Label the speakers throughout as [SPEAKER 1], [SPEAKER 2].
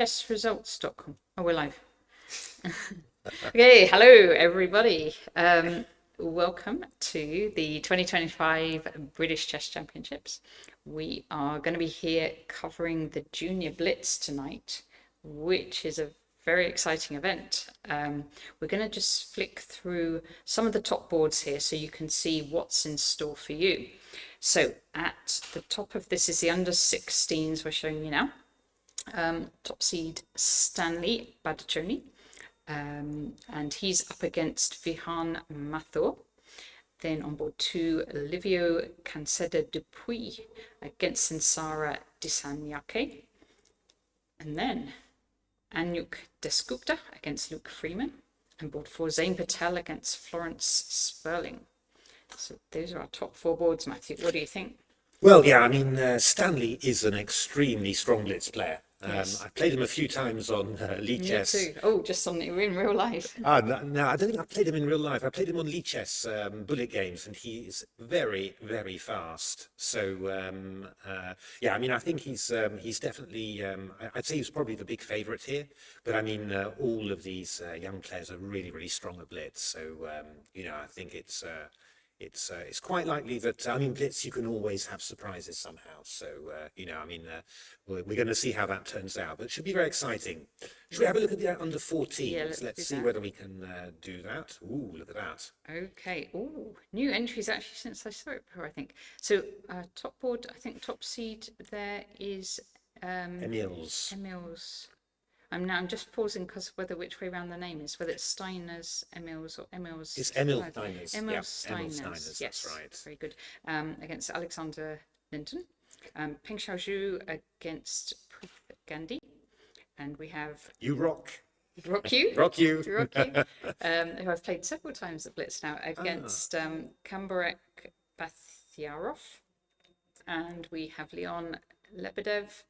[SPEAKER 1] Testresults.com. Oh, we're live. Okay, hello everybody. Welcome to the 2025 British Chess Championships. We are going to be here covering the Junior Blitz tonight, which is a very exciting event. We're going to just flick through some of the top boards here so you can see what's in store for you. So at the top of this is the under 16s we're showing you now. Top seed Stanley Badacconi, and he's up against Vihan Mathur. Then on board 2, Livio Canceda Dupuy against Sinsara Disanyake. And then Anyuk Desgupta against Luke Freeman. And board 4, Zain Patel against Florence Sperling. So those are our top 4 boards, Matthew. What do you think?
[SPEAKER 2] Well, yeah, I mean, Stanley is an extremely strong blitz player.
[SPEAKER 1] Yes.
[SPEAKER 2] I've played him a few times on League Chess.
[SPEAKER 1] Me too. Oh, just on in real life.
[SPEAKER 2] No, I don't think I've played him in real life. I played him on League Chess bullet games, and he's very, very fast. So, yeah, I mean, I think he's definitely, I'd say he's probably the big favourite here. But I mean, all of these young players are really, really strong at blitz. So, you know, I think it's quite likely that, I mean, blitz, you can always have surprises somehow. So, you know, I mean, we're going to see how that turns out, but it should be very exciting. Should we have a look at the under 14s?
[SPEAKER 1] Yeah,
[SPEAKER 2] let's see whether we can do that. Ooh, look at that.
[SPEAKER 1] Okay. Oh, new entries actually since I saw it before, I think. So, top board, I think top seed there is
[SPEAKER 2] Emils.
[SPEAKER 1] I'm just pausing because of which way around the name is, whether it's Steiners, Emils, or Emils.
[SPEAKER 2] It's Emil Steiners.
[SPEAKER 1] Emil
[SPEAKER 2] Yeah,
[SPEAKER 1] Steiners.
[SPEAKER 2] Emil Steiners,
[SPEAKER 1] Yes,
[SPEAKER 2] that's right.
[SPEAKER 1] very good. Against Alexander Linton. Peng Xiaozhu against Preet Gandhi. And we have
[SPEAKER 2] You rock.
[SPEAKER 1] Rock You.
[SPEAKER 2] Rock you.
[SPEAKER 1] Rock You, who I've played several times at Blitz now, against Kambarek Bathyarov. And we have Leon Lebedev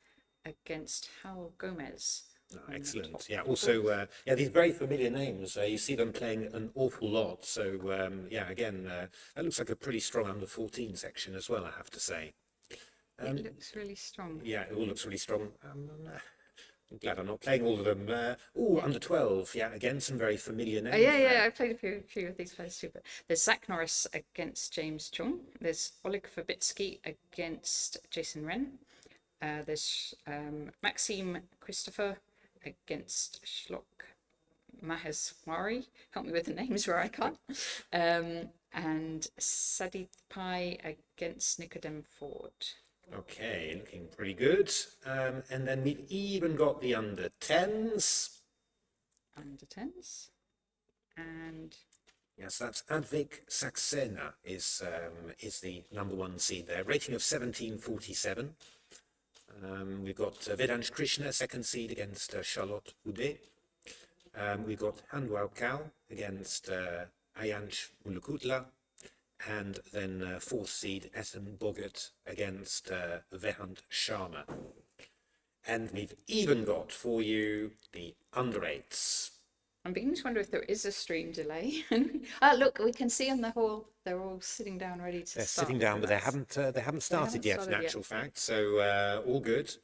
[SPEAKER 1] against Hal Gomez.
[SPEAKER 2] Oh, excellent. Yeah. Also, yeah, these very familiar names. You see them playing an awful lot. So, yeah, again, that looks like a pretty strong under 14 section as well, I have to say.
[SPEAKER 1] It looks really strong.
[SPEAKER 2] Yeah, it all looks really strong. I'm glad I'm not playing all of them. Under 12. Yeah, again, some very familiar names.
[SPEAKER 1] Yeah, I played a few of these players too. But there's Zach Norris against James Chung. There's Oleg Verbitsky against Jason Wren. There's Maxime Christopher against Shlok Maheswari. Help me with the names where I can't. And Sadith Pai against Nicodem Ford.
[SPEAKER 2] Okay, looking pretty good. And then we've even got the under 10s.
[SPEAKER 1] Under 10s. And
[SPEAKER 2] yes, that's Advik Saxena is the number 1 seed there. Rating of 1747. We've got Vedansh Krishna, 2nd seed against Charlotte Houdet. We've got Hanwao Kao against Ayanch Mulukutla. And then 4th seed Ethan Boggart against Vehant Sharma. And we've even got for you the under 8s.
[SPEAKER 1] I'm beginning to wonder if there is a stream delay. Look, we can see on the hall they're all sitting down ready to start.
[SPEAKER 2] They're sitting down, but they haven't started yet, in actual fact. So all good.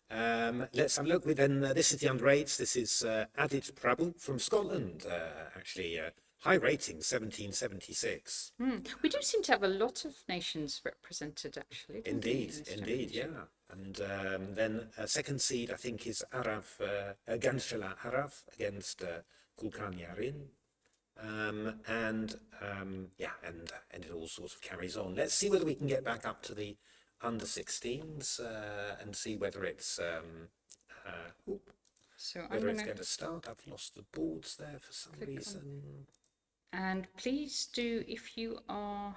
[SPEAKER 2] Let's have a look. This is the under 8s. This is Adit Prabhu from Scotland, actually. High rating, 1776.
[SPEAKER 1] We do seem to have a lot of nations represented, actually.
[SPEAKER 2] Indeed, yeah. And then 2nd seed, I think, is Araf, Ganshala Araf against Kulkan Yarin. And it all sorts of carries on. Let's see whether we can get back up to the under 16s and see whether it's going to start. I've lost the boards there for some reason.
[SPEAKER 1] And please do, if you are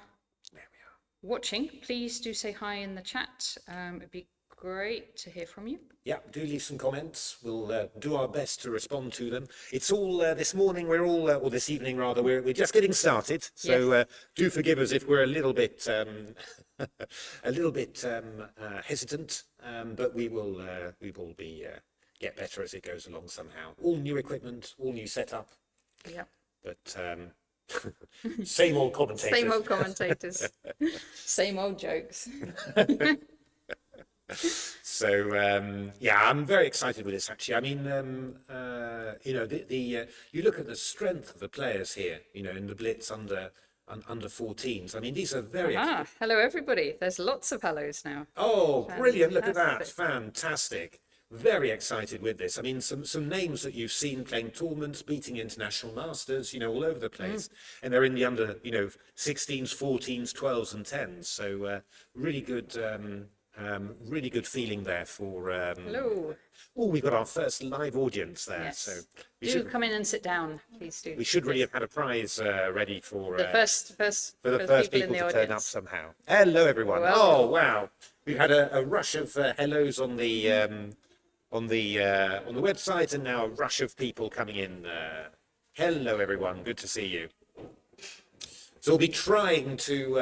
[SPEAKER 1] watching, please do say hi in the chat. It'd be great to hear from you.
[SPEAKER 2] Yeah, do leave some comments. We'll do our best to respond to them. It's all this morning. We're all, or this evening rather. We're just getting started. So yes. Do forgive us if we're a little bit hesitant. But we will be get better as it goes along somehow. All new equipment, all new setup.
[SPEAKER 1] Yeah.
[SPEAKER 2] But same old commentators.
[SPEAKER 1] Same old commentators. Same old jokes.
[SPEAKER 2] So yeah, I'm very excited with this actually. I mean, you know, you look at the strength of the players here. You know, in the Blitz under 14s. I mean, these are very
[SPEAKER 1] Aha, hello everybody. There's lots of hellos now.
[SPEAKER 2] Oh, brilliant. Look at that.
[SPEAKER 1] Fantastic.
[SPEAKER 2] Fantastic. Very excited with this. I mean, some names that you've seen playing tournaments, beating international masters, you know, all over the place. And they're in the under, you know, 16s, 14s, 12s and 10s. So really good feeling there for...
[SPEAKER 1] Hello.
[SPEAKER 2] Oh, we've got our first live audience there.
[SPEAKER 1] Yes.
[SPEAKER 2] So
[SPEAKER 1] Do come in and sit down, please do.
[SPEAKER 2] we should really have had a prize ready for...
[SPEAKER 1] The first
[SPEAKER 2] for the first
[SPEAKER 1] people in
[SPEAKER 2] people
[SPEAKER 1] the
[SPEAKER 2] to turn up
[SPEAKER 1] audience.
[SPEAKER 2] somehow. Hello, everyone.
[SPEAKER 1] Well,
[SPEAKER 2] Oh, wow. We've had a rush of hellos on the website, and now a rush of people coming in. Hello, everyone. Good to see you. So we'll be trying to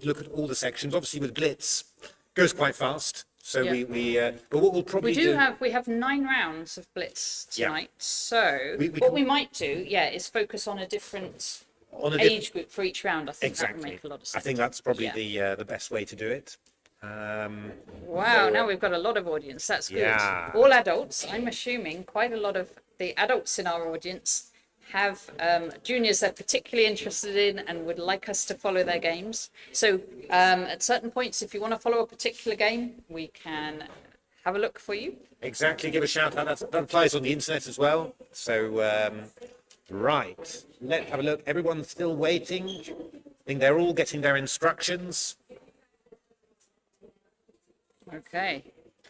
[SPEAKER 2] look at all the sections. Obviously, with Blitz, goes quite fast. So
[SPEAKER 1] Yeah.
[SPEAKER 2] but what we'll probably
[SPEAKER 1] we have 9 rounds of Blitz tonight.
[SPEAKER 2] Yeah.
[SPEAKER 1] So we might do, is focus on a different age group for each round. I think that would make a lot of sense.
[SPEAKER 2] I think that's probably the best way to do it.
[SPEAKER 1] Wow, now we've got a lot of audience. That's good.
[SPEAKER 2] Yeah.
[SPEAKER 1] All adults. I'm assuming quite a lot of the adults in our audience have juniors they're particularly interested in and would like us to follow their games. So at certain points, if you want to follow a particular game, we can have a look for you.
[SPEAKER 2] Exactly. Give a shout out. That applies on the internet as well. So right, let's have a look. Everyone's still waiting. I think they're all getting their instructions.
[SPEAKER 1] Okay.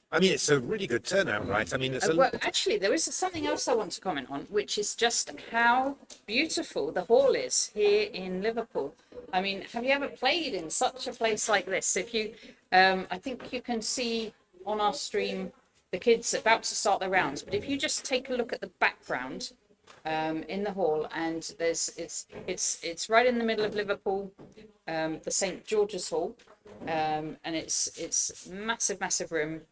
[SPEAKER 2] I mean, it's a really good turnout, right? I mean, it's
[SPEAKER 1] Well, actually, there is something else I want to comment on, which is just how beautiful the hall is here in Liverpool. I mean, have you ever played in such a place like this? If you, I think you can see on our stream the kids about to start their rounds, but if you just take a look at the background in the hall, and it's right in the middle of Liverpool, the St George's Hall, and it's massive room.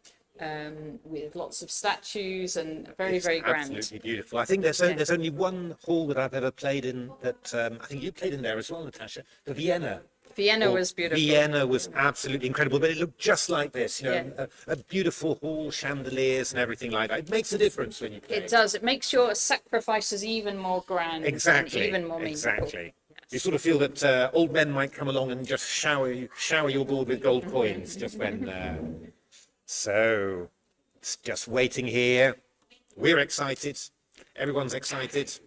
[SPEAKER 1] With lots of statues and very grand.
[SPEAKER 2] Absolutely beautiful. I think there's only one hall that I've ever played in that I think you played in there as well, Natasha. The Vienna.
[SPEAKER 1] Vienna was beautiful.
[SPEAKER 2] Vienna was absolutely incredible, but it looked just like this, you know, a beautiful hall, chandeliers and everything like that. It makes a difference when you play.
[SPEAKER 1] It does. It makes your sacrifices even more grand.
[SPEAKER 2] Exactly.
[SPEAKER 1] And even more meaningful.
[SPEAKER 2] Exactly. Yes. You sort of feel that old men might come along and just shower your board with gold coins just when. So, it's just waiting here. We're excited. Everyone's excited.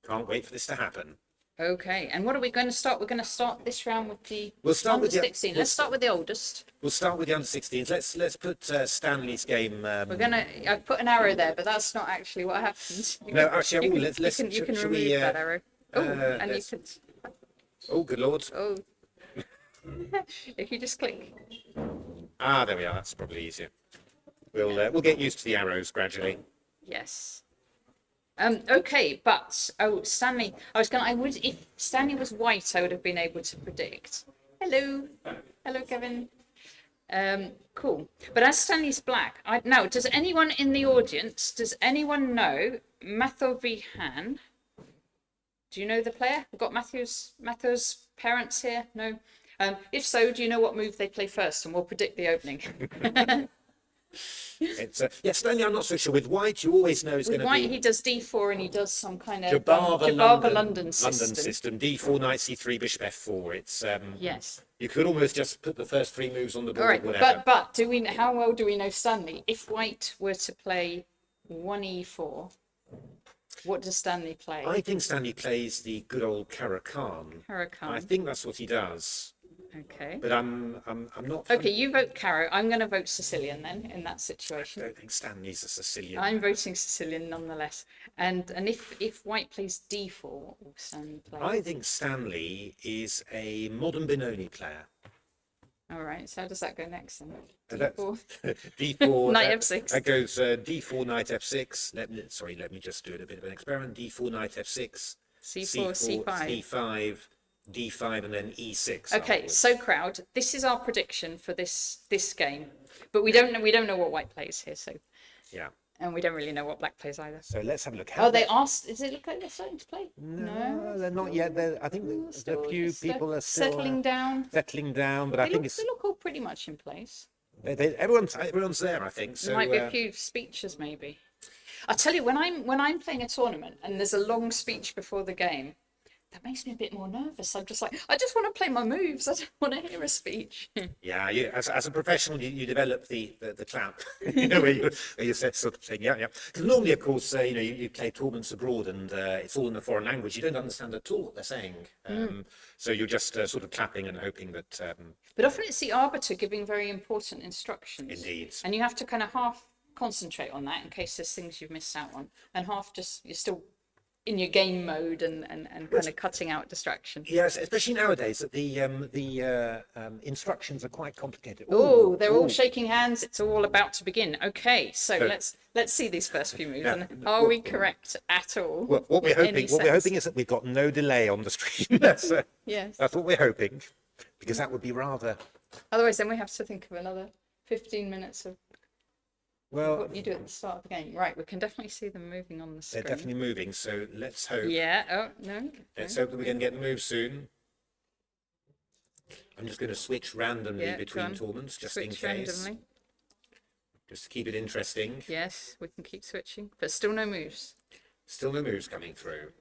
[SPEAKER 2] Can't wait for this to happen.
[SPEAKER 1] Okay, and what are we going to start? We're going to start this round with the
[SPEAKER 2] Under
[SPEAKER 1] 16. Let's start with the oldest.
[SPEAKER 2] We'll start with the under 16s. Let's put Stanley's game.
[SPEAKER 1] I've put an arrow there, but that's not actually what happened.
[SPEAKER 2] No, actually,
[SPEAKER 1] you can remove that arrow. Oh, and you could.
[SPEAKER 2] Oh, good lord.
[SPEAKER 1] Oh. If you just click.
[SPEAKER 2] Ah, there we are. That's probably easier. We'll get used to the arrows gradually.
[SPEAKER 1] Yes. Okay, but Stanley. If Stanley was white, I would have been able to predict. Hello, Kevin. Cool. But as Stanley's black, now does anyone in the audience? Does anyone know Mathovihan? Do you know the player? We've got Matthew's parents here. No. If so, do you know what move they play first? And we'll predict the opening.
[SPEAKER 2] It's Stanley, I'm not so sure. With white, you always know it's going to be...
[SPEAKER 1] With white, he does d4 and he does some kind of
[SPEAKER 2] Jabava
[SPEAKER 1] London system.
[SPEAKER 2] D4, knight c3, bishop f4. It's
[SPEAKER 1] yes.
[SPEAKER 2] You could almost just put the first 3 moves on the board.
[SPEAKER 1] All right,
[SPEAKER 2] whatever.
[SPEAKER 1] but how well do we know Stanley? If white were to play 1e4, what does Stanley play?
[SPEAKER 2] I think Stanley plays the good old Caro-Kann. I think that's what he does.
[SPEAKER 1] Okay.
[SPEAKER 2] But I'm not.
[SPEAKER 1] Okay, you vote Caro. I'm going to vote Sicilian then in that situation.
[SPEAKER 2] I don't think Stanley's a Sicilian.
[SPEAKER 1] I'm voting Sicilian nonetheless. And if white plays d4, what will Stanley play?
[SPEAKER 2] I think Stanley is a modern Benoni player.
[SPEAKER 1] All right. So how does that go next then?
[SPEAKER 2] D4. D4.
[SPEAKER 1] Knight f6.
[SPEAKER 2] That goes D4, knight f6. Let me just do it a bit of an experiment. D4, knight f6.
[SPEAKER 1] C4, C5.
[SPEAKER 2] C5. D5 and then E6.
[SPEAKER 1] Okay,
[SPEAKER 2] afterwards.
[SPEAKER 1] so crowd, this is our prediction for this game, but we don't know what white plays here. So
[SPEAKER 2] yeah,
[SPEAKER 1] And we don't really know what black plays either.
[SPEAKER 2] So let's have a look.
[SPEAKER 1] Oh, they asked. Does it look like they're starting to play?
[SPEAKER 2] No, they're not yet. I think a few people are still
[SPEAKER 1] settling down.
[SPEAKER 2] Settling down, but I think
[SPEAKER 1] They look all pretty much in place.
[SPEAKER 2] everyone's there. I think so.
[SPEAKER 1] There might be a few speeches, maybe. I tell you, when I'm playing a tournament and there's a long speech before the game, that makes me a bit more nervous. I'm just like, I just want to play my moves. I don't want to hear a speech.
[SPEAKER 2] Yeah, as a professional, you develop the clap, where you said sort of thing. Yeah, yeah. Because normally, of course, you play tournaments abroad and it's all in a foreign language. You don't understand at all what they're saying. So you're just sort of clapping and hoping that.
[SPEAKER 1] But often it's the arbiter giving very important instructions.
[SPEAKER 2] Indeed.
[SPEAKER 1] And you have to kind of half concentrate on that in case there's things you've missed out on, and half just you're still in your game mode and kind of cutting out distraction.
[SPEAKER 2] Yes, especially nowadays that the instructions are quite complicated.
[SPEAKER 1] Oh, they're all shaking hands. It's all about to begin. Okay, so let's see these first few moves. And are we correct at all?
[SPEAKER 2] Well, what we're hoping is that we've got no delay on the stream.
[SPEAKER 1] Yes.
[SPEAKER 2] That's what we're hoping, because that would be rather.
[SPEAKER 1] Otherwise, then we have to think of another 15 minutes of what you do at the start of the game. Right, we can definitely see them moving on the screen.
[SPEAKER 2] They're definitely moving, so let's hope.
[SPEAKER 1] Yeah, oh, no.
[SPEAKER 2] Let's hope that we're going to get the move soon. I'm just going to switch randomly between tournaments, just in case. Randomly. Just to keep it interesting.
[SPEAKER 1] Yes, we can keep switching, but still no moves.
[SPEAKER 2] Still no moves coming through.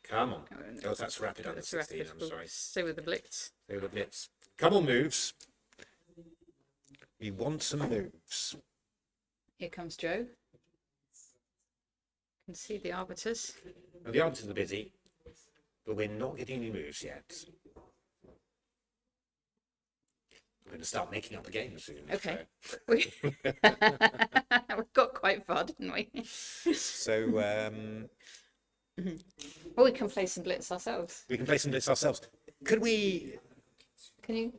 [SPEAKER 2] Come on. Oh, that's rapid under 16, I'm sorry.
[SPEAKER 1] Stay with the blitz.
[SPEAKER 2] Stay with the blitz. Come on, moves. We want some moves.
[SPEAKER 1] Here comes Joe. Can see the arbiters.
[SPEAKER 2] Well, the arbiters are busy, but we're not getting any moves yet. We're going to start making up the game soon.
[SPEAKER 1] Okay. We've got quite far, didn't we?
[SPEAKER 2] So,
[SPEAKER 1] well, we can play some blitz ourselves.
[SPEAKER 2] We can play some blitz ourselves. Could we?
[SPEAKER 1] Can you?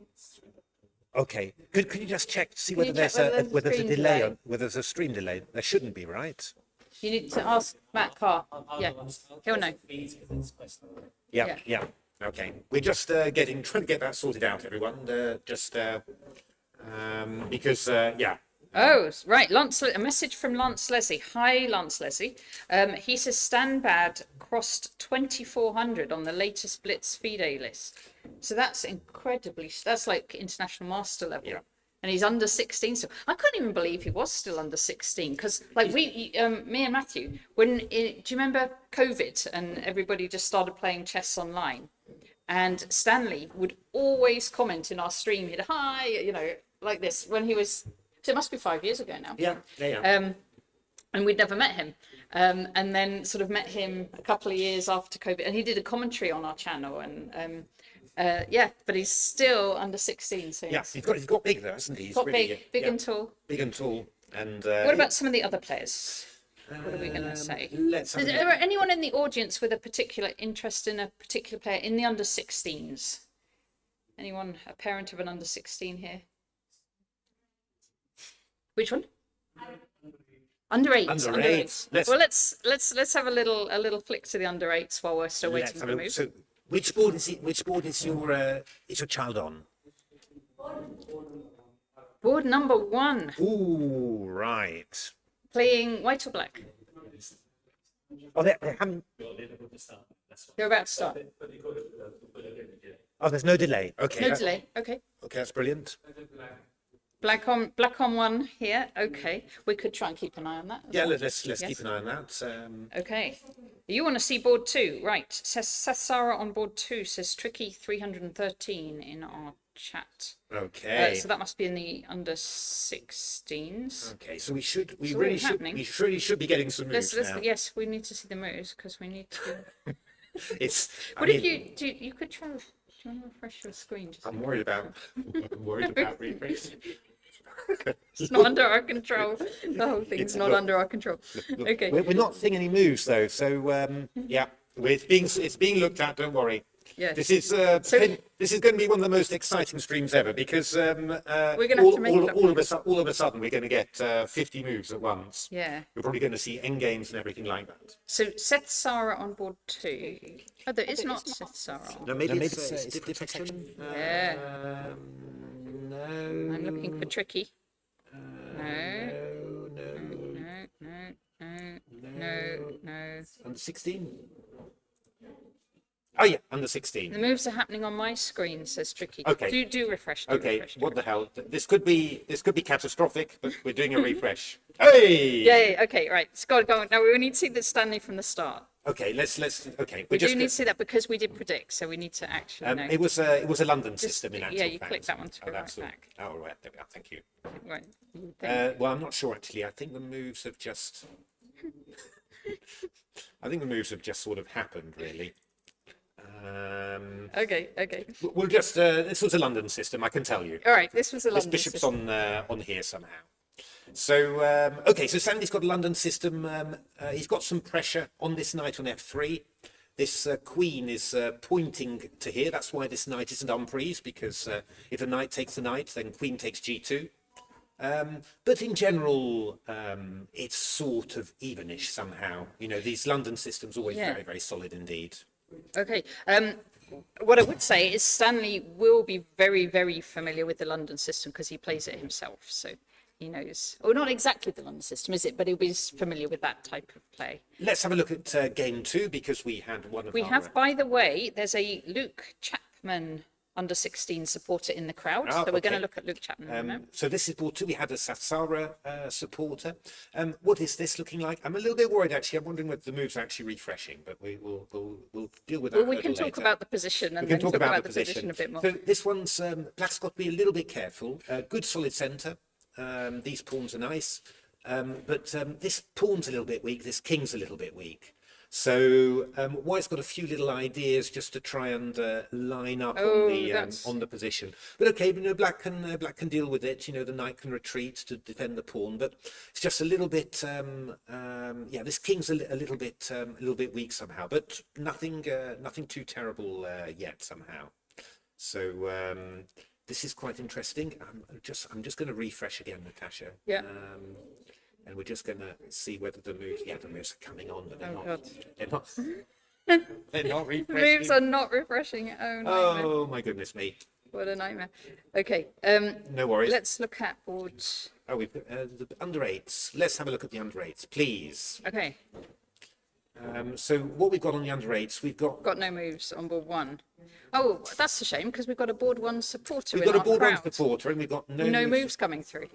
[SPEAKER 2] Okay. Could you just check to see whether there's a delay? Whether there's a stream delay? There shouldn't be, right?
[SPEAKER 1] You need to ask Matt Carr. Yeah, he'll know.
[SPEAKER 2] Yeah. Okay. We're just trying to get that sorted out, everyone. Because
[SPEAKER 1] Oh, right. A message from Lance Leslie. Hi, Lance Leslie. He says Stanbad crossed 2,400 on the latest Blitz FIDE list. So that's that's like international master level.
[SPEAKER 2] Yeah.
[SPEAKER 1] And he's under 16. So I couldn't even believe he was still under 16 because like me and Matthew, do you remember COVID and everybody just started playing chess online? And Stanley would always comment in our stream, he'd hi, like this when he was, so it must be 5 years ago now.
[SPEAKER 2] Yeah.
[SPEAKER 1] And we'd never met him. And then sort of met him a couple of years after COVID, and he did a commentary on our channel and but he's still under 16. So
[SPEAKER 2] yeah, he's got big though, hasn't he? He's
[SPEAKER 1] got
[SPEAKER 2] really,
[SPEAKER 1] big and tall.
[SPEAKER 2] Big and tall. And
[SPEAKER 1] what about some of the other players? What are we going to say? Is there anyone in the audience with a particular interest in a particular player in the under 16s? Anyone, a parent of an under 16 here? Which one? Under 8.
[SPEAKER 2] Under 8.
[SPEAKER 1] Well, let's have a little flick to the under 8s while we're still waiting for the move.
[SPEAKER 2] So, which board is your child on?
[SPEAKER 1] Board number 1.
[SPEAKER 2] Ooh, right.
[SPEAKER 1] Playing white or black?
[SPEAKER 2] Oh, they haven't.
[SPEAKER 1] They're about to start.
[SPEAKER 2] Oh, there's no delay. Okay.
[SPEAKER 1] No delay. Okay.
[SPEAKER 2] Okay, that's brilliant.
[SPEAKER 1] Black on 1 here. Okay. We could try and keep an eye on that.
[SPEAKER 2] Yeah, let's keep an eye on that.
[SPEAKER 1] Okay. You want to see board 2, right? Seth Sarah on board 2 says tricky 313 in our chat.
[SPEAKER 2] Okay.
[SPEAKER 1] So that must be in the under 16s.
[SPEAKER 2] Okay, so we really should be getting some moves now.
[SPEAKER 1] Yes, we need to see the moves because we need to. You could try? Do you want to refresh your screen?
[SPEAKER 2] I'm worried about refreshing.
[SPEAKER 1] It's not under our control. The whole thing's not under our control. Okay.
[SPEAKER 2] We're not seeing any moves though, so yeah, it's being looked at. Don't worry.
[SPEAKER 1] Yes.
[SPEAKER 2] This is going to be one of the most exciting streams ever because
[SPEAKER 1] we're going to have to make
[SPEAKER 2] all of a sudden we're going to get 50 moves at once.
[SPEAKER 1] Yeah.
[SPEAKER 2] You're probably going to see end games and everything like that.
[SPEAKER 1] So Seth Sarah on board 2. Oh, there is not Seth Sarah.
[SPEAKER 2] No, maybe it's a different section.
[SPEAKER 1] Yeah.
[SPEAKER 2] No.
[SPEAKER 1] I'm looking for tricky. No.
[SPEAKER 2] under 16. Oh yeah, under 16.
[SPEAKER 1] The moves are happening on my screen, says Tricky.
[SPEAKER 2] Okay.
[SPEAKER 1] Do refresh.
[SPEAKER 2] Okay, what the hell? This could be catastrophic, but we're doing a refresh. Hey!
[SPEAKER 1] Yay, okay, right. It's got to go on. Now we need to see the Stanley from the start.
[SPEAKER 2] Okay, okay.
[SPEAKER 1] We do need to see that because we did predict, so we need to actually know.
[SPEAKER 2] It was a London system in actual
[SPEAKER 1] Yeah, you
[SPEAKER 2] fact.
[SPEAKER 1] click that one to go right back.
[SPEAKER 2] Oh, right, there we are. Thank you.
[SPEAKER 1] Right.
[SPEAKER 2] Well, I'm not sure actually. I think the moves have just. I think the moves have just sort of happened, really.
[SPEAKER 1] Okay.
[SPEAKER 2] We'll just. This was a London system, I can tell you.
[SPEAKER 1] All right, this was a London
[SPEAKER 2] Bishop's
[SPEAKER 1] system.
[SPEAKER 2] on here somehow. So okay, so Sandy's got a London system. He's got some pressure on this knight on f3. This queen is pointing to here. That's why this knight isn't unprise, because if the knight takes the knight, then queen takes g2. But in general, it's sort of evenish somehow. You know, these London systems are always very, very solid indeed.
[SPEAKER 1] Okay. What I would say is Stanley will be very, very familiar with the London system because he plays it himself. So he knows, or not exactly the London system, is it? But he'll be familiar with that type of play.
[SPEAKER 2] Let's have a look at game 2, because we had one of
[SPEAKER 1] We have, by the way, there's a Luke Chapman under 16 supporter in the crowd.
[SPEAKER 2] Oh,
[SPEAKER 1] so we're going to look at Luke Chapman now.
[SPEAKER 2] So this is board 2. We had a Satsara supporter. What is this looking like? I'm a little bit worried actually. I'm wondering whether the moves are actually refreshing, but we'll deal with that.
[SPEAKER 1] Well, we can talk about the position and then talk about the position a bit more.
[SPEAKER 2] So this one's black's got to be a little bit careful. Good solid centre. These pawns are nice, but this pawn's a little bit weak. This king's a little bit weak. So White's got a few little ideas just to try and line up on the position. But okay, you know, black can deal with it. You know, the knight can retreat to defend the pawn, but it's just a little bit. Yeah, this king's a little bit weak somehow, but nothing too terrible yet somehow. So this is quite interesting. I'm just going to refresh again, Natasha.
[SPEAKER 1] Yeah.
[SPEAKER 2] And we're just going to see whether the moves are coming on, but they're not.
[SPEAKER 1] God.
[SPEAKER 2] They're not. They're not refreshing.
[SPEAKER 1] The moves are not refreshing.
[SPEAKER 2] Oh my goodness me!
[SPEAKER 1] What a nightmare. Okay.
[SPEAKER 2] No worries.
[SPEAKER 1] Let's look at board.
[SPEAKER 2] Oh, we've the under 8s. Let's have a look at the under 8s, please.
[SPEAKER 1] Okay.
[SPEAKER 2] So what we've got on the under 8s, we've got
[SPEAKER 1] no moves on board 1. Oh, that's a shame because we've got a board 1 supporter.
[SPEAKER 2] We've got a board 1 supporter, and we've got no
[SPEAKER 1] moves coming through.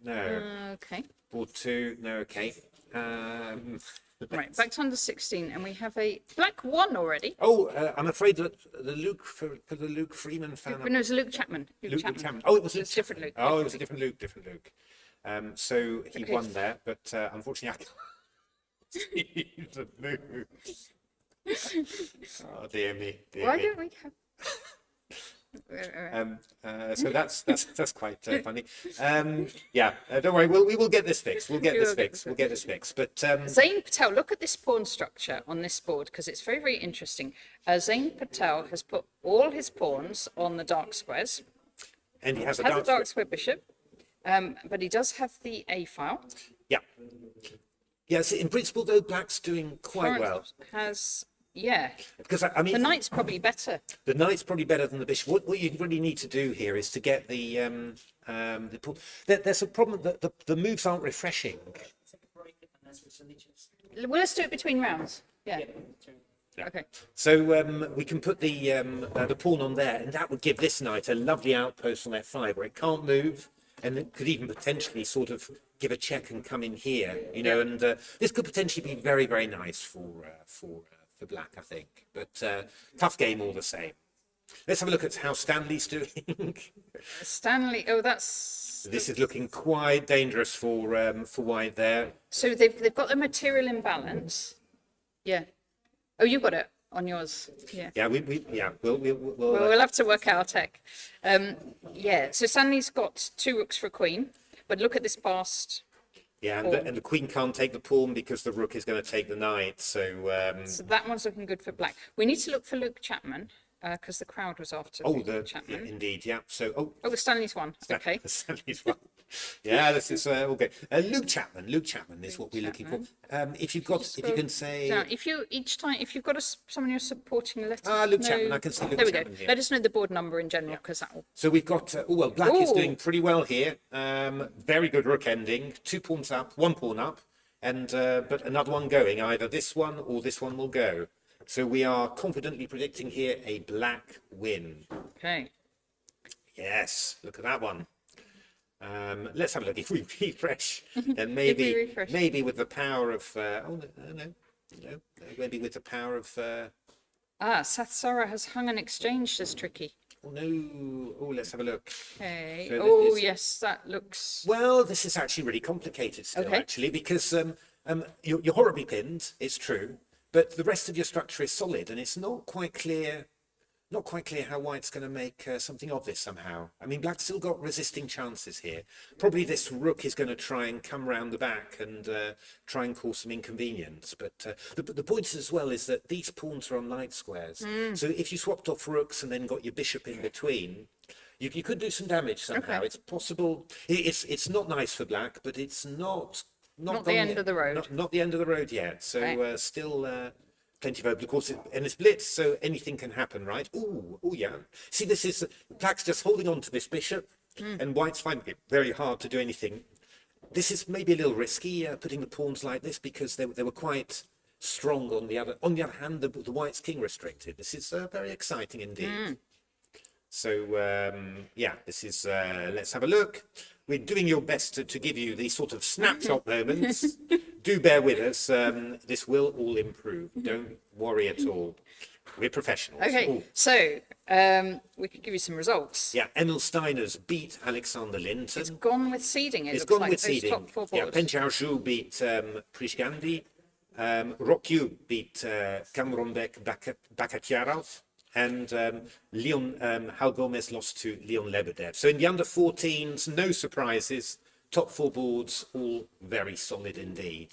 [SPEAKER 2] No.
[SPEAKER 1] Okay.
[SPEAKER 2] Board 2. No. Okay.
[SPEAKER 1] Right, back to under 16, and we have a black 1 already.
[SPEAKER 2] Oh, I'm afraid that the Luke for the Luke Freeman fan.
[SPEAKER 1] No, it's Luke Chapman.
[SPEAKER 2] Luke Chapman. Oh, it was Luke.
[SPEAKER 1] Different Luke.
[SPEAKER 2] Oh, it was a different Luke. So he won there, but unfortunately, I can't see the moves. Oh dear me.
[SPEAKER 1] Why don't we have?
[SPEAKER 2] So that's quite funny. Yeah, don't worry. We will get this fixed. We'll get this fixed. But
[SPEAKER 1] Zain Patel, look at this pawn structure on this board because it's very, very interesting. Zain Patel has put all his pawns on the dark squares.
[SPEAKER 2] And he has a
[SPEAKER 1] dark square bishop, but he does have the A file.
[SPEAKER 2] Yeah. Yes, in principle, though, black's doing quite well.
[SPEAKER 1] Yeah,
[SPEAKER 2] because I mean,
[SPEAKER 1] the knight's probably better.
[SPEAKER 2] The knight's probably better than the bishop. What you really need to do here is to get the there's a problem that the moves aren't refreshing.
[SPEAKER 1] Well, let's do it between rounds. Yeah. Okay.
[SPEAKER 2] So we can put the pawn on there, and that would give this knight a lovely outpost on f5 where it can't move, and it could even potentially sort of give a check and come in here, you know. And this could potentially be very, very nice for black, I think. But tough game all the same. Let's have a look at how Stanley's doing.
[SPEAKER 1] Stanley, this
[SPEAKER 2] is looking quite dangerous for White there.
[SPEAKER 1] So they've got the material imbalance. Yeah. Oh, you got it on yours. Yeah.
[SPEAKER 2] Yeah,
[SPEAKER 1] we'll have to work out our tech. Yeah. So Stanley's got 2 rooks for a queen, but look at this passed.
[SPEAKER 2] Yeah, and the queen can't take the pawn because the rook is going to take the knight. So
[SPEAKER 1] so that one's looking good for black. We need to look for Luke Chapman because the crowd was after Luke Chapman.
[SPEAKER 2] Yeah, indeed, yeah. So
[SPEAKER 1] the Stanley's one. Okay.
[SPEAKER 2] The Stanley's one. Yeah, this is okay. Luke Chapman is what we're looking for. If you can say,
[SPEAKER 1] if you've got someone you're supporting, let us
[SPEAKER 2] Luke
[SPEAKER 1] know.
[SPEAKER 2] Chapman. I can see Luke
[SPEAKER 1] there we
[SPEAKER 2] Chapman
[SPEAKER 1] go.
[SPEAKER 2] here.
[SPEAKER 1] Let us know the board number in general because that will.
[SPEAKER 2] So we've got black is doing pretty well here. Very good rook ending. 2 pawns up, 1 pawn up, and but another one going. Either this one or this one will go. So we are confidently predicting here a black win.
[SPEAKER 1] Okay.
[SPEAKER 2] Yes, look at that one. Let's have a look. If we refresh, then
[SPEAKER 1] If we refresh.
[SPEAKER 2] maybe with the power of no, maybe with the power of
[SPEAKER 1] Sathsara has hung an exchange, says Tricky.
[SPEAKER 2] oh no. Oh, let's have a look.
[SPEAKER 1] Okay.
[SPEAKER 2] So
[SPEAKER 1] Oh, yes, that looks...
[SPEAKER 2] well, this is actually really complicated still,
[SPEAKER 1] Okay.
[SPEAKER 2] actually, because you're horribly pinned, it's true, but the rest of your structure is solid, and it's not quite clear how white's going to make something of this somehow. I mean, black's still got resisting chances here. Probably this rook is going to try and come round the back and try and cause some inconvenience. But the point as well is that these pawns are on light squares. So if you swapped off rooks and then got your bishop in between, you could do some damage somehow.
[SPEAKER 1] Okay.
[SPEAKER 2] It's possible. It's not nice for black, but it's not
[SPEAKER 1] Not the end of the road.
[SPEAKER 2] Not the end of the road yet. So
[SPEAKER 1] Right.
[SPEAKER 2] still plenty of open. Of course, and it's blitz, so anything can happen, right? Oh, yeah. See, this is black's just holding on to this bishop, and white's finding it very hard to do anything. This is maybe a little risky, putting the pawns like this, because they were quite strong on the other. On the other hand, the white's king restricted. This is very exciting indeed. So yeah, this is. Let's have a look. We're doing your best to give you these sort of snapshot moments. Do bear with us. This will all improve. Don't worry at all. We're professionals.
[SPEAKER 1] Okay,
[SPEAKER 2] Ooh.
[SPEAKER 1] so we could give you some results.
[SPEAKER 2] Yeah, Emil Steiner's beat Alexander Linton.
[SPEAKER 1] It's gone with seeding. It
[SPEAKER 2] It's
[SPEAKER 1] looks
[SPEAKER 2] gone
[SPEAKER 1] like
[SPEAKER 2] with
[SPEAKER 1] those
[SPEAKER 2] seeding.
[SPEAKER 1] top four
[SPEAKER 2] Yeah,
[SPEAKER 1] boards.
[SPEAKER 2] Pen Xiaozhu beat Prishgandi. Rokyu beat Kamronbek Bakatjarov. And Leon Hal Gomez lost to Leon Lebedev. So in the under 14s, no surprises. Top four boards, all very solid indeed.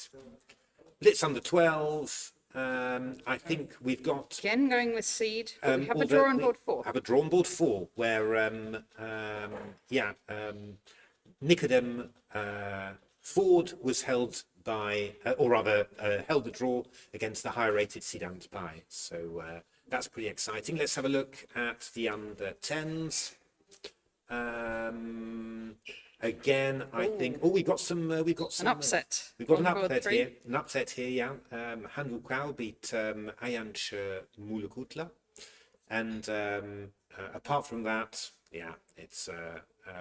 [SPEAKER 2] Blitz under 12. I think we've got
[SPEAKER 1] Again, going with seed. But we have a
[SPEAKER 2] although
[SPEAKER 1] draw on
[SPEAKER 2] we
[SPEAKER 1] board 4.
[SPEAKER 2] have a draw on board 4, where Nicodem Ford was held by, or rather, held the draw against the higher rated Sidant Pai. So that's pretty exciting. Let's have a look at the under 10s. Again, I think. Oh, we've got some. We've got some.
[SPEAKER 1] An upset.
[SPEAKER 2] We've got an
[SPEAKER 1] on board
[SPEAKER 2] upset
[SPEAKER 1] 3.
[SPEAKER 2] here. An upset here, yeah. Han Wukao beat Ayanch Mulukutla. And apart from that, yeah, it's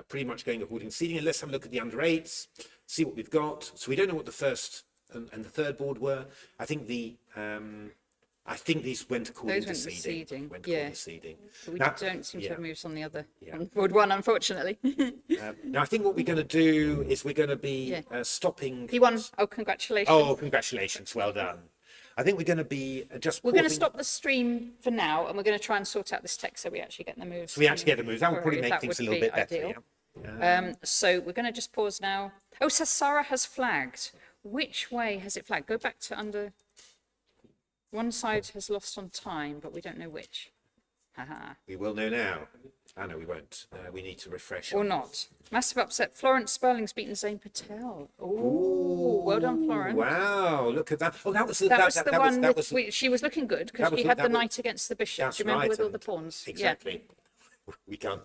[SPEAKER 2] pretty much going according to seeding. And let's have a look at the under 8s, see what we've got. So we don't know what the first and the third board were. I think these went according
[SPEAKER 1] Those went
[SPEAKER 2] to
[SPEAKER 1] with
[SPEAKER 2] seeding.
[SPEAKER 1] seeding,
[SPEAKER 2] Went
[SPEAKER 1] yeah.
[SPEAKER 2] according to seeding.
[SPEAKER 1] But we
[SPEAKER 2] Now-
[SPEAKER 1] don't seem to
[SPEAKER 2] yeah.
[SPEAKER 1] have moves on the other.
[SPEAKER 2] Yeah.
[SPEAKER 1] On board 1, unfortunately.
[SPEAKER 2] Now, I think what we're going to do is we're going to be
[SPEAKER 1] Yeah.
[SPEAKER 2] stopping.
[SPEAKER 1] He won. Oh, congratulations.
[SPEAKER 2] Oh, congratulations. Well done. I think we're going to be just.
[SPEAKER 1] We're going to
[SPEAKER 2] pausing-
[SPEAKER 1] stop the stream for now, and we're going to try and sort out this text so we actually get the moves.
[SPEAKER 2] So we actually get the moves. That would probably
[SPEAKER 1] If
[SPEAKER 2] make
[SPEAKER 1] that
[SPEAKER 2] things a
[SPEAKER 1] would
[SPEAKER 2] little
[SPEAKER 1] be
[SPEAKER 2] bit better.
[SPEAKER 1] ideal.
[SPEAKER 2] Yeah.
[SPEAKER 1] So we're going to just pause now. Oh, Sathsara has flagged. Which way has it flagged? Go back to under. One side has lost on time, but we don't know which. Haha.
[SPEAKER 2] We will know now. Ah, no, we won't. We need to refresh.
[SPEAKER 1] Or not. Massive upset. Florence Sperling's beaten Zane Patel. Oh, well done, Florence.
[SPEAKER 2] Wow, look at that. Oh, that was
[SPEAKER 1] That was the one
[SPEAKER 2] that
[SPEAKER 1] with,
[SPEAKER 2] was
[SPEAKER 1] she was looking good because
[SPEAKER 2] that was
[SPEAKER 1] she
[SPEAKER 2] the-
[SPEAKER 1] had
[SPEAKER 2] that
[SPEAKER 1] the
[SPEAKER 2] was-
[SPEAKER 1] knight against the bishop.
[SPEAKER 2] that's
[SPEAKER 1] Do you remember
[SPEAKER 2] right,
[SPEAKER 1] with all
[SPEAKER 2] and-
[SPEAKER 1] the pawns?
[SPEAKER 2] exactly. We can't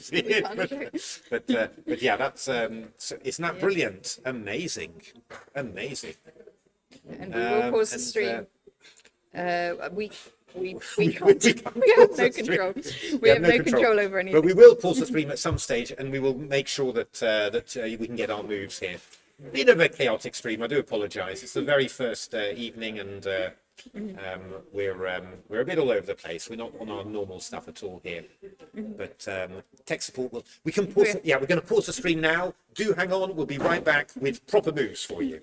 [SPEAKER 2] see
[SPEAKER 1] We
[SPEAKER 2] it,
[SPEAKER 1] can't
[SPEAKER 2] but,
[SPEAKER 1] show it.
[SPEAKER 2] but yeah, that's so isn't that brilliant? Amazing.
[SPEAKER 1] And we will pause the
[SPEAKER 2] and,
[SPEAKER 1] stream. We
[SPEAKER 2] we
[SPEAKER 1] can't.
[SPEAKER 2] can't
[SPEAKER 1] We have
[SPEAKER 2] pause
[SPEAKER 1] no
[SPEAKER 2] the stream.
[SPEAKER 1] control.
[SPEAKER 2] We
[SPEAKER 1] We have no control over anything.
[SPEAKER 2] But we will pause the stream at some stage, and we will make sure that we can get our moves here. Bit of a chaotic stream. I do apologise. It's the very first evening, and we're a bit all over the place. We're not on our normal stuff at all here. But tech support will. We can pause. Yeah, we're going to pause the stream now. Do hang on. We'll be right back with proper moves for you.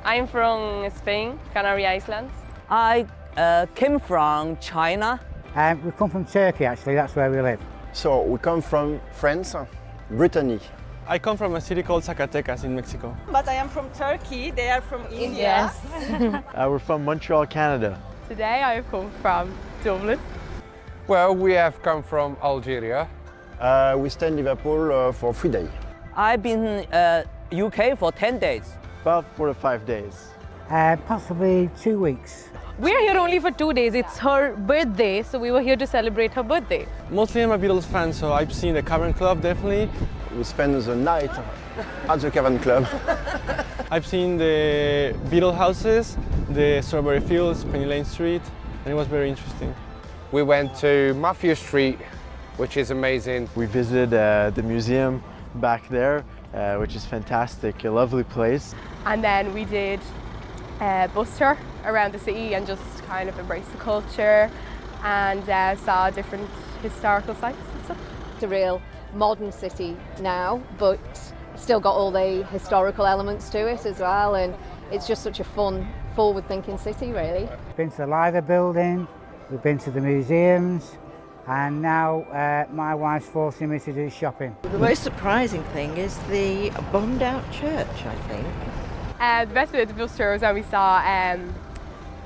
[SPEAKER 3] I'm from Spain, Canary Islands.
[SPEAKER 4] I came from China.
[SPEAKER 5] We come from Turkey, actually, that's where we live.
[SPEAKER 6] So we come from France, Brittany.
[SPEAKER 7] I come from a city called Zacatecas in Mexico.
[SPEAKER 8] But I am from Turkey, they are from India.
[SPEAKER 6] We're from Montreal, Canada.
[SPEAKER 3] Today I've come from Dublin.
[SPEAKER 9] Well, we have come from Algeria.
[SPEAKER 6] We stay in Liverpool for 3 days.
[SPEAKER 4] I've been UK for 10 days.
[SPEAKER 6] About 4 to 5 days.
[SPEAKER 5] Possibly 2 weeks.
[SPEAKER 3] We're here only for 2 days. It's her birthday, so we were here to celebrate her birthday.
[SPEAKER 7] Mostly I'm a Beatles fan, so I've seen the Cavern Club definitely.
[SPEAKER 6] We spend the night at the Cavern Club.
[SPEAKER 7] I've seen the Beatle houses, the Strawberry Fields, Penny Lane Street, and it was very interesting.
[SPEAKER 9] We went to Mafia Street, which is amazing.
[SPEAKER 6] We visited the museum back there, which is fantastic, a lovely place.
[SPEAKER 3] And then we did a bus tour around the city and just kind of embraced the culture and saw different historical sites and stuff.
[SPEAKER 10] It's a real modern city now, but still got all the historical elements to it as well, and it's just such a fun, forward-thinking city, really.
[SPEAKER 5] Been to the Liver building, we've been to the museums, and now my wife's forcing me to do shopping.
[SPEAKER 8] The most surprising thing is the bombed-out church, I think.
[SPEAKER 3] The best bit of the bus tour was when we saw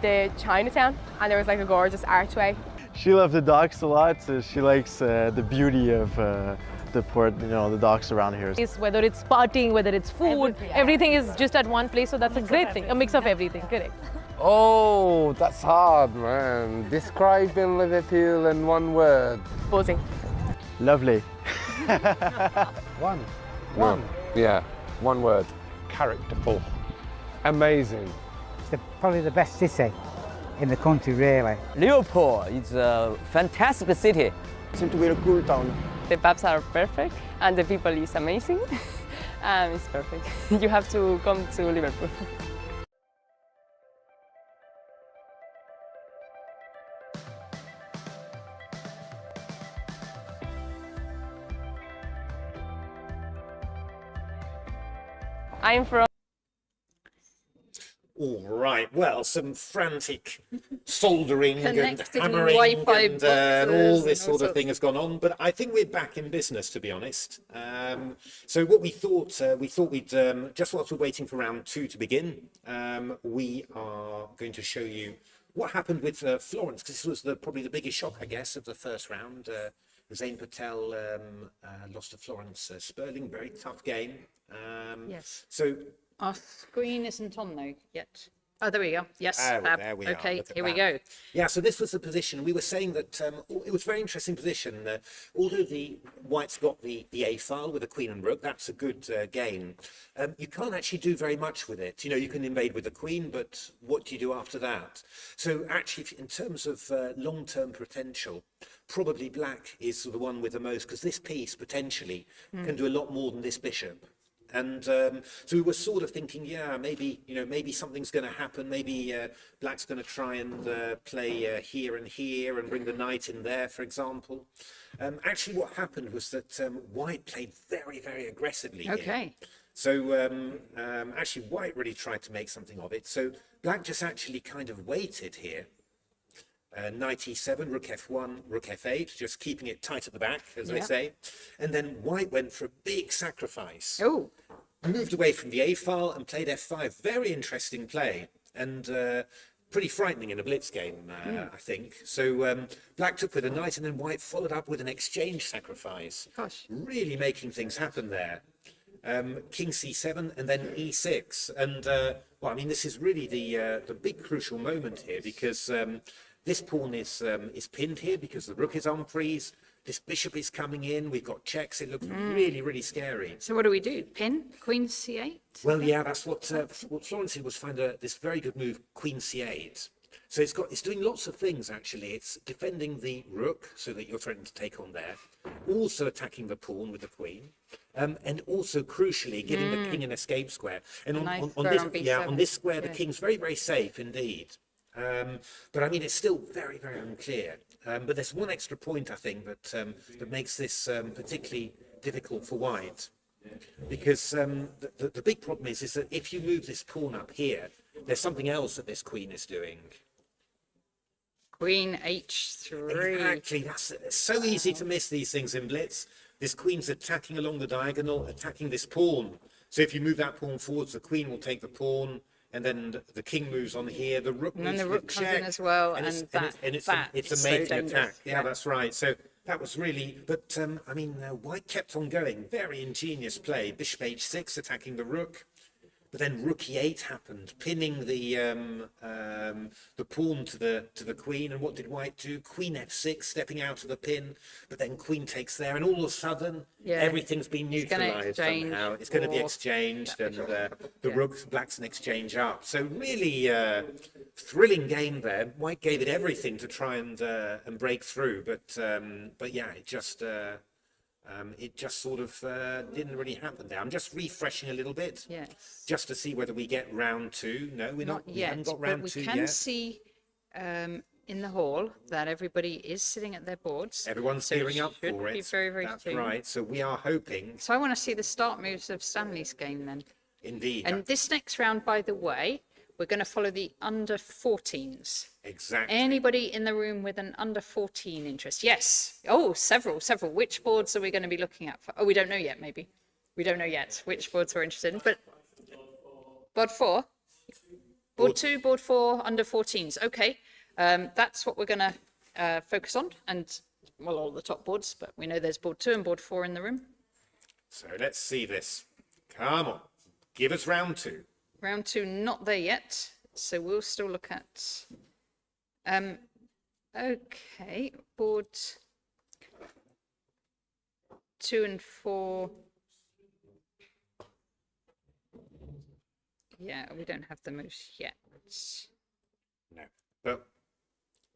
[SPEAKER 3] the Chinatown, and there was like a gorgeous archway.
[SPEAKER 6] She loves the docks a lot, so she likes the beauty of the port, the docks around here.
[SPEAKER 3] Whether it's partying, whether it's food, everything is just at one place, so that's a great thing, a mix of everything, correct.
[SPEAKER 9] Oh, that's hard, man. Describing Liverpool in one word.
[SPEAKER 3] Buzzing.
[SPEAKER 6] Lovely.
[SPEAKER 5] One.
[SPEAKER 9] Yeah, one word. Characterful. Amazing.
[SPEAKER 5] It's probably the best city in the country, really.
[SPEAKER 4] Liverpool is a fantastic city.
[SPEAKER 6] Seems to be a cool town.
[SPEAKER 3] The pubs are perfect and the people is amazing. It's perfect. You have to come to Liverpool. I'm from
[SPEAKER 2] All right. Well, some frantic soldering and
[SPEAKER 1] Connecting
[SPEAKER 2] hammering
[SPEAKER 1] Wi-Fi
[SPEAKER 2] and all
[SPEAKER 1] boxes
[SPEAKER 2] this
[SPEAKER 1] and all
[SPEAKER 2] sort of thing has gone on. But I think we're back in business, to be honest. So what we thought we'd just whilst we're waiting for round 2 to begin, we are going to show you what happened with Florence, because this was probably the biggest shock, I guess, of the first round. Zayn Patel lost to Florence Sperling, very tough game.
[SPEAKER 1] Yes.
[SPEAKER 2] So.
[SPEAKER 1] Our screen isn't on though yet. Oh, there we go. Yes.
[SPEAKER 2] Ah, well, there we are.
[SPEAKER 1] Okay,
[SPEAKER 2] Look at
[SPEAKER 1] here we
[SPEAKER 2] that.
[SPEAKER 1] go.
[SPEAKER 2] Yeah, so this was the position. We were saying that it was a very interesting position. Although the whites got the A file with the queen and rook, that's a good game. You can't actually do very much with it. You can invade with the queen, but what do you do after that? So actually, in terms of long-term potential, probably black is the one with the most, because this piece potentially can do a lot more than this bishop. And so we were sort of thinking, yeah, maybe something's going to happen. Maybe black's going to try and play here and here and bring the knight in there, for example. Actually, what happened was that white played very, very aggressively here.
[SPEAKER 1] Okay.
[SPEAKER 2] So actually, white really tried to make something of it. So black just actually kind of waited here. Knight e7, rook f1, rook f8, just keeping it tight at the back, as they say. And then white went for a big sacrifice.
[SPEAKER 1] Oh.
[SPEAKER 2] Moved away from the A file and played f5. Very interesting play, and pretty frightening in a blitz game, I think. So black took with a knight, and then white followed up with an exchange sacrifice.
[SPEAKER 1] Gosh.
[SPEAKER 2] Really making things happen there. King c7 and then e6. And, well, I mean, this is really the big crucial moment here, because this pawn is pinned here because the rook is on freeze. This bishop is coming in. We've got checks. It looks really, really scary.
[SPEAKER 1] So what do we do? Pin? Queen c8?
[SPEAKER 2] Well, yeah, that's what Florence did, was find this very good move, Queen c8. So it's doing lots of things, actually. It's defending the rook so that you're threatening to take on there, also attacking the pawn with the queen, and also crucially giving the king an escape square. And on this square, the king's very, very safe indeed. But I mean, it's still very, very unclear. But there's one extra point, I think, that makes this particularly difficult for white. because the big problem is that if you move this pawn up here, there's something else that this queen is doing.
[SPEAKER 1] Queen h3.
[SPEAKER 2] Exactly, that's it's so easy to miss these things in Blitz. This queen's attacking along the diagonal, attacking this pawn. So if you move that pawn forwards, the queen will take the pawn, and then the king moves on here. The rook
[SPEAKER 1] And
[SPEAKER 2] moves
[SPEAKER 1] then the
[SPEAKER 2] with
[SPEAKER 1] rook comes
[SPEAKER 2] check,
[SPEAKER 1] in as well,
[SPEAKER 2] it's
[SPEAKER 1] it's
[SPEAKER 2] a
[SPEAKER 1] so
[SPEAKER 2] mating
[SPEAKER 1] dangerous.
[SPEAKER 2] attack. Yeah,
[SPEAKER 1] Yeah.
[SPEAKER 2] that's right. So that was really, but I mean, White kept on going. Very ingenious play. Bishop h6 attacking the rook. But then rook e8 happened, pinning the pawn to the queen. And what did White do? Queen f6, stepping out of the pin. But then queen takes there, and all of a sudden,
[SPEAKER 1] Yeah.
[SPEAKER 2] everything's been
[SPEAKER 1] It's gonna
[SPEAKER 2] neutralized
[SPEAKER 1] exchange
[SPEAKER 2] somehow. It's going to be
[SPEAKER 1] or
[SPEAKER 2] exchanged, and the
[SPEAKER 1] Yeah.
[SPEAKER 2] black's an exchange up. So really thrilling game there. White gave it everything to try and break through, but yeah, it just sort of didn't really happen there. I'm just refreshing a little bit,
[SPEAKER 1] Yes.
[SPEAKER 2] just to see whether we get round two. No, we're not.
[SPEAKER 1] Not
[SPEAKER 2] We haven't
[SPEAKER 1] yet,
[SPEAKER 2] got
[SPEAKER 1] but
[SPEAKER 2] round
[SPEAKER 1] we
[SPEAKER 2] two
[SPEAKER 1] can
[SPEAKER 2] yet.
[SPEAKER 1] see in the hall that everybody is sitting at their boards.
[SPEAKER 2] Everyone's
[SPEAKER 1] So it
[SPEAKER 2] gearing up
[SPEAKER 1] should
[SPEAKER 2] for
[SPEAKER 1] be
[SPEAKER 2] it.
[SPEAKER 1] very, very
[SPEAKER 2] That's
[SPEAKER 1] soon.
[SPEAKER 2] right. So we are hoping,
[SPEAKER 1] So I want to see the start moves of Stanley's game then.
[SPEAKER 2] indeed,
[SPEAKER 1] And this next round, by the way, we're going to follow the under 14s.
[SPEAKER 2] exactly.
[SPEAKER 1] Anybody in the room with an under 14 interest? Yes. Oh, several. Which boards are we going to be looking at? Oh, we don't know yet, maybe. We don't know yet which boards we're interested in. But board 4? Board 2, board 4, under 14s. Okay. That's what we're going to focus on. And, well, all the top boards. But we know there's board 2 and board 4 in the room.
[SPEAKER 2] So let's see this. Come on, give us round two.
[SPEAKER 1] Round 2, not there yet. So we'll still look at... okay, board 2 and 4. Yeah, we don't have the moves yet.
[SPEAKER 2] No, but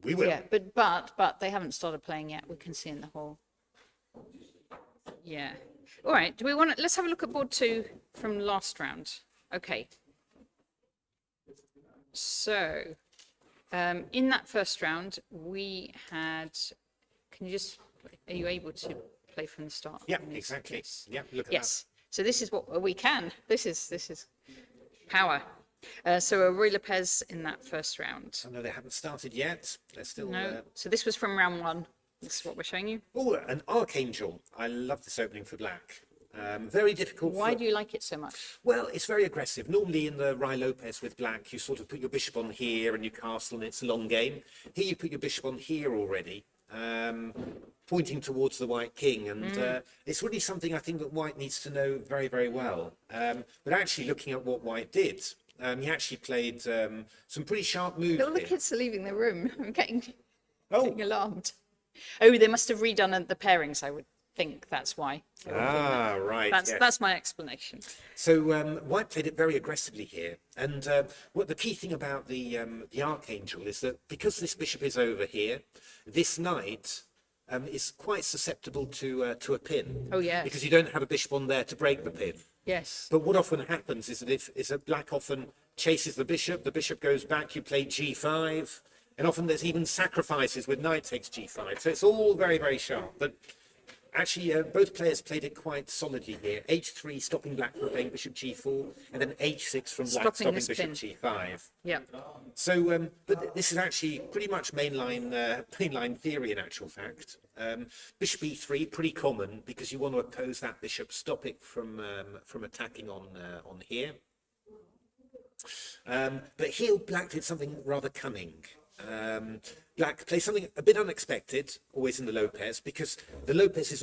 [SPEAKER 2] we will.
[SPEAKER 1] Yeah, but they haven't started playing yet. We can see in the hall. Yeah. All right. Do we want to? Let's have a look at board 2 from last round. Okay. So, in that first round, we had. Can you just? Are you able to play from the start?
[SPEAKER 2] Yeah,
[SPEAKER 1] on this,
[SPEAKER 2] exactly.
[SPEAKER 1] please?
[SPEAKER 2] Yeah, look at
[SPEAKER 1] Yes. So this is what we can. This is power. So a Ruy Lopez in that first round.
[SPEAKER 2] that. I know they haven't started yet. They're still.
[SPEAKER 1] No. So this was from round 1. This is what we're showing you.
[SPEAKER 2] Oh, an Archangel. I love this opening for black. Very difficult.
[SPEAKER 1] Why do you like it so much?
[SPEAKER 2] Well, it's very aggressive. Normally in the Ruy Lopez with black, you sort of put your bishop on here and you castle and it's a long game. Here you put your bishop on here already, pointing towards the white king. And it's really something I think that white needs to know very, very well. But actually looking at what white did, he actually played some pretty sharp moves.
[SPEAKER 1] All the
[SPEAKER 2] here.
[SPEAKER 1] kids are leaving the room. I'm getting
[SPEAKER 2] Oh,
[SPEAKER 1] alarmed. Oh, they must have redone the pairings, I would think that's why.
[SPEAKER 2] right. yes.
[SPEAKER 1] That's my explanation.
[SPEAKER 2] So White played it very aggressively here, and what the key thing about the Archangel is that because this bishop is over here, this knight is quite susceptible to a pin.
[SPEAKER 1] Oh, yes.
[SPEAKER 2] Because you don't have a bishop on there to break the pin.
[SPEAKER 1] Yes.
[SPEAKER 2] But what often happens is that black often chases the bishop goes back, you play g5, and often there's even sacrifices with knight takes g5. So it's all very, very sharp. But actually, both players played it quite solidly here. h3 stopping black from playing bishop g4, and then h6 from black stopping
[SPEAKER 1] this
[SPEAKER 2] bishop
[SPEAKER 1] pin.
[SPEAKER 2] g5.
[SPEAKER 1] Yeah.
[SPEAKER 2] So, but this is actually pretty much mainline theory in actual fact. Bishop e3, pretty common because you want to oppose that bishop, stop it from attacking on here. But here, black did something rather cunning. Black plays something a bit unexpected, always in the Lopez, because the Lopez is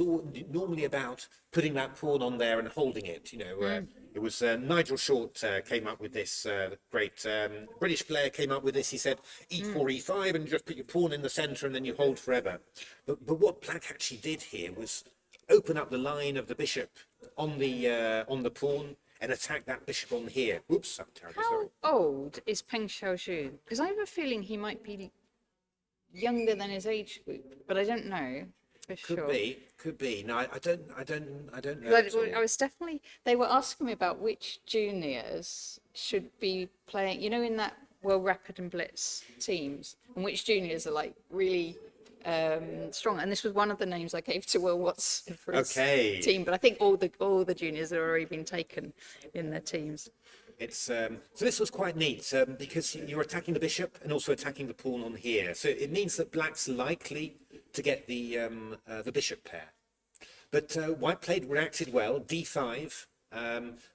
[SPEAKER 2] normally about putting that pawn on there and holding it. You know, it was Nigel Short came up with this. The great British player came up with this. He said, e4, e5, and you just put your pawn in the centre and then you hold forever. But what black actually did here was open up the line of the bishop on the pawn and attack that bishop on here. Oops, I'm terribly sorry.
[SPEAKER 1] How old is Peng Xiaozhu? Because I have a feeling he might be younger than his age group, but I don't know for sure.
[SPEAKER 2] Could be. No, I don't know.
[SPEAKER 1] But
[SPEAKER 2] at all.
[SPEAKER 1] I was definitely. They were asking me about which juniors should be playing. You know, in that World Rapid and Blitz teams, and which juniors are like really strong. And this was one of the names I gave to Will Watts for his
[SPEAKER 2] Okay.
[SPEAKER 1] team. But I think all the juniors have already been taken in their teams.
[SPEAKER 2] It's so this was quite neat because you're attacking the bishop and also attacking the pawn on here. So it means that black's likely to get the bishop pair. But white reacted well, d5.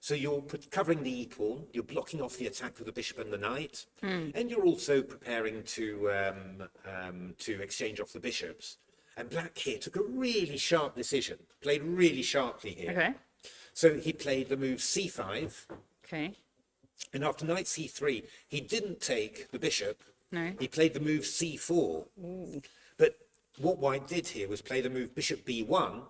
[SPEAKER 2] So you're covering the e-pawn, you're blocking off the attack of the bishop and the knight, and you're also preparing to exchange off the bishops. And black here took a really sharp decision, played really sharply here.
[SPEAKER 1] Okay.
[SPEAKER 2] So he played the move c5.
[SPEAKER 1] Okay.
[SPEAKER 2] And after knight c3, he didn't take the bishop.
[SPEAKER 1] No.
[SPEAKER 2] He played the move c4.
[SPEAKER 1] Ooh.
[SPEAKER 2] But what white did here was play the move bishop b1.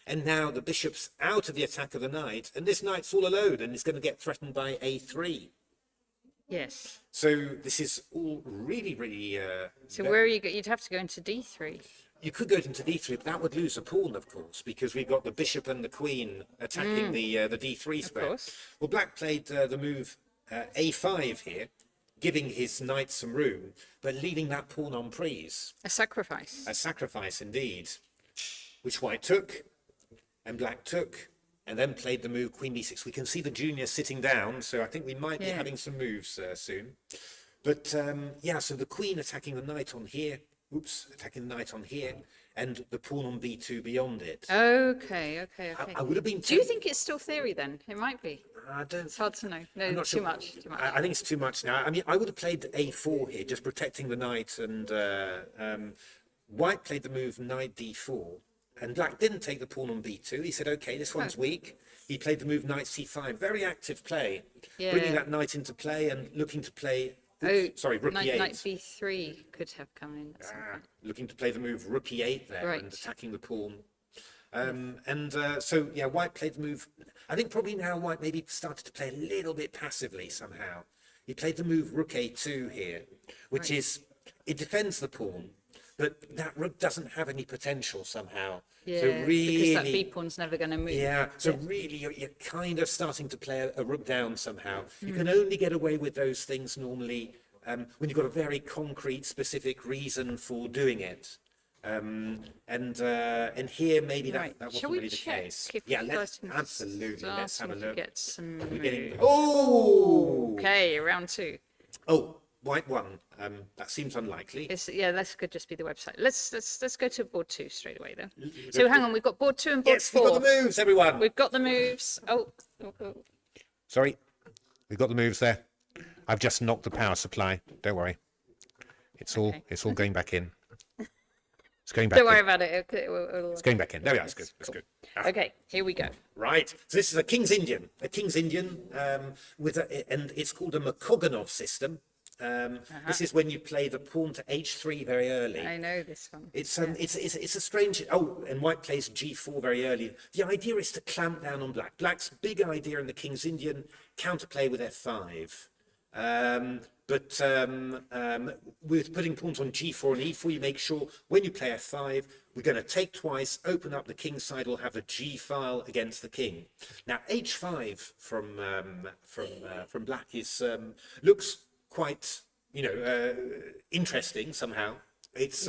[SPEAKER 2] And now the bishop's out of the attack of the knight. And this knight's all alone and is going to get threatened by a3.
[SPEAKER 1] Yes.
[SPEAKER 2] So this is all really, really...
[SPEAKER 1] So where are you? You'd have to go into d3.
[SPEAKER 2] You could go into d3, but that would lose a pawn, of course, because we've got the bishop and the queen attacking the d3 square.
[SPEAKER 1] Of course.
[SPEAKER 2] Well, black played the move a5 here, giving his knight some room, but leaving that pawn on prise.
[SPEAKER 1] A sacrifice.
[SPEAKER 2] A sacrifice indeed, which white took, and black took, and then played the move queen b6. We can see the junior sitting down, so I think we might be having some moves soon. But yeah, so the queen attacking the knight on here, attacking the knight on here, and the pawn on b2 beyond it.
[SPEAKER 1] Okay.
[SPEAKER 2] I would have been...
[SPEAKER 1] Do you think it's still theory then? It might be.
[SPEAKER 2] I don't...
[SPEAKER 1] It's hard to know. No,
[SPEAKER 2] I'm not
[SPEAKER 1] too
[SPEAKER 2] sure.
[SPEAKER 1] much.
[SPEAKER 2] I think it's too much now. I mean, I would have played a4 here, just protecting the knight, and white played the move knight d4, and black didn't take the pawn on b2. He said, okay, this one's weak. He played the move knight c5, very active play, bringing that knight into play and looking to play... rook
[SPEAKER 1] knight,
[SPEAKER 2] e8.
[SPEAKER 1] Knight b3 could have come in at some point.
[SPEAKER 2] Looking to play the move rook e8 there and attacking the pawn. So, yeah, white played the move. I think probably now white maybe started to play a little bit passively somehow. He played the move rook a2 here, which is, it defends the pawn, but that rook doesn't have any potential somehow.
[SPEAKER 1] Yeah,
[SPEAKER 2] so really,
[SPEAKER 1] because that b pawn's never going to move.
[SPEAKER 2] Yeah, so really you're kind of starting to play a rook down somehow. You can only get away with those things normally when you've got a very concrete, specific reason for doing it. And here maybe that wasn't really the case. Yeah, let's have a look.
[SPEAKER 1] Get some okay, round 2.
[SPEAKER 2] Oh, white won. That seems unlikely.
[SPEAKER 1] That could just be the website. Let's go to board 2 straight away though. So hang on, we've got board 2 and board 4.
[SPEAKER 2] We've got the moves, everyone.
[SPEAKER 1] We've got the moves.
[SPEAKER 2] Sorry, we've got the moves there. I've just knocked the power supply. Don't worry. It's all going back in. It's going back.
[SPEAKER 1] Don't worry about it.
[SPEAKER 2] It's going back in. There we are. That's good. That's good.
[SPEAKER 1] Okay, here we go.
[SPEAKER 2] Right. So this is a King's Indian. And it's called a Makoganov system. This is when you play the pawn to h3 very early.
[SPEAKER 1] I know this one.
[SPEAKER 2] It's a strange... Oh, and white plays g4 very early. The idea is to clamp down on black. Black's big idea in the King's Indian, counterplay with f5. But with putting pawns on g4 and e4, you make sure when you play f5, we're going to take twice, open up the king's side, we'll have a g file against the king. Now h5 from black is looks quite interesting somehow. It's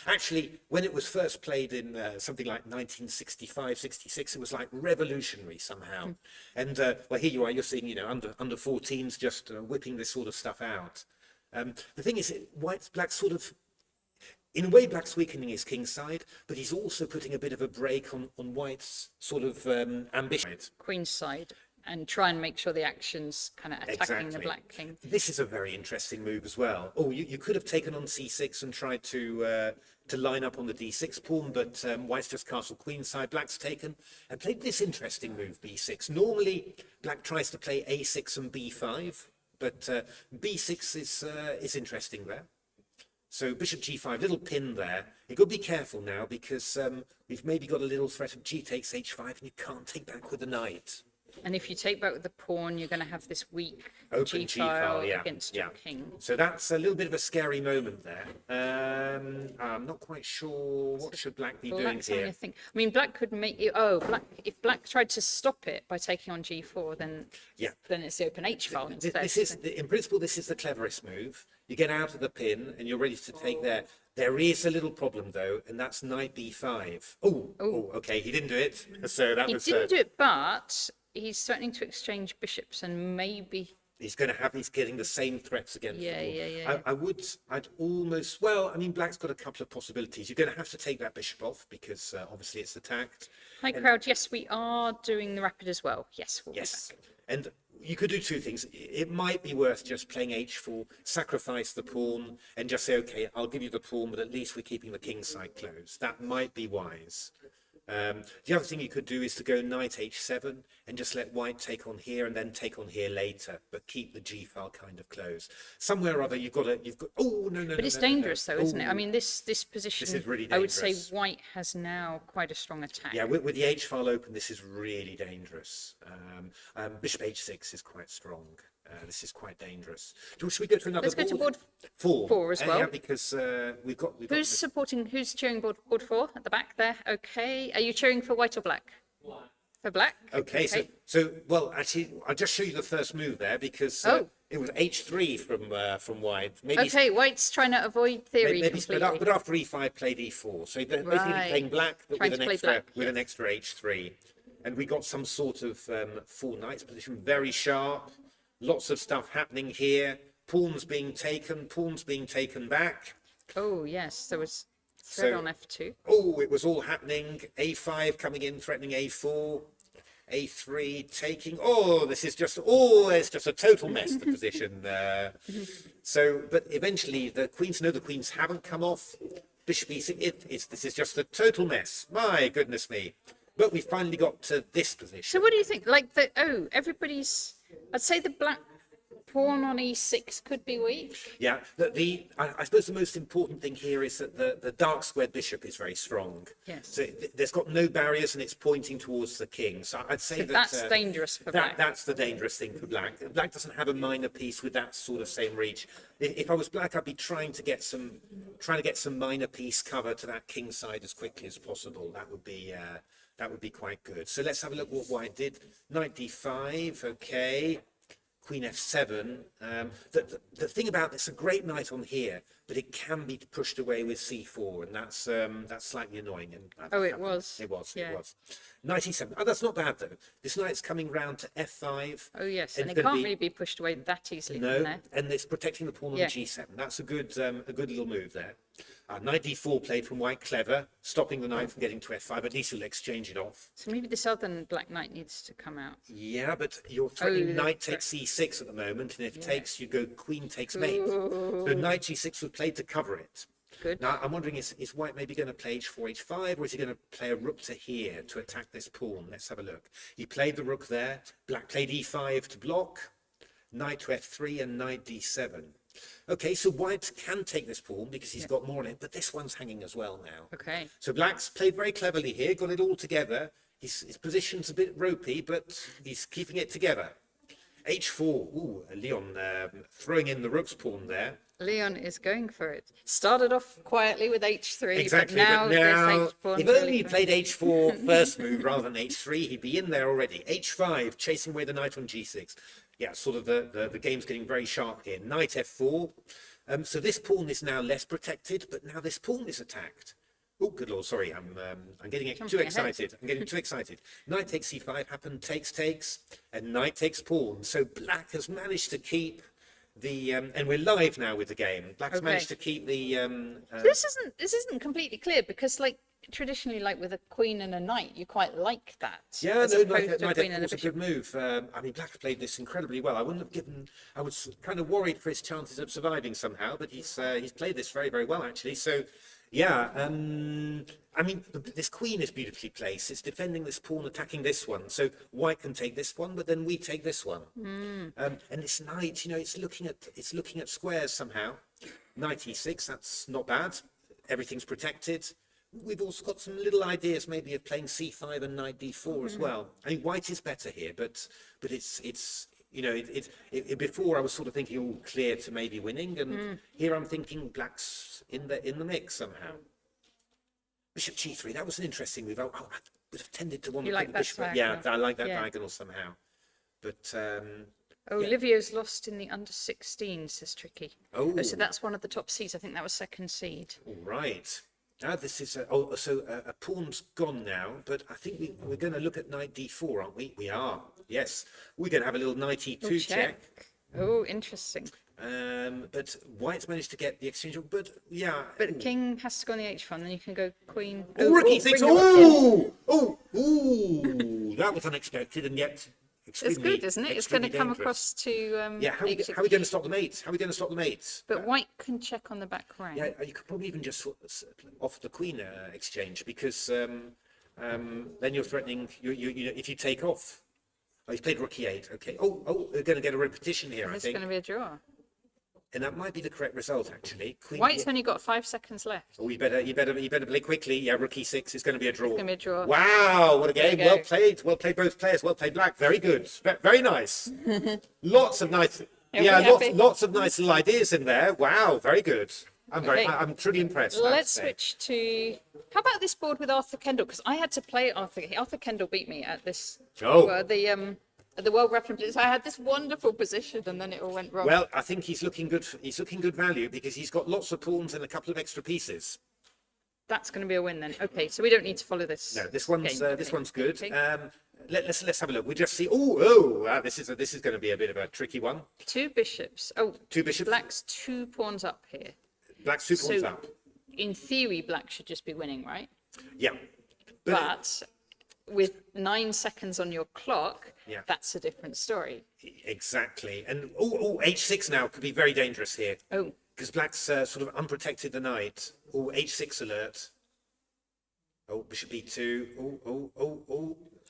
[SPEAKER 2] actually, when it was first played in something like 1965, 66, it was like revolutionary somehow. And well, here you are, you're seeing, under 14s just whipping this sort of stuff out. The thing is, black's sort of, in a way, black's weakening his king's side, but he's also putting a bit of a break on white's sort of ambition.
[SPEAKER 1] Queen's side. And try and make sure the action's kind of attacking the black king.
[SPEAKER 2] This is a very interesting move as well. Oh, you could have taken on c6 and tried to line up on the d6 pawn, but white's just castle queenside. Black's taken and played this interesting move, b6. Normally, black tries to play a6 and b5, but b6 is interesting there. So bishop g5, little pin there. You've got to be careful now because we've maybe got a little threat of g takes h5 and you can't take back with the knight.
[SPEAKER 1] And if you take back with the pawn, you're going to have this weak
[SPEAKER 2] Open
[SPEAKER 1] G-file
[SPEAKER 2] G-file, yeah,
[SPEAKER 1] against
[SPEAKER 2] yeah.
[SPEAKER 1] your king.
[SPEAKER 2] So that's a little bit of a scary moment there. I'm not quite sure what should Black be doing
[SPEAKER 1] Black's having
[SPEAKER 2] here.
[SPEAKER 1] a think. I mean, Black could make you. Oh, Black. If Black tried to stop it by taking on G4, then it's the open H file instead.
[SPEAKER 2] This is, in principle, this is the cleverest move. You get out of the pin and you're ready to take there. There is a little problem though, and that's knight b5. Oh, okay, he didn't do it. So that was.
[SPEAKER 1] He didn't do it, but he's threatening to exchange bishops, and maybe
[SPEAKER 2] he's getting the same threats against the pawn.
[SPEAKER 1] Yeah.
[SPEAKER 2] I'd almost, well, I mean, Black's got a couple of possibilities. You're going to have to take that bishop off because obviously it's attacked.
[SPEAKER 1] Hi, crowd. Yes, we are doing the rapid as well. Yes, we'll be back.
[SPEAKER 2] And you could do two things. It might be worth just playing h4, sacrifice the pawn, and just say, okay, I'll give you the pawn, but at least we're keeping the king side closed. That might be wise. The other thing you could do is to go knight h7 and just let white take on here and then take on here later, but keep the g file kind of closed. Somewhere or other you've got. Oh no!
[SPEAKER 1] But it's dangerous though, isn't it? I mean, this position.
[SPEAKER 2] This is really dangerous.
[SPEAKER 1] I would say white has now quite a strong attack.
[SPEAKER 2] Yeah, with the h file open, this is really dangerous. Bishop h6 is quite strong. This is quite dangerous. Should we go to another board?
[SPEAKER 1] Let's go to board
[SPEAKER 2] four
[SPEAKER 1] as well.
[SPEAKER 2] Yeah, because we've got.
[SPEAKER 1] Who's supporting? Who's cheering board 4 at the back there? Okay. Are you cheering for white or black? For black.
[SPEAKER 2] Okay. So well, actually, I'll just show you the first move there because it was h3 from white.
[SPEAKER 1] Maybe white's trying to avoid theory
[SPEAKER 2] maybe split
[SPEAKER 1] completely.
[SPEAKER 2] up, but after e5 played e4. So basically playing black, but with an extra h3, and we got some sort of full knight's position, very sharp. Lots of stuff happening here. Pawns being taken back.
[SPEAKER 1] Oh, yes. There was threat on f2.
[SPEAKER 2] Oh, it was all happening. A5 coming in, threatening a4. A3 taking. Oh, this is just. Oh, it's just a total mess, the position. But eventually the queens haven't come off. Bishop e6. This is just a total mess. My goodness me. But we finally got to this position.
[SPEAKER 1] So what do you think? Everybody's. I'd say the black pawn on e6 could be weak.
[SPEAKER 2] Yeah, I suppose the most important thing here is that the dark squared bishop is very strong.
[SPEAKER 1] Yes.
[SPEAKER 2] So there's got no barriers and it's pointing towards the king. So I'd say
[SPEAKER 1] that's dangerous for black.
[SPEAKER 2] That's the dangerous thing for black. Black doesn't have a minor piece with that sort of same reach. If I was black, I'd be trying to get some minor piece cover to that king side as quickly as possible. That would be quite good. So let's have a look what white did. Knight d5, okay. Queen f7. The thing about this, a great knight on here, but it can be pushed away with c4, and that's slightly annoying. And
[SPEAKER 1] it was.
[SPEAKER 2] It was. Knight e7. Oh, that's not bad though. This knight's coming round to f5.
[SPEAKER 1] Oh yes, and it can't really be pushed away that easily.
[SPEAKER 2] No,
[SPEAKER 1] from there.
[SPEAKER 2] and it's protecting the pawn on g7. That's a good little move there. Knight d4 played from white, clever, stopping the knight from getting to f5. At least he'll exchange it off.
[SPEAKER 1] So maybe this other black knight needs to come out.
[SPEAKER 2] Yeah, but you're threatening knight takes c6 at the moment, and if takes, you go queen takes mate. So knight g6 was played to cover it.
[SPEAKER 1] Good.
[SPEAKER 2] Now, I'm wondering, is white maybe going to play h4, h5, or is he going to play a rook to here to attack this pawn? Let's have a look. He played the rook there. Black played e5 to block. Knight to f3 and knight d7. Okay, so white can take this pawn because he's got more on it, but this one's hanging as well now.
[SPEAKER 1] Okay.
[SPEAKER 2] So black's played very cleverly here, got it all together. His position's a bit ropey, but he's keeping it together. h4, ooh, Leon throwing in the rook's pawn there.
[SPEAKER 1] Leon is going for it. Started off quietly with h3,
[SPEAKER 2] exactly,
[SPEAKER 1] but now
[SPEAKER 2] if only he played h4 first move rather than h3, he'd be in there already. h5, chasing away the knight on g6. Yeah, sort of the game's getting very sharp here. Knight f4. So this pawn is now less protected, but now this pawn is attacked. Oh, good lord! Sorry, I'm getting too excited. I'm getting too excited. Knight takes c5, happened, takes, and knight takes pawn. So black has managed to keep the and we're live now with the game. Black's managed to keep the.
[SPEAKER 1] So this isn't completely clear because traditionally, with a queen and a knight, you quite like that.
[SPEAKER 2] Yeah, no, knight f4 is a good move. I mean, black played this incredibly well. I was kind of worried for his chances of surviving somehow, but he's played this very, very well actually. So, yeah, I mean, this queen is beautifully placed. It's defending this pawn, attacking this one. So white can take this one, but then we take this one. And this knight, it's looking at squares somehow. Knight e6, that's not bad. Everything's protected. we've also got some little ideas maybe of playing c5 and knight d4 as well. I mean, white is better here, but it's you know, before I was sort of thinking all clear to maybe winning, and here I'm thinking black's in the mix somehow. Bishop g3, that was an interesting move. I would have tended to want to
[SPEAKER 1] like
[SPEAKER 2] put the
[SPEAKER 1] that
[SPEAKER 2] bishop.
[SPEAKER 1] diagonal?
[SPEAKER 2] Yeah, I like that
[SPEAKER 1] Yeah.
[SPEAKER 2] diagonal somehow. But
[SPEAKER 1] Oh,
[SPEAKER 2] yeah.
[SPEAKER 1] Olivio's lost in the under 16, says Tricky.
[SPEAKER 2] Oh.
[SPEAKER 1] So that's one of the top seeds. I think that was second seed.
[SPEAKER 2] All right. Now this is a pawn's gone now, but I think we're going to look at knight d4, aren't we? We are. Yes, we're going to have a little knight e2 check.
[SPEAKER 1] Oh, interesting.
[SPEAKER 2] But white's managed to get the exchange. But yeah.
[SPEAKER 1] But the king has to go on the h file, and then you can go queen.
[SPEAKER 2] Oh, rook e6.
[SPEAKER 1] bring the rook in.
[SPEAKER 2] Oh, that was unexpected, and yet
[SPEAKER 1] It's
[SPEAKER 2] extremely,
[SPEAKER 1] good, isn't it? It's going to
[SPEAKER 2] extremely
[SPEAKER 1] come
[SPEAKER 2] dangerous.
[SPEAKER 1] across to.
[SPEAKER 2] Yeah, how are we going to stop the mate? How are we going to stop the mate?
[SPEAKER 1] But white can check on the back rank.
[SPEAKER 2] Yeah, you could probably even just offer the queen exchange, because then you're threatening. You know, if you take off. Oh, he's played rook e8. Okay. Oh, we're going to get a repetition here, I
[SPEAKER 1] It's
[SPEAKER 2] think.
[SPEAKER 1] going to be a draw.
[SPEAKER 2] And that might be the correct result, actually. Queen
[SPEAKER 1] White's only got 5 seconds left.
[SPEAKER 2] Oh, you better play quickly. Yeah, rook e6 is going to be a draw.
[SPEAKER 1] It's going to be a draw.
[SPEAKER 2] Wow, what a game!
[SPEAKER 1] There you
[SPEAKER 2] Well
[SPEAKER 1] go.
[SPEAKER 2] played. Well played, both players. Well played, black. Very good. Very nice. Lots of nice.
[SPEAKER 1] Everybody happy?
[SPEAKER 2] Lots of nice little ideas in there. Wow, very good.
[SPEAKER 1] Okay.
[SPEAKER 2] I'm truly impressed. I have to
[SPEAKER 1] Let's
[SPEAKER 2] say.
[SPEAKER 1] switch to. How about this board with Arthur Kendall? Because I had to play Arthur. Arthur Kendall beat me at this.
[SPEAKER 2] Oh.
[SPEAKER 1] The World Grappling Blitz. I had this wonderful position, and then it all went wrong.
[SPEAKER 2] Well, I think he's looking good. He's looking good value because he's got lots of pawns and a couple of extra pieces.
[SPEAKER 1] That's going to be a win then. Okay, so we don't need to follow this.
[SPEAKER 2] No, this one's
[SPEAKER 1] game.
[SPEAKER 2] this one's good.
[SPEAKER 1] Okay.
[SPEAKER 2] Let's have a look. We just see. This is going to be a bit of a tricky one.
[SPEAKER 1] 2 bishops. Oh,
[SPEAKER 2] Two bishops.
[SPEAKER 1] black's 2 pawns up here.
[SPEAKER 2] Black's 2 pawns
[SPEAKER 1] So,
[SPEAKER 2] up.
[SPEAKER 1] in theory, black should just be winning, right?
[SPEAKER 2] Yeah.
[SPEAKER 1] But with 9 seconds on your clock,
[SPEAKER 2] Yeah.
[SPEAKER 1] that's a different story.
[SPEAKER 2] Exactly. And h6 now could be very dangerous here
[SPEAKER 1] Oh,
[SPEAKER 2] because black's sort of unprotected the knight. Oh, h6 alert. Oh, bishop e2.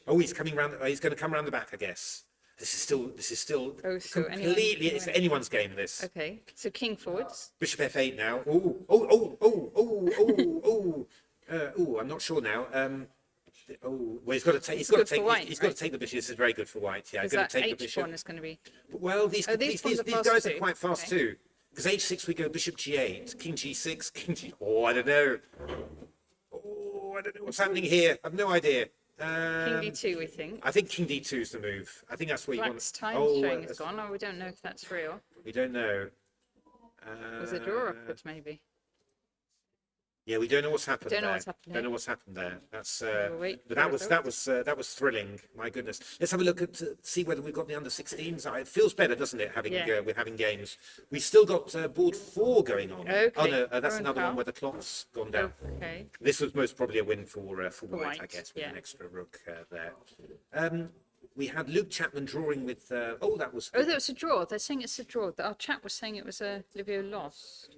[SPEAKER 2] Oh, he's coming round. He's going to come round the back, I guess. This is still
[SPEAKER 1] Oh, so
[SPEAKER 2] completely. It's anyone's game. This.
[SPEAKER 1] okay. So king forwards.
[SPEAKER 2] Bishop f8 now. I'm not sure now. Well, he's got to take. He's got to
[SPEAKER 1] good for
[SPEAKER 2] take.
[SPEAKER 1] white,
[SPEAKER 2] He's got
[SPEAKER 1] right?
[SPEAKER 2] to take the bishop. This is very good for white. Yeah, he's
[SPEAKER 1] Because
[SPEAKER 2] going
[SPEAKER 1] that
[SPEAKER 2] to take the
[SPEAKER 1] H
[SPEAKER 2] bishop.
[SPEAKER 1] pawn is going to be.
[SPEAKER 2] Well, these
[SPEAKER 1] these pawns are fast
[SPEAKER 2] guys are
[SPEAKER 1] too.
[SPEAKER 2] quite fast
[SPEAKER 1] Okay.
[SPEAKER 2] too. Because h6 we go bishop g8, king g6, king g. Oh, I don't know. Oh, I don't know what's happening here. I've no idea.
[SPEAKER 1] King d2, we think.
[SPEAKER 2] I think king d2 is the move. I think that's what you want.
[SPEAKER 1] Black's time
[SPEAKER 2] Oh,
[SPEAKER 1] showing is gone. Oh, we don't know if that's real.
[SPEAKER 2] we don't know.
[SPEAKER 1] Was it draw upwards, maybe?
[SPEAKER 2] Yeah, we don't know what's happened
[SPEAKER 1] Don't know
[SPEAKER 2] there.
[SPEAKER 1] what's happened
[SPEAKER 2] Don't
[SPEAKER 1] here.
[SPEAKER 2] know what's happened there. That's
[SPEAKER 1] We'll wait
[SPEAKER 2] but
[SPEAKER 1] for
[SPEAKER 2] that was thrilling. My goodness. Let's have a look at see whether we've got the under 16s. It feels better, doesn't it? Having
[SPEAKER 1] Yeah.
[SPEAKER 2] with having games. We've still got board 4 going on.
[SPEAKER 1] Okay.
[SPEAKER 2] Oh no, that's
[SPEAKER 1] Four and
[SPEAKER 2] another one
[SPEAKER 1] foul.
[SPEAKER 2] where the clock's gone down.
[SPEAKER 1] Okay.
[SPEAKER 2] This was most probably a win for white, I
[SPEAKER 1] white,
[SPEAKER 2] guess, with
[SPEAKER 1] yeah.
[SPEAKER 2] an extra rook there. We had Luke Chapman drawing with. That was.
[SPEAKER 1] Oh, that was a draw. They're saying it's a draw. Our chat was saying it was a Livio lost.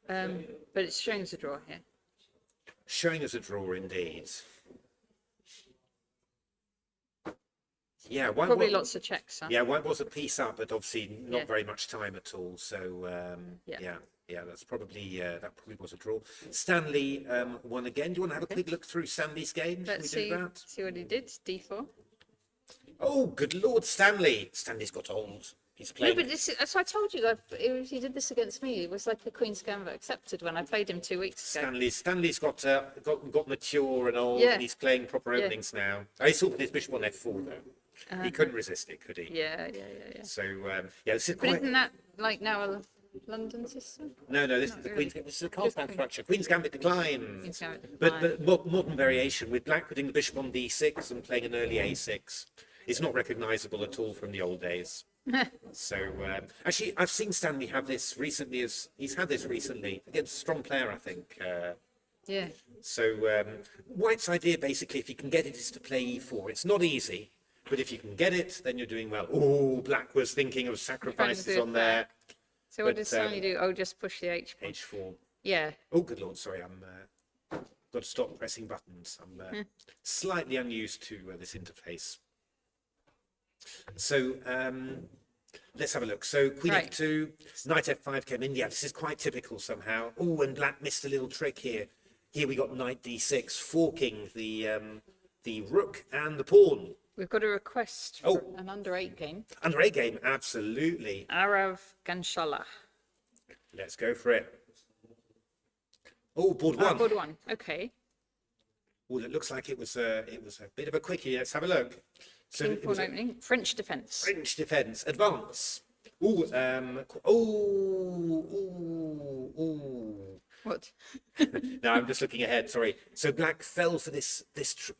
[SPEAKER 1] But it's showing us a draw here.
[SPEAKER 2] Showing us a draw indeed. Yeah, white
[SPEAKER 1] Probably
[SPEAKER 2] was,
[SPEAKER 1] lots of checks, huh?
[SPEAKER 2] yeah, white was a piece up, but obviously not
[SPEAKER 1] Yeah.
[SPEAKER 2] very much time at all. So
[SPEAKER 1] Yeah.
[SPEAKER 2] that's probably that probably was a draw. Stanley won again. Do you want to have a quick look through Stanley's game? Shall
[SPEAKER 1] Let's
[SPEAKER 2] we do
[SPEAKER 1] see,
[SPEAKER 2] that?
[SPEAKER 1] see what he did. D4.
[SPEAKER 2] Oh, good Lord, Stanley! Stanley's got old. He's
[SPEAKER 1] No,
[SPEAKER 2] playing.
[SPEAKER 1] but this is, so I told you that he did this against me. It was like a Queen's Gambit accepted when I played him 2 weeks ago.
[SPEAKER 2] Stanley's got mature and old,
[SPEAKER 1] Yeah.
[SPEAKER 2] and he's playing proper
[SPEAKER 1] Yeah.
[SPEAKER 2] openings now. I saw his bishop on f4 though. He couldn't resist it, could he?
[SPEAKER 1] Yeah.
[SPEAKER 2] So this is
[SPEAKER 1] But
[SPEAKER 2] quite.
[SPEAKER 1] isn't that like now a London system?
[SPEAKER 2] No, this is the
[SPEAKER 1] really.
[SPEAKER 2] Queen's. This is a card
[SPEAKER 1] Just
[SPEAKER 2] stand
[SPEAKER 1] Queen.
[SPEAKER 2] structure. Queen's Gambit decline.
[SPEAKER 1] Queen's Gambit
[SPEAKER 2] But
[SPEAKER 1] decline.
[SPEAKER 2] modern variation with black putting the bishop on d6 and playing an early a6 is not recognisable at all from the old days. So actually, I've seen Stanley have this recently. He's had this recently against a strong player, I think.
[SPEAKER 1] Yeah.
[SPEAKER 2] So White's idea, basically, if you can get it, is to play e4. It's not easy, but if you can get it, then you're doing well. Oh, Black was thinking of sacrifices
[SPEAKER 1] do
[SPEAKER 2] on there.
[SPEAKER 1] So what
[SPEAKER 2] But,
[SPEAKER 1] does Stanley do? Oh, just push the H pawn.
[SPEAKER 2] h4.
[SPEAKER 1] Yeah.
[SPEAKER 2] Oh, good Lord, sorry, I'm got to stop pressing buttons. I'm slightly unused to this interface. So let's have a look. So Queen
[SPEAKER 1] Right.
[SPEAKER 2] f2, Knight f5 came in. Yeah, this is quite typical somehow. Oh, and Black missed a little trick here. Here we got knight d6, forking the rook and the pawn.
[SPEAKER 1] We've got a request for an under 8 game.
[SPEAKER 2] Under 8 game, absolutely.
[SPEAKER 1] Arav Ganshala.
[SPEAKER 2] Let's go for it. Oh, board 1.
[SPEAKER 1] Board 1, okay.
[SPEAKER 2] Oh, it looks like it was a bit of a quickie. Let's have a look. So
[SPEAKER 1] King
[SPEAKER 2] it
[SPEAKER 1] pawn
[SPEAKER 2] was
[SPEAKER 1] opening. French defence.
[SPEAKER 2] French defence, advance. Ooh, ooh.
[SPEAKER 1] What?
[SPEAKER 2] No, I'm just looking ahead. Sorry. So black fell for this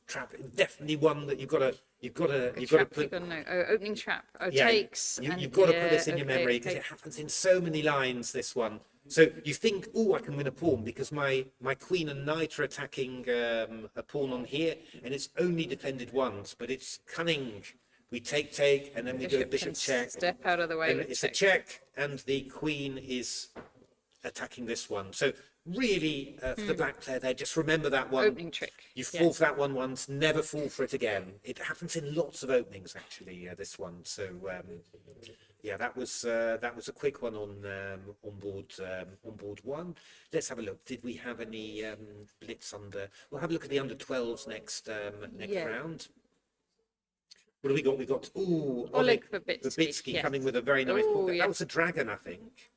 [SPEAKER 2] trap. Definitely one that you've got to put.
[SPEAKER 1] Opening trap.
[SPEAKER 2] Yeah,
[SPEAKER 1] takes.
[SPEAKER 2] you've got to put this in your memory because it happens in so many lines. This one. So you think, oh, I can win a pawn because my queen and knight are attacking a pawn on here, and it's only defended once, but it's cunning. We take, and then we go bishop check.
[SPEAKER 1] Step out of the way.
[SPEAKER 2] And it's a check, and the queen is attacking this one. So really, for the black player there, just remember that one.
[SPEAKER 1] Opening trick.
[SPEAKER 2] You fall for that one once, never fall for it again. It happens in lots of openings, actually, this one. So, yeah, that was a quick one on board 1. Let's have a look. Did we have any blitz under? We'll have a look at the under 12s next round. What have we got? We've got Oleg Verbitsky coming with a very nice board. That was a dragon, I think.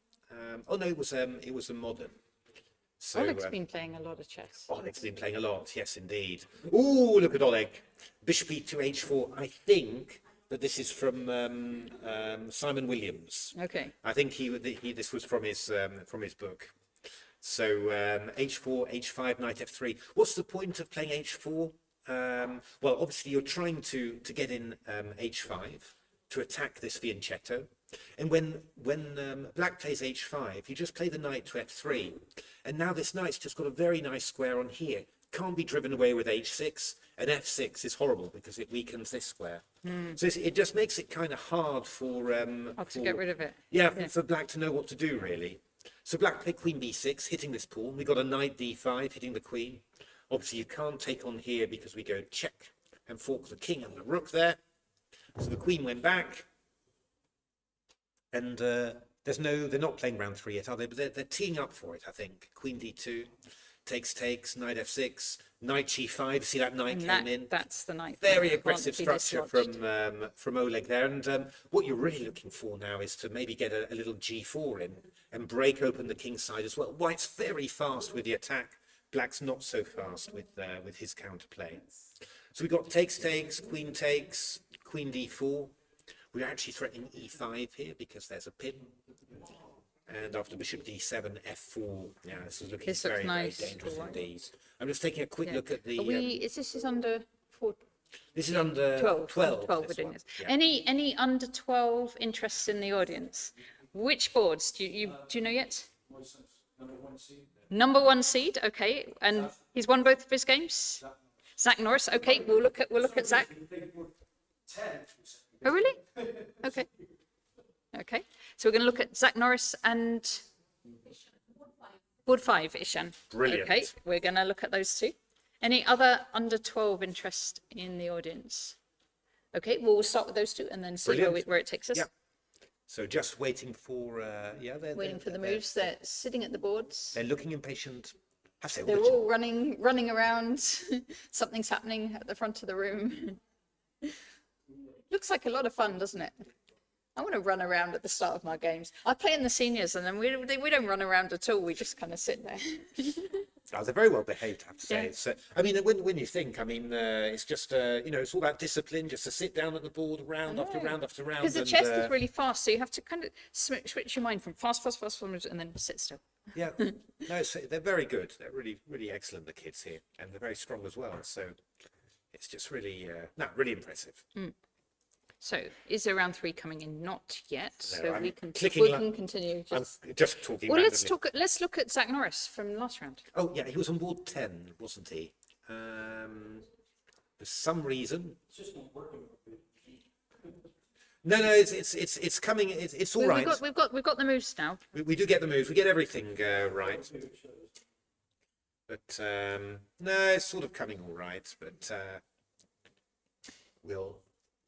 [SPEAKER 2] Oh no, it was a modern. So,
[SPEAKER 1] Oleg's been playing a lot of chess.
[SPEAKER 2] Oleg's been playing a lot, yes, indeed. Ooh, look at Oleg. Bishop e2, h4. I think that this is from Simon Williams.
[SPEAKER 1] Okay.
[SPEAKER 2] I think this was from his book. So h4, h5, knight f3. What's the point of playing h4? Well, obviously you're trying to get in h5 to attack this fianchetto. And when black plays h5, you just play the knight to f3. And now this knight's just got a very nice square on here. Can't be driven away with h6. And f6 is horrible because it weakens this square. So it just makes it kind of hard for
[SPEAKER 1] to get rid of it.
[SPEAKER 2] Yeah, for black to know what to do, really. So black played queen b6, hitting this pawn. We got a knight d5, hitting the queen. Obviously, you can't take on here because we go check and fork the king and the rook there. So the queen went back. And they're not playing round 3 yet, are they? But they're teeing up for it, I think. Queen d2, takes, knight f6, knight g5. See that knight came in?
[SPEAKER 1] That's the knight.
[SPEAKER 2] Very aggressive structure from Oleg there. And what you're really looking for now is to maybe get a little g4 in and break open the king side as well. White's very fast with the attack. Black's not so fast with his counterplay. So we got takes, queen d4. We're actually threatening e5 here because there's a pin. And after bishop d7, f4. Yeah, this is looking very, very dangerous indeed. I'm just taking a quick look at the...
[SPEAKER 1] Is this under 4?
[SPEAKER 2] This is under 12.
[SPEAKER 1] 12 we're doing this. Yeah. Any under 12 interests in the audience? Which boards? Do you know yet? Number 1 seed, okay. And he's won both of his games? Zach Norris, okay. We'll look at Zach. Oh, really? Okay. Okay. So we're going to look at Zach Norris and board 5, Ishan.
[SPEAKER 2] Brilliant.
[SPEAKER 1] Okay. We're going to look at those two. Any other under 12 interest in the audience? Okay. Well, we'll start with those two and then see where it takes us.
[SPEAKER 2] Yeah. So just waiting for
[SPEAKER 1] waiting for the moves. They're sitting at the boards.
[SPEAKER 2] They're looking impatient.
[SPEAKER 1] They're all running around. Something's happening at the front of the room. Looks like a lot of fun, doesn't it? I want to run around at the start of my games. I play in the seniors, and then we don't run around at all. We just kind of sit there.
[SPEAKER 2] Oh, they're very well behaved, I have to say.
[SPEAKER 1] Yeah.
[SPEAKER 2] It's, I mean, when you think, I mean, it's just, it's all about discipline, just to sit down at the board round after round after round.
[SPEAKER 1] Because the chess is really fast, so you have to kind of switch your mind from fast, and then sit still.
[SPEAKER 2] Yeah, no, they're very good. They're really, really excellent, the kids here, and they're very strong as well. So it's just really, really impressive.
[SPEAKER 1] So, is there round 3 coming in? Not yet.
[SPEAKER 2] No,
[SPEAKER 1] so
[SPEAKER 2] I'm
[SPEAKER 1] we can
[SPEAKER 2] continue.
[SPEAKER 1] I'm
[SPEAKER 2] just talking.
[SPEAKER 1] Well,
[SPEAKER 2] randomly.
[SPEAKER 1] let's look at Zach Norris from last round.
[SPEAKER 2] Oh yeah, he was on board 10, wasn't he? For some reason. It's just not working. No, it's coming. It's all right.
[SPEAKER 1] We've got the moves now.
[SPEAKER 2] We do get the moves. We get everything right. But no, it's sort of coming all right. But we'll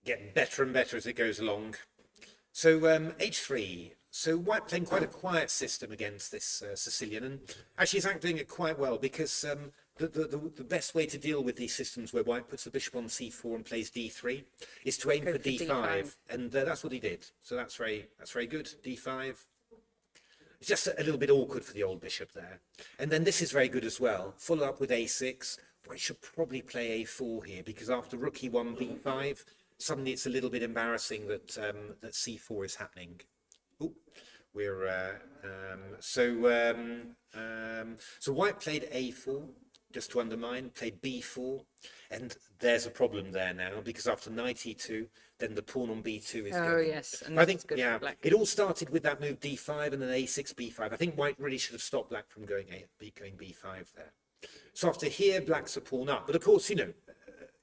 [SPEAKER 2] get better and better as it goes along. So h3. So White playing quite a quiet system against this Sicilian, and actually Zach doing it quite well because the best way to deal with these systems where white puts the bishop on c4 and plays d3 is to aim
[SPEAKER 1] Go
[SPEAKER 2] for
[SPEAKER 1] for
[SPEAKER 2] d5,
[SPEAKER 1] D5.
[SPEAKER 2] and that's what he did. So that's very good. d5. It's just a little bit awkward for the old bishop there. And then this is very good as well. Follow up with a6. White should probably play a4 here, because after rook e1 b5, suddenly it's a little bit embarrassing that that c4 is happening. Ooh, we're so white played a4 just to undermine, played b4, and there's a problem there now, because after knight e2, then the pawn on b2 is
[SPEAKER 1] Oh
[SPEAKER 2] going.
[SPEAKER 1] yes, and
[SPEAKER 2] I
[SPEAKER 1] this
[SPEAKER 2] think
[SPEAKER 1] is good
[SPEAKER 2] yeah,
[SPEAKER 1] for black.
[SPEAKER 2] it all started with that move d5 and then a6 b5. I think white really should have stopped black from going b5 there. So after here, black's a pawn up, but of course, you know,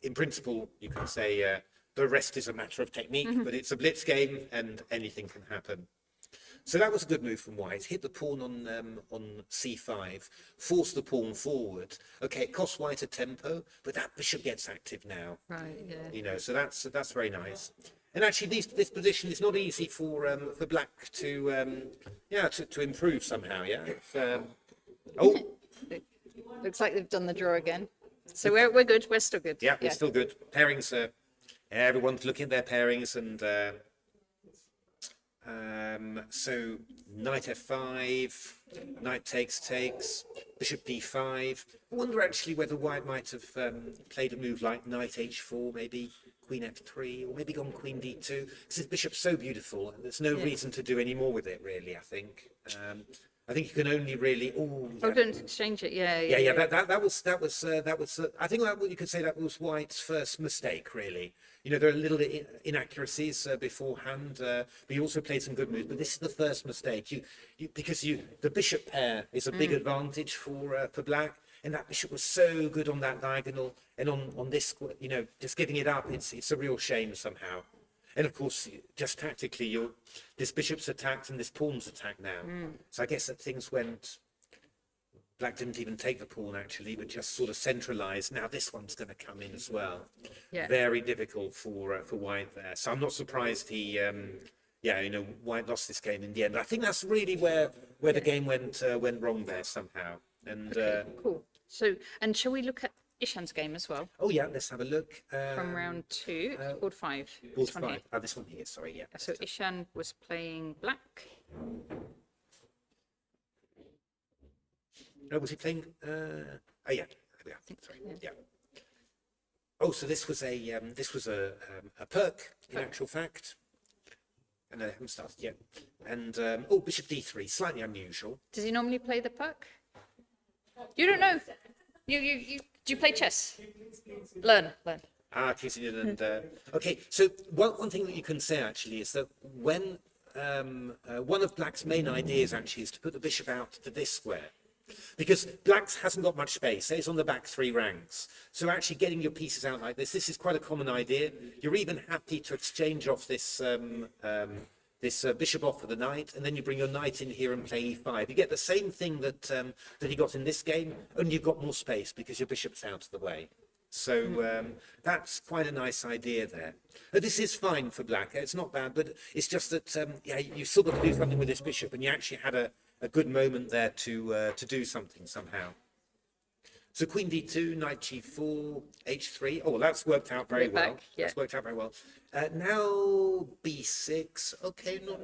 [SPEAKER 2] in principle, you can say the rest is a matter of technique, but it's a blitz game and anything can happen. So that was a good move from white. Hit the pawn on c5, force the pawn forward. Okay, it costs white a tempo, but that bishop gets active now.
[SPEAKER 1] Right, yeah.
[SPEAKER 2] You know, so that's very nice. And actually, this position is not easy for black to to improve somehow. Yeah. Oh,
[SPEAKER 1] Looks like they've done the draw again. So we're good. We're still good.
[SPEAKER 2] yeah, it's still good. Pairings. Everyone's looking at their pairings, and so knight f5, knight takes, bishop d5. I wonder actually whether white might have played a move like knight h4, maybe queen f3, or maybe gone queen d2, because his bishop's so beautiful, and there's no reason to do any more with it, really, I think. I think you can only really.
[SPEAKER 1] Oh, don't exchange it. Yeah.
[SPEAKER 2] That was. I think that you could say that was White's first mistake, really. You know, there are little inaccuracies beforehand, but he also played some good moves. But this is the first mistake. Because the bishop pair is a big advantage for black, and that bishop was so good on that diagonal, and on this, you know, just giving it up. It's a real shame somehow. And of course, just tactically, this bishop's attacked and this pawn's attacked now. So I guess that things went. Black didn't even take the pawn actually, but just sort of centralized. Now this one's going to come in as well.
[SPEAKER 1] Yeah.
[SPEAKER 2] Very difficult for white there. So I'm not surprised he. White lost this game in the end. I think that's really where the game went wrong there somehow. And
[SPEAKER 1] Cool. So, and shall we look at Ishan's game as well
[SPEAKER 2] oh yeah, let's have a look.
[SPEAKER 1] from round 2, board 5.
[SPEAKER 2] Board
[SPEAKER 1] This one here.
[SPEAKER 2] 5. Oh, this one here. Sorry, yeah.
[SPEAKER 1] So Ishan was playing black.
[SPEAKER 2] No, was he playing? Oh yeah. Sorry. Yeah. Oh, so this was a perk in actual fact. And I haven't started yet. And bishop d3, slightly unusual.
[SPEAKER 1] Does he normally play the puck? You don't know. You do you play chess? Learn.
[SPEAKER 2] Ah, Casey didn't. Okay, so one thing that you can say actually is that when one of black's main ideas actually is to put the bishop out to this square, because black hasn't got much space. It's on the back 3 ranks. So actually getting your pieces out like this is quite a common idea. You're even happy to exchange off this bishop off for the knight, and then you bring your knight in here and play e5. You get the same thing that he got in this game, only you've got more space because your bishop's out of the way. So that's quite a nice idea there. This is fine for black. It's not bad, but it's just that you've still got to do something with this bishop, and you actually had a good moment there to do something somehow. So queen d2, knight g4, h3. Oh, well, that's worked out very well. That's worked out very well. Now b6. Okay, not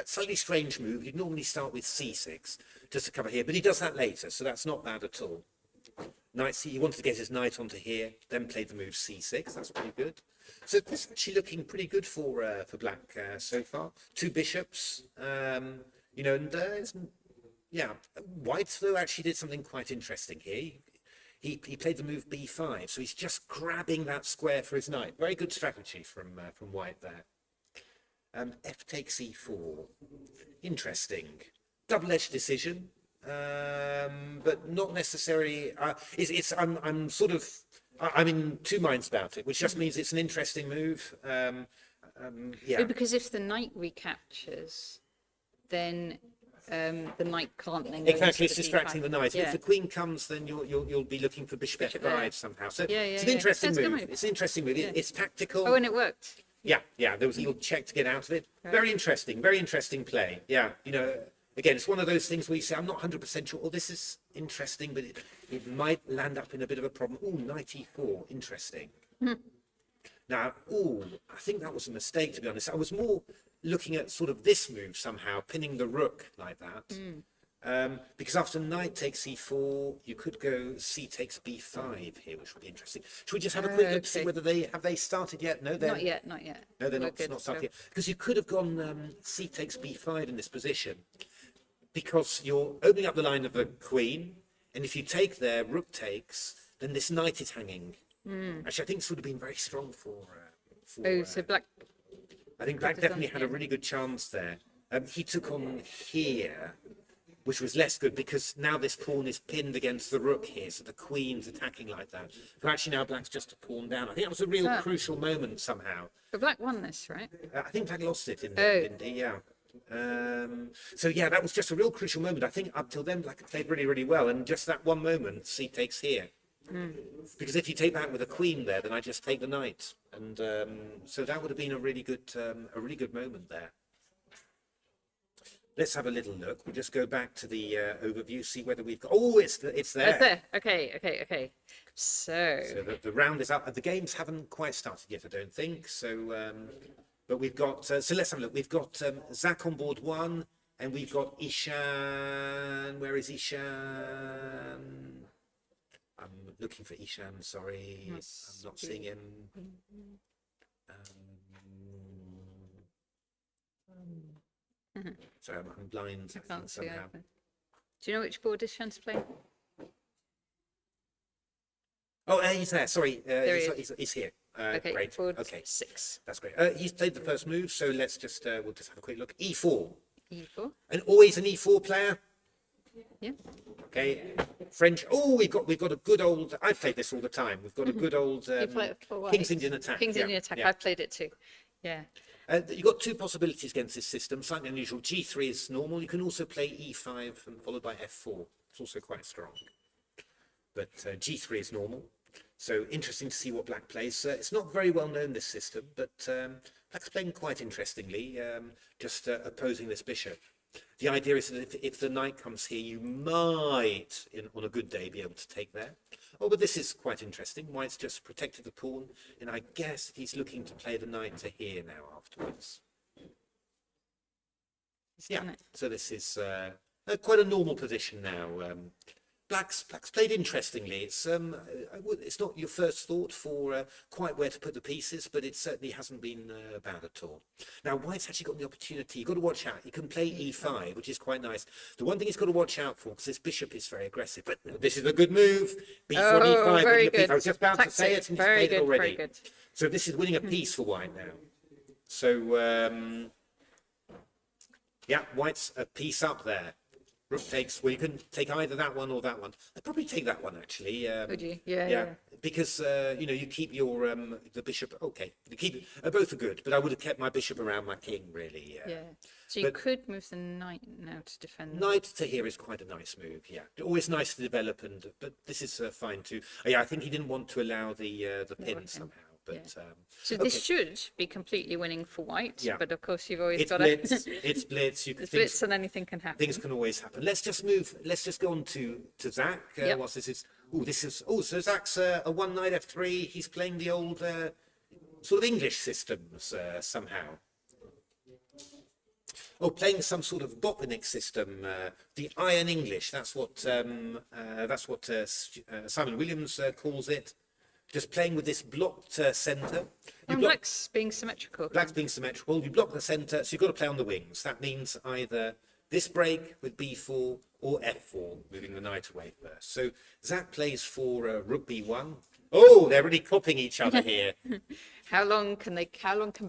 [SPEAKER 2] slightly strange move. You'd normally start with c6 just to cover here, but he does that later, so that's not bad at all. Knight c. He wanted to get his knight onto here, then played the move c6. That's pretty good. So this is actually looking pretty good for black so far. 2 bishops. White though actually did something quite interesting here. He played the move b5, so he's just grabbing that square for his knight. Very good strategy from white there. F takes e4. Interesting. Double-edged decision, but not necessarily. I'm in 2 minds about it, which just means it's an interesting move.
[SPEAKER 1] Because if the knight recaptures, then the knight can't then go
[SPEAKER 2] Exactly,
[SPEAKER 1] into
[SPEAKER 2] it's
[SPEAKER 1] the
[SPEAKER 2] distracting
[SPEAKER 1] d5.
[SPEAKER 2] the knight.
[SPEAKER 1] Yeah.
[SPEAKER 2] If the queen comes, then you'll be looking for bishop
[SPEAKER 1] Bishop
[SPEAKER 2] f5
[SPEAKER 1] there.
[SPEAKER 2] somehow. So
[SPEAKER 1] Yeah,
[SPEAKER 2] it's an
[SPEAKER 1] yeah.
[SPEAKER 2] interesting
[SPEAKER 1] That's a good
[SPEAKER 2] move.
[SPEAKER 1] move.
[SPEAKER 2] It's an interesting move.
[SPEAKER 1] Yeah.
[SPEAKER 2] It's tactical.
[SPEAKER 1] Oh, and it worked.
[SPEAKER 2] Yeah. There was a little check to get out of it.
[SPEAKER 1] Right.
[SPEAKER 2] Very interesting play. Yeah, again, it's one of those things where you say, I'm not 100% sure, oh, this is interesting, but it might land up in a bit of a problem. Oh, knight e4, interesting. Now, I think that was a mistake, to be honest. I was more looking at sort of this move somehow, pinning the rook like that. Because after knight takes e4, you could go c takes b5 here, which would be interesting. Should we just have a quick look to see whether they started yet? No, they're
[SPEAKER 1] Not yet, not yet.
[SPEAKER 2] No, they're
[SPEAKER 1] We're
[SPEAKER 2] not,
[SPEAKER 1] good,
[SPEAKER 2] not started
[SPEAKER 1] so-
[SPEAKER 2] yet. Because you could have gone c takes b5 in this position, because you're opening up the line of the queen, and if you take there, rook takes, then this knight is hanging. Actually, I think this would have been very strong for
[SPEAKER 1] so black.
[SPEAKER 2] I think black definitely had a really good chance there. He took on here, which was less good because now this pawn is pinned against the rook here, so the queen's attacking like that. So actually now black's just a pawn down. I think that was a real crucial moment somehow.
[SPEAKER 1] But black won this, right?
[SPEAKER 2] I think black lost it in the end, yeah. So yeah, that was just a real crucial moment. I think up till then black had played really, really well, and just that one moment, c takes here. Because if you take that with a queen there, then I just take the knight, and so that would have been a really good moment there. Let's have a little look. We'll just go back to the overview, see whether we've got. Oh, it's there.
[SPEAKER 1] It's there. Okay. So
[SPEAKER 2] the round is up. The games haven't quite started yet, I don't think. So, but we've got. So let's have a look. We've got Zach on board one, and we've got Ishan. Where is Ishan? I'm looking for Ishan. Sorry, I'm not seeing him. Sorry, I'm blind.
[SPEAKER 1] I can't see
[SPEAKER 2] somehow.
[SPEAKER 1] either. Do you know which board Ishan's playing?
[SPEAKER 2] Oh, he's there. Sorry,
[SPEAKER 1] There he
[SPEAKER 2] he's here.
[SPEAKER 1] Okay,
[SPEAKER 2] Great.
[SPEAKER 1] board
[SPEAKER 2] Okay,
[SPEAKER 1] 6.
[SPEAKER 2] that's great. He's played the first move, so let's just we'll just have a quick look. E4,
[SPEAKER 1] E4.
[SPEAKER 2] and always an E4 player.
[SPEAKER 1] Yeah.
[SPEAKER 2] Okay, French. Oh, we've got a good old. I played this all the time. We've got a good old
[SPEAKER 1] You play it for
[SPEAKER 2] King's
[SPEAKER 1] white.
[SPEAKER 2] Indian attack.
[SPEAKER 1] King's Indian attack. I've played it too. Yeah.
[SPEAKER 2] You've got two possibilities against this system, slightly unusual. G3 is normal. You can also play E5 and followed by F4. It's also quite strong. But G3 is normal. So interesting to see what black plays. It's not very well known, this system, but black's playing quite interestingly, just opposing this bishop. The idea is that if the knight comes here, you might, on a good day, be able to take there. Oh, but this is quite interesting. White's just protected the pawn, and I guess he's looking to play the knight to here now afterwards. Yeah, so this is quite a normal position now. Black's played interestingly. It's not your first thought for quite where to put the pieces, but it certainly hasn't been bad at all. Now, White's actually got the opportunity. You've got to watch out. He can play E5, which is quite nice. The one thing he's got to watch out for, because this bishop is very aggressive, but this is a good move. B4, E5,
[SPEAKER 1] very good.
[SPEAKER 2] I was just about to say it, and he's played it already.
[SPEAKER 1] Very good.
[SPEAKER 2] So this is winning a piece for White now. So, yeah, White's a piece up there. Rook takes, well, you can take either that one or that one. I'd probably take that one, actually.
[SPEAKER 1] Would you? Yeah.
[SPEAKER 2] Because, you keep your, the bishop, okay. You keep, both are good, but I would have kept my bishop around my king, really.
[SPEAKER 1] Yeah. So you could move the knight now to defend.
[SPEAKER 2] Knight to here is quite a nice move, yeah. Always nice to develop, but this is fine too. Yeah, I think he didn't want to allow the pin somehow. But,
[SPEAKER 1] so this should be completely winning for White,
[SPEAKER 2] Yeah.
[SPEAKER 1] but of course you've always
[SPEAKER 2] it's
[SPEAKER 1] got
[SPEAKER 2] blitz,
[SPEAKER 1] to...
[SPEAKER 2] it's blitz.
[SPEAKER 1] It's blitz and anything can happen.
[SPEAKER 2] Things can always happen. Let's just go on to Zach.
[SPEAKER 1] Yep.
[SPEAKER 2] What's this? So Zach's a one knight F3. He's playing the old sort of English systems somehow. Oh, playing some sort of Botvinnik system, the Iron English. That's what Simon Williams calls it. Just playing with this blocked centre.
[SPEAKER 1] And black's being symmetrical.
[SPEAKER 2] Black's being symmetrical. You block the centre, so you've got to play on the wings. That means either this break with B4 or F4, moving the knight away first. So Zach plays for Rook B1. Oh, they're really copying each other here.
[SPEAKER 1] How long can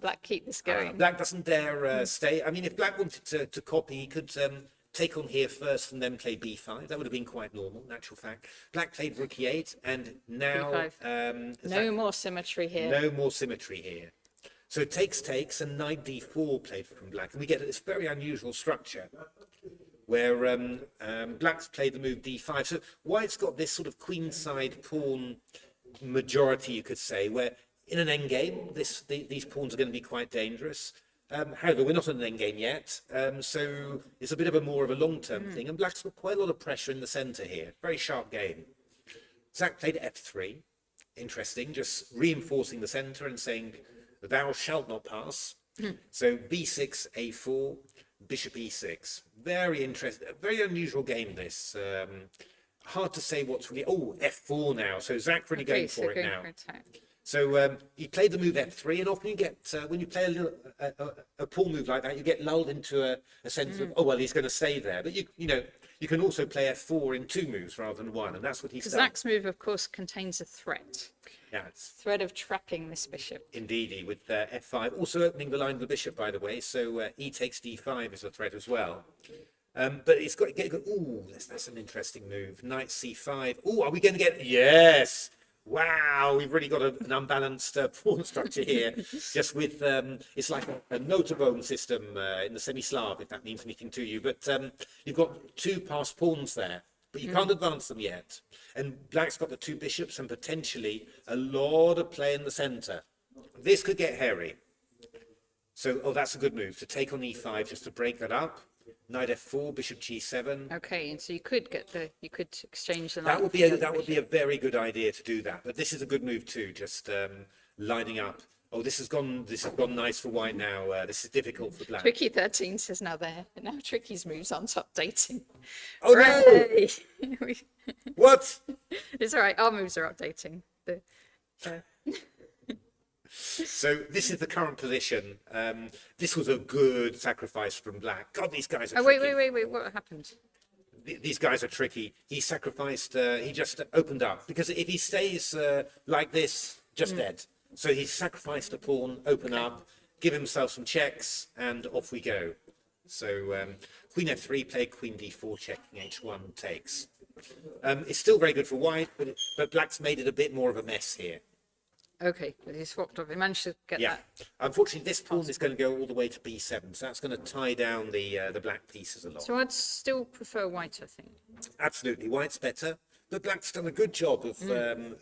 [SPEAKER 1] black keep this going?
[SPEAKER 2] Black doesn't dare stay. I mean, if black wanted to copy, he could take on here first and then play B5. That would have been quite normal, in actual fact. Black played Rook E8, and now...
[SPEAKER 1] no more symmetry here.
[SPEAKER 2] No more symmetry here. So takes, and knight D4 played from black. And we get this very unusual structure where black's played the move D5. So White's got this sort of queenside pawn majority, you could say, where in an endgame, these pawns are going to be quite dangerous. However, we're not on an endgame yet, so it's a bit of a more of a long-term thing. And black's got quite a lot of pressure in the centre here. Very sharp game. Zach played f3. Interesting, just reinforcing the centre and saying, thou shalt not pass. So b6, a4, bishop e6. Very interesting, very unusual game, this. Hard to say what's really... Oh, f4 now. So Zach really going for it now. So you play the move f3, and often you get, when you play a pawn move like that, you get lulled into a sense of, oh, well, he's going to stay there. But, you know, you can also play f4 in 2 moves rather than 1, and that's what he's done.
[SPEAKER 1] Zach's move, of course, contains a threat.
[SPEAKER 2] Yeah, it's
[SPEAKER 1] Threat of trapping this bishop.
[SPEAKER 2] indeedy with f5. Also opening the line of the bishop, by the way, so e takes d5 is a threat as well. But it's got to get... Ooh, that's an interesting move. Knight c5. Ooh, are we going to get... Yes! Wow, we've really got an unbalanced pawn structure here. Just with, it's like a notabone system in the semi-Slav, if that means anything to you. But you've got 2 passed pawns there, but you can't advance them yet. And black's got the 2 bishops and potentially a lot of play in the centre. This could get hairy. So, oh, that's a good move, to take on e5 just to break that up. Knight f4, bishop g7.
[SPEAKER 1] Okay, and so you could exchange the
[SPEAKER 2] That would be a very good idea to do that. But this is a good move too, just lining up. Oh, this has gone nice for white now. This is difficult for black.
[SPEAKER 1] Tricky 13 says now Tricky's moves aren't updating.
[SPEAKER 2] Oh no! What?
[SPEAKER 1] It's all right. Our moves are updating.
[SPEAKER 2] So this is the current position. This was a good sacrifice from black. God, these guys are tricky.
[SPEAKER 1] Wait. What happened?
[SPEAKER 2] These guys are tricky. He sacrificed, he just opened up. Because if he stays like this, just dead. So he sacrificed a pawn, open up, give himself some checks, and off we go. So queen f3, play queen d4, checking h1, takes. It's still very good for white, but black's made it a bit more of a mess here.
[SPEAKER 1] Okay, he swapped off. He managed to get that.
[SPEAKER 2] Unfortunately, this pawn is going to go all the way to b7, so that's going to tie down the black pieces a lot.
[SPEAKER 1] So I'd still prefer white, I think.
[SPEAKER 2] Absolutely, white's better, but black's done a good job of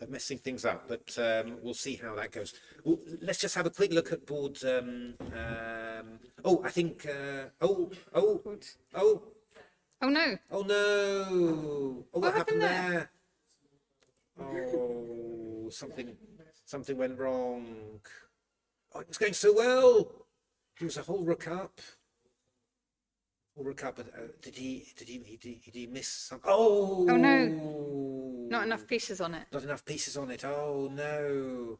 [SPEAKER 2] messing things up. But we'll see how that goes. Well, let's just have a quick look at board. Oh, I think. Oh no!
[SPEAKER 1] Oh no!
[SPEAKER 2] Oh no! Oh, what happened there? Oh, something went wrong. Oh, it was going so well. He was a whole rook up. Did he miss something? Oh!
[SPEAKER 1] Oh no! Not enough pieces on it.
[SPEAKER 2] Not enough pieces on it. Oh no!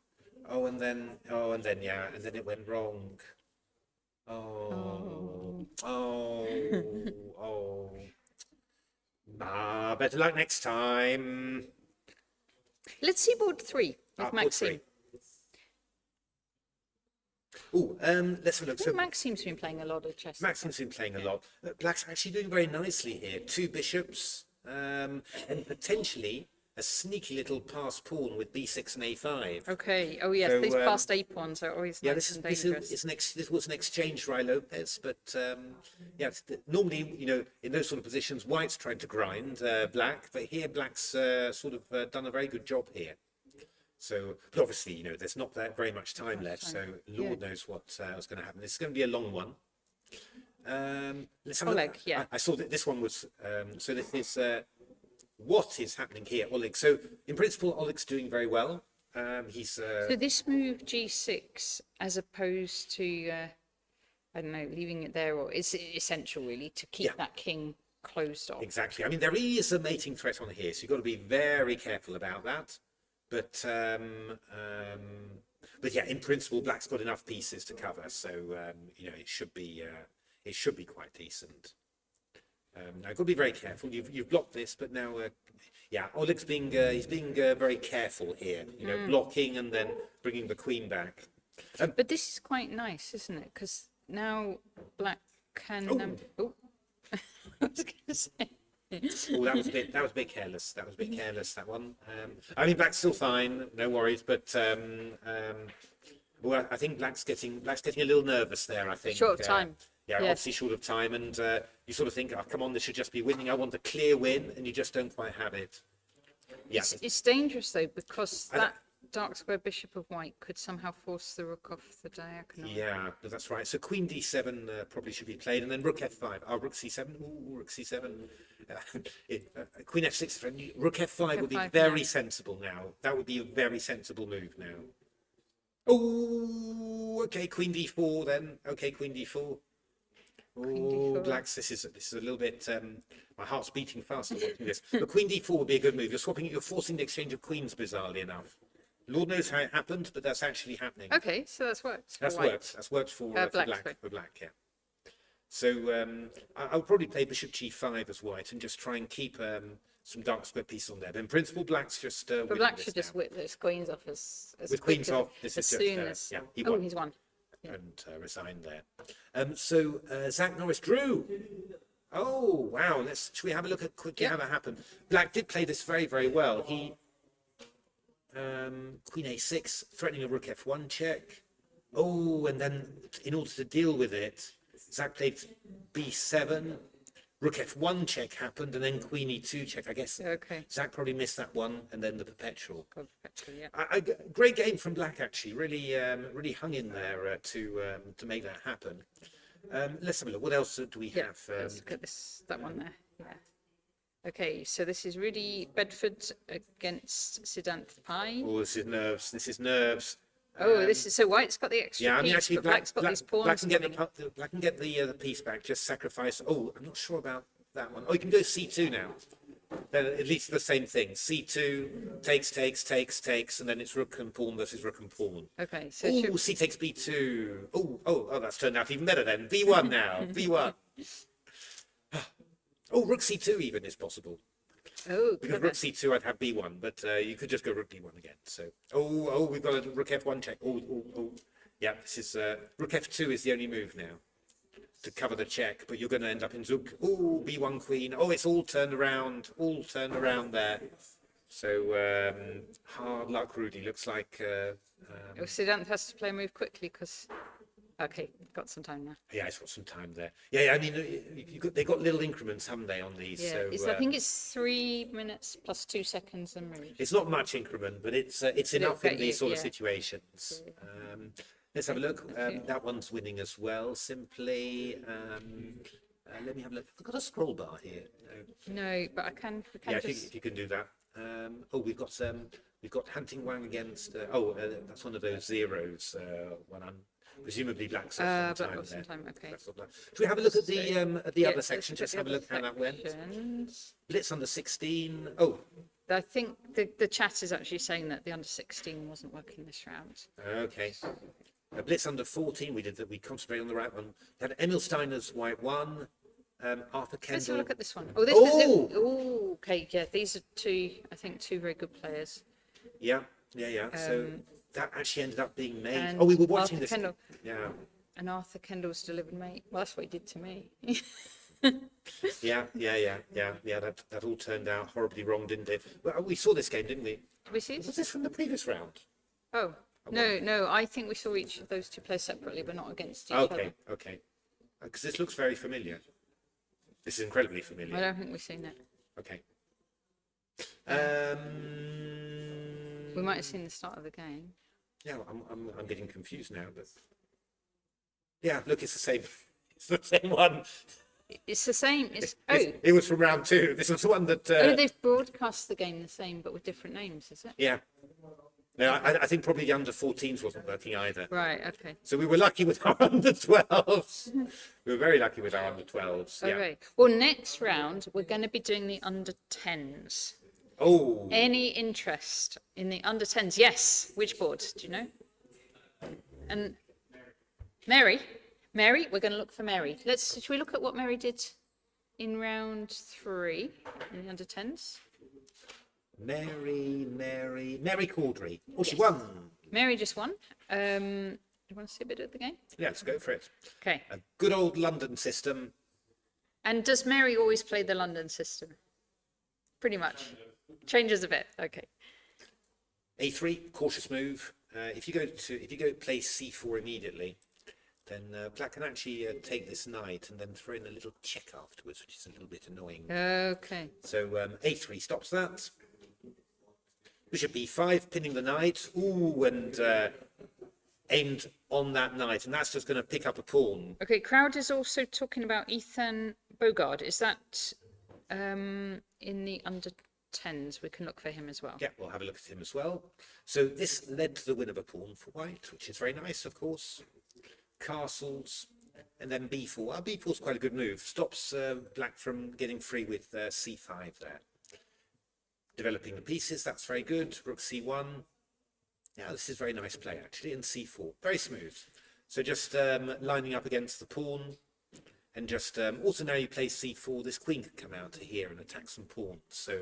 [SPEAKER 2] And then it went wrong. Better luck next time.
[SPEAKER 1] Let's see board 3 with Maxime.
[SPEAKER 2] Oh, let's have a look.
[SPEAKER 1] So Maxime's been playing a lot of chess.
[SPEAKER 2] Maxime's been playing a lot. Black's actually doing very nicely here. 2 bishops, and potentially a sneaky little pass pawn with b6 and a5.
[SPEAKER 1] Okay. Oh yes,
[SPEAKER 2] So,
[SPEAKER 1] these passed a pawns are always nice and dangerous.
[SPEAKER 2] This was an exchange, Rai Lopez, but normally, you know, in those sort of positions, white's trying to grind black, but here black's sort of done a very good job here. So, but obviously, you know, there's not that very much time left, so Lord knows what's going to happen. This is going to be a long one. Let's have
[SPEAKER 1] Oleg,
[SPEAKER 2] I saw that this one was, so this is, what is happening here, Oleg? So, in principle, Oleg's doing very well. He's...
[SPEAKER 1] So this move g6, as opposed to, I don't know, leaving it there, or is it essential, really, to keep that king closed off?
[SPEAKER 2] Exactly. I mean, there is a mating threat on here, so you've got to be very careful about that. But yeah, in principle, black's got enough pieces to cover, so you know, it should be quite decent. Now, you've got to be very careful. You've blocked this, but now, yeah, Oleg's being very careful here. You know, blocking and then bringing the queen back.
[SPEAKER 1] But this is quite nice, isn't it? Because now black can. I was going to say.
[SPEAKER 2] Oh, that was a bit careless. That one. I mean, black's still fine, no worries. But well, I think black's getting a little nervous there. I think
[SPEAKER 1] short of time.
[SPEAKER 2] Yeah, obviously short of time, and you sort of think, oh, come on, this should just be winning. I want a clear win, and you just don't quite have it. Yeah,
[SPEAKER 1] it's dangerous though, because dark square bishop of white could somehow force the rook off the diagonal.
[SPEAKER 2] Yeah, that's right. So queen d7 probably should be played, and then rook f5. Oh, rook c7. Ooh, rook c7. Queen f6. Rook f5 would be
[SPEAKER 1] F5
[SPEAKER 2] very
[SPEAKER 1] now.
[SPEAKER 2] sensible now. That would be a very sensible move now. Oh, okay. Queen d4 then. Okay, queen d4. Oh,
[SPEAKER 1] d4.
[SPEAKER 2] blacks. This is a little bit. My heart's beating faster watching this. But queen d4 would be a good move. You're forcing the exchange of queens, bizarrely enough. Lord knows how it happened, but that's actually happening.
[SPEAKER 1] Okay, so that's worked. for
[SPEAKER 2] That's
[SPEAKER 1] white.
[SPEAKER 2] worked. That's worked for
[SPEAKER 1] Black,
[SPEAKER 2] black.
[SPEAKER 1] sorry.
[SPEAKER 2] For black, yeah. So I would probably play bishop g5 as white and just try and keep some dark square pieces on there. But in principle, black's just.
[SPEAKER 1] But
[SPEAKER 2] winning
[SPEAKER 1] black
[SPEAKER 2] this
[SPEAKER 1] should just
[SPEAKER 2] now.
[SPEAKER 1] whip those queens off as
[SPEAKER 2] With
[SPEAKER 1] quick
[SPEAKER 2] queens
[SPEAKER 1] as-
[SPEAKER 2] off, this
[SPEAKER 1] as
[SPEAKER 2] is
[SPEAKER 1] soon
[SPEAKER 2] just
[SPEAKER 1] as.
[SPEAKER 2] yeah. He
[SPEAKER 1] Oh,
[SPEAKER 2] won
[SPEAKER 1] he's won.
[SPEAKER 2] and resigned there. So Zach Norris drew. Oh wow! Should we have a look at quickly how that happened? Black did play this very, very well. He queen a6, threatening a rook f1 check. Oh, and then in order to deal with it, Zach played b7. Rook f1 check happened, and then queen e2 check. I guess
[SPEAKER 1] Okay.
[SPEAKER 2] Zach probably missed that one, and then the perpetual.
[SPEAKER 1] God, perpetual, yeah.
[SPEAKER 2] Great game from Black, actually. Really hung in there to make that happen. Let's have a look. What else do we
[SPEAKER 1] Yeah,
[SPEAKER 2] have?
[SPEAKER 1] let's look at that one there. Yeah. Okay, so this is really Bedford against Siddharth Pai.
[SPEAKER 2] Oh, this is nerves. This is nerves.
[SPEAKER 1] Oh, this is so white's got the extra
[SPEAKER 2] Yeah, I mean,
[SPEAKER 1] piece,
[SPEAKER 2] actually,
[SPEAKER 1] but black's got these pawns.
[SPEAKER 2] Black can get
[SPEAKER 1] coming.
[SPEAKER 2] Black can get the piece back. Just sacrifice. Oh, I'm not sure about that one. Oh, you can go c2 now. Then at least the same thing. c2 takes, and then it's rook and pawn versus rook and pawn.
[SPEAKER 1] Okay, so
[SPEAKER 2] Oh, c takes b2. Oh, that's turned out even better then. b1 now. b1. Oh, rook c2 even is possible.
[SPEAKER 1] oh,
[SPEAKER 2] Because
[SPEAKER 1] clever.
[SPEAKER 2] rook c2, I'd have b1, but you could just go rook d1 again. So, we've got a rook f1 check. Oh. Yeah, this is rook f2 is the only move now to cover the check, but you're going to end up in zook. Oh, b1 queen. Oh, it's all turned around there. So hard luck, Rudy. Looks like.
[SPEAKER 1] Oh, Siddharth has to play a move quickly because. Okay, got some time now.
[SPEAKER 2] Yeah, it's got some time there. Yeah, I mean, they got little increments, haven't they, on these?
[SPEAKER 1] Yeah,
[SPEAKER 2] So,
[SPEAKER 1] I think it's 3 minutes plus 2 seconds and move.
[SPEAKER 2] it's not much increment, but it's enough in
[SPEAKER 1] get
[SPEAKER 2] these
[SPEAKER 1] you,
[SPEAKER 2] sort of
[SPEAKER 1] yeah.
[SPEAKER 2] situations. Let's have a look. That one's winning as well. Simply, let me have a look. I've got a scroll bar here.
[SPEAKER 1] No, but I can. We can
[SPEAKER 2] Yeah,
[SPEAKER 1] just.
[SPEAKER 2] if you can do that. We've got Hunting Wang against. That's one of those zeros. When I'm presumably black's
[SPEAKER 1] But
[SPEAKER 2] time
[SPEAKER 1] got some
[SPEAKER 2] there.
[SPEAKER 1] time. Okay.
[SPEAKER 2] That's what that- Should we have a look at the
[SPEAKER 1] Yeah,
[SPEAKER 2] other
[SPEAKER 1] let's
[SPEAKER 2] section?
[SPEAKER 1] look
[SPEAKER 2] Just
[SPEAKER 1] at
[SPEAKER 2] have a
[SPEAKER 1] the
[SPEAKER 2] look how that went.
[SPEAKER 1] sections.
[SPEAKER 2] Blitz under 16. Oh,
[SPEAKER 1] I think the chat is actually saying that the under 16 wasn't working this round.
[SPEAKER 2] okay. Blitz under 14. We concentrated on the right one. Had Emil Steiner's white one. Arthur
[SPEAKER 1] Let's have a
[SPEAKER 2] Kendall.
[SPEAKER 1] look at this one. Oh, this.
[SPEAKER 2] Oh!
[SPEAKER 1] Oh, okay. Yeah, these are two very good players.
[SPEAKER 2] Yeah. So that actually ended up being made.
[SPEAKER 1] and
[SPEAKER 2] Oh, we were watching
[SPEAKER 1] Arthur
[SPEAKER 2] this.
[SPEAKER 1] Kendall.
[SPEAKER 2] Yeah.
[SPEAKER 1] And Arthur Kendall's delivered mate. Well, that's what he did to me.
[SPEAKER 2] Yeah. That all turned out horribly wrong, didn't it? Well, we saw this game, didn't we?
[SPEAKER 1] Did we see
[SPEAKER 2] Was
[SPEAKER 1] this?
[SPEAKER 2] this from the previous round?
[SPEAKER 1] Oh, no. I think we saw each of those two play separately, but not against each other.
[SPEAKER 2] Okay. Because this looks very familiar. This is incredibly
[SPEAKER 1] I
[SPEAKER 2] familiar.
[SPEAKER 1] don't think we've seen it.
[SPEAKER 2] Okay.
[SPEAKER 1] We might have seen the start of the game.
[SPEAKER 2] Yeah, I'm getting confused now, but yeah, look, it's the same. It's the same one.
[SPEAKER 1] It's the same.
[SPEAKER 2] It was from round 2. This was the one that.
[SPEAKER 1] They've broadcast the game the same, but with different names, is it?
[SPEAKER 2] Yeah. No, I think probably the under 14s wasn't working either.
[SPEAKER 1] Right. Okay.
[SPEAKER 2] So we were lucky with our under 12s. We were very lucky with our under 12s. Yeah.
[SPEAKER 1] Okay. Well, next round we're going to be doing the under 10s.
[SPEAKER 2] Oh.
[SPEAKER 1] Any interest in the under 10s? Yes. Which board? Do you know? And Mary, we're going to look for Mary. Should we look at what Mary did in round 3 in the under 10s?
[SPEAKER 2] Mary Caudry. Oh, she won.
[SPEAKER 1] Mary just won. Do you want to see a bit of the game?
[SPEAKER 2] Yeah, let's go for it.
[SPEAKER 1] Okay.
[SPEAKER 2] A good old London system.
[SPEAKER 1] And does Mary always play the London system? Pretty much. Changes a bit. Okay.
[SPEAKER 2] A3, cautious move. If you go play c4 immediately, then black can actually take this knight and then throw in a little check afterwards, which is a little bit annoying.
[SPEAKER 1] Okay.
[SPEAKER 2] So a3 stops that. Bishop b5, pinning the knight. Ooh, and aimed on that knight, and that's just going to pick up a pawn.
[SPEAKER 1] Okay, crowd is also talking about Ethan Bogard. Is that in the under 10s? We can look for him as well.
[SPEAKER 2] Yeah, we'll have a look at him as well. So this led to the win of a pawn for white, which is very nice, of course. Castles, and then b4. b4 is quite a good move. Stops black from getting free with c5 there. Developing the pieces, that's very good. Rook c1. Yeah, this is very nice play, actually, and c4. Very smooth. So just lining up against the pawn, and just also now you play c4, this queen can come out to here and attack some pawns. So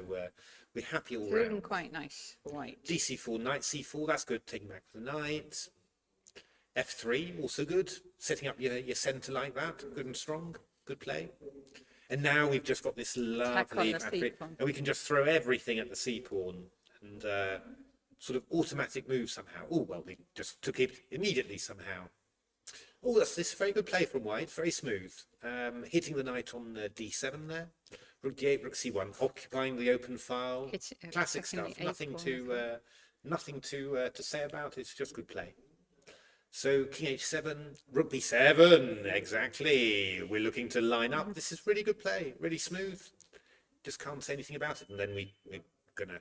[SPEAKER 2] we're happy all
[SPEAKER 1] Looking
[SPEAKER 2] round.
[SPEAKER 1] quite nice for white.
[SPEAKER 2] dc4, knight c4, that's good, taking back the knight. f3, also good, setting up your centre like that, good and strong, good play. And now we've just got this lovely battery, and we can just throw everything at the c-pawn, and sort of automatic move somehow. Oh, well, we just took it immediately somehow. Oh, this is a very good play from white, very smooth. Hitting the knight on d7 there. Rook d8, rook c1, occupying the open file. Classic stuff, nothing to say about it, it's just good play. So king h7, rook b7, exactly. We're looking to line up. This is really good play, really smooth. Just can't say anything about it. And then we're gonna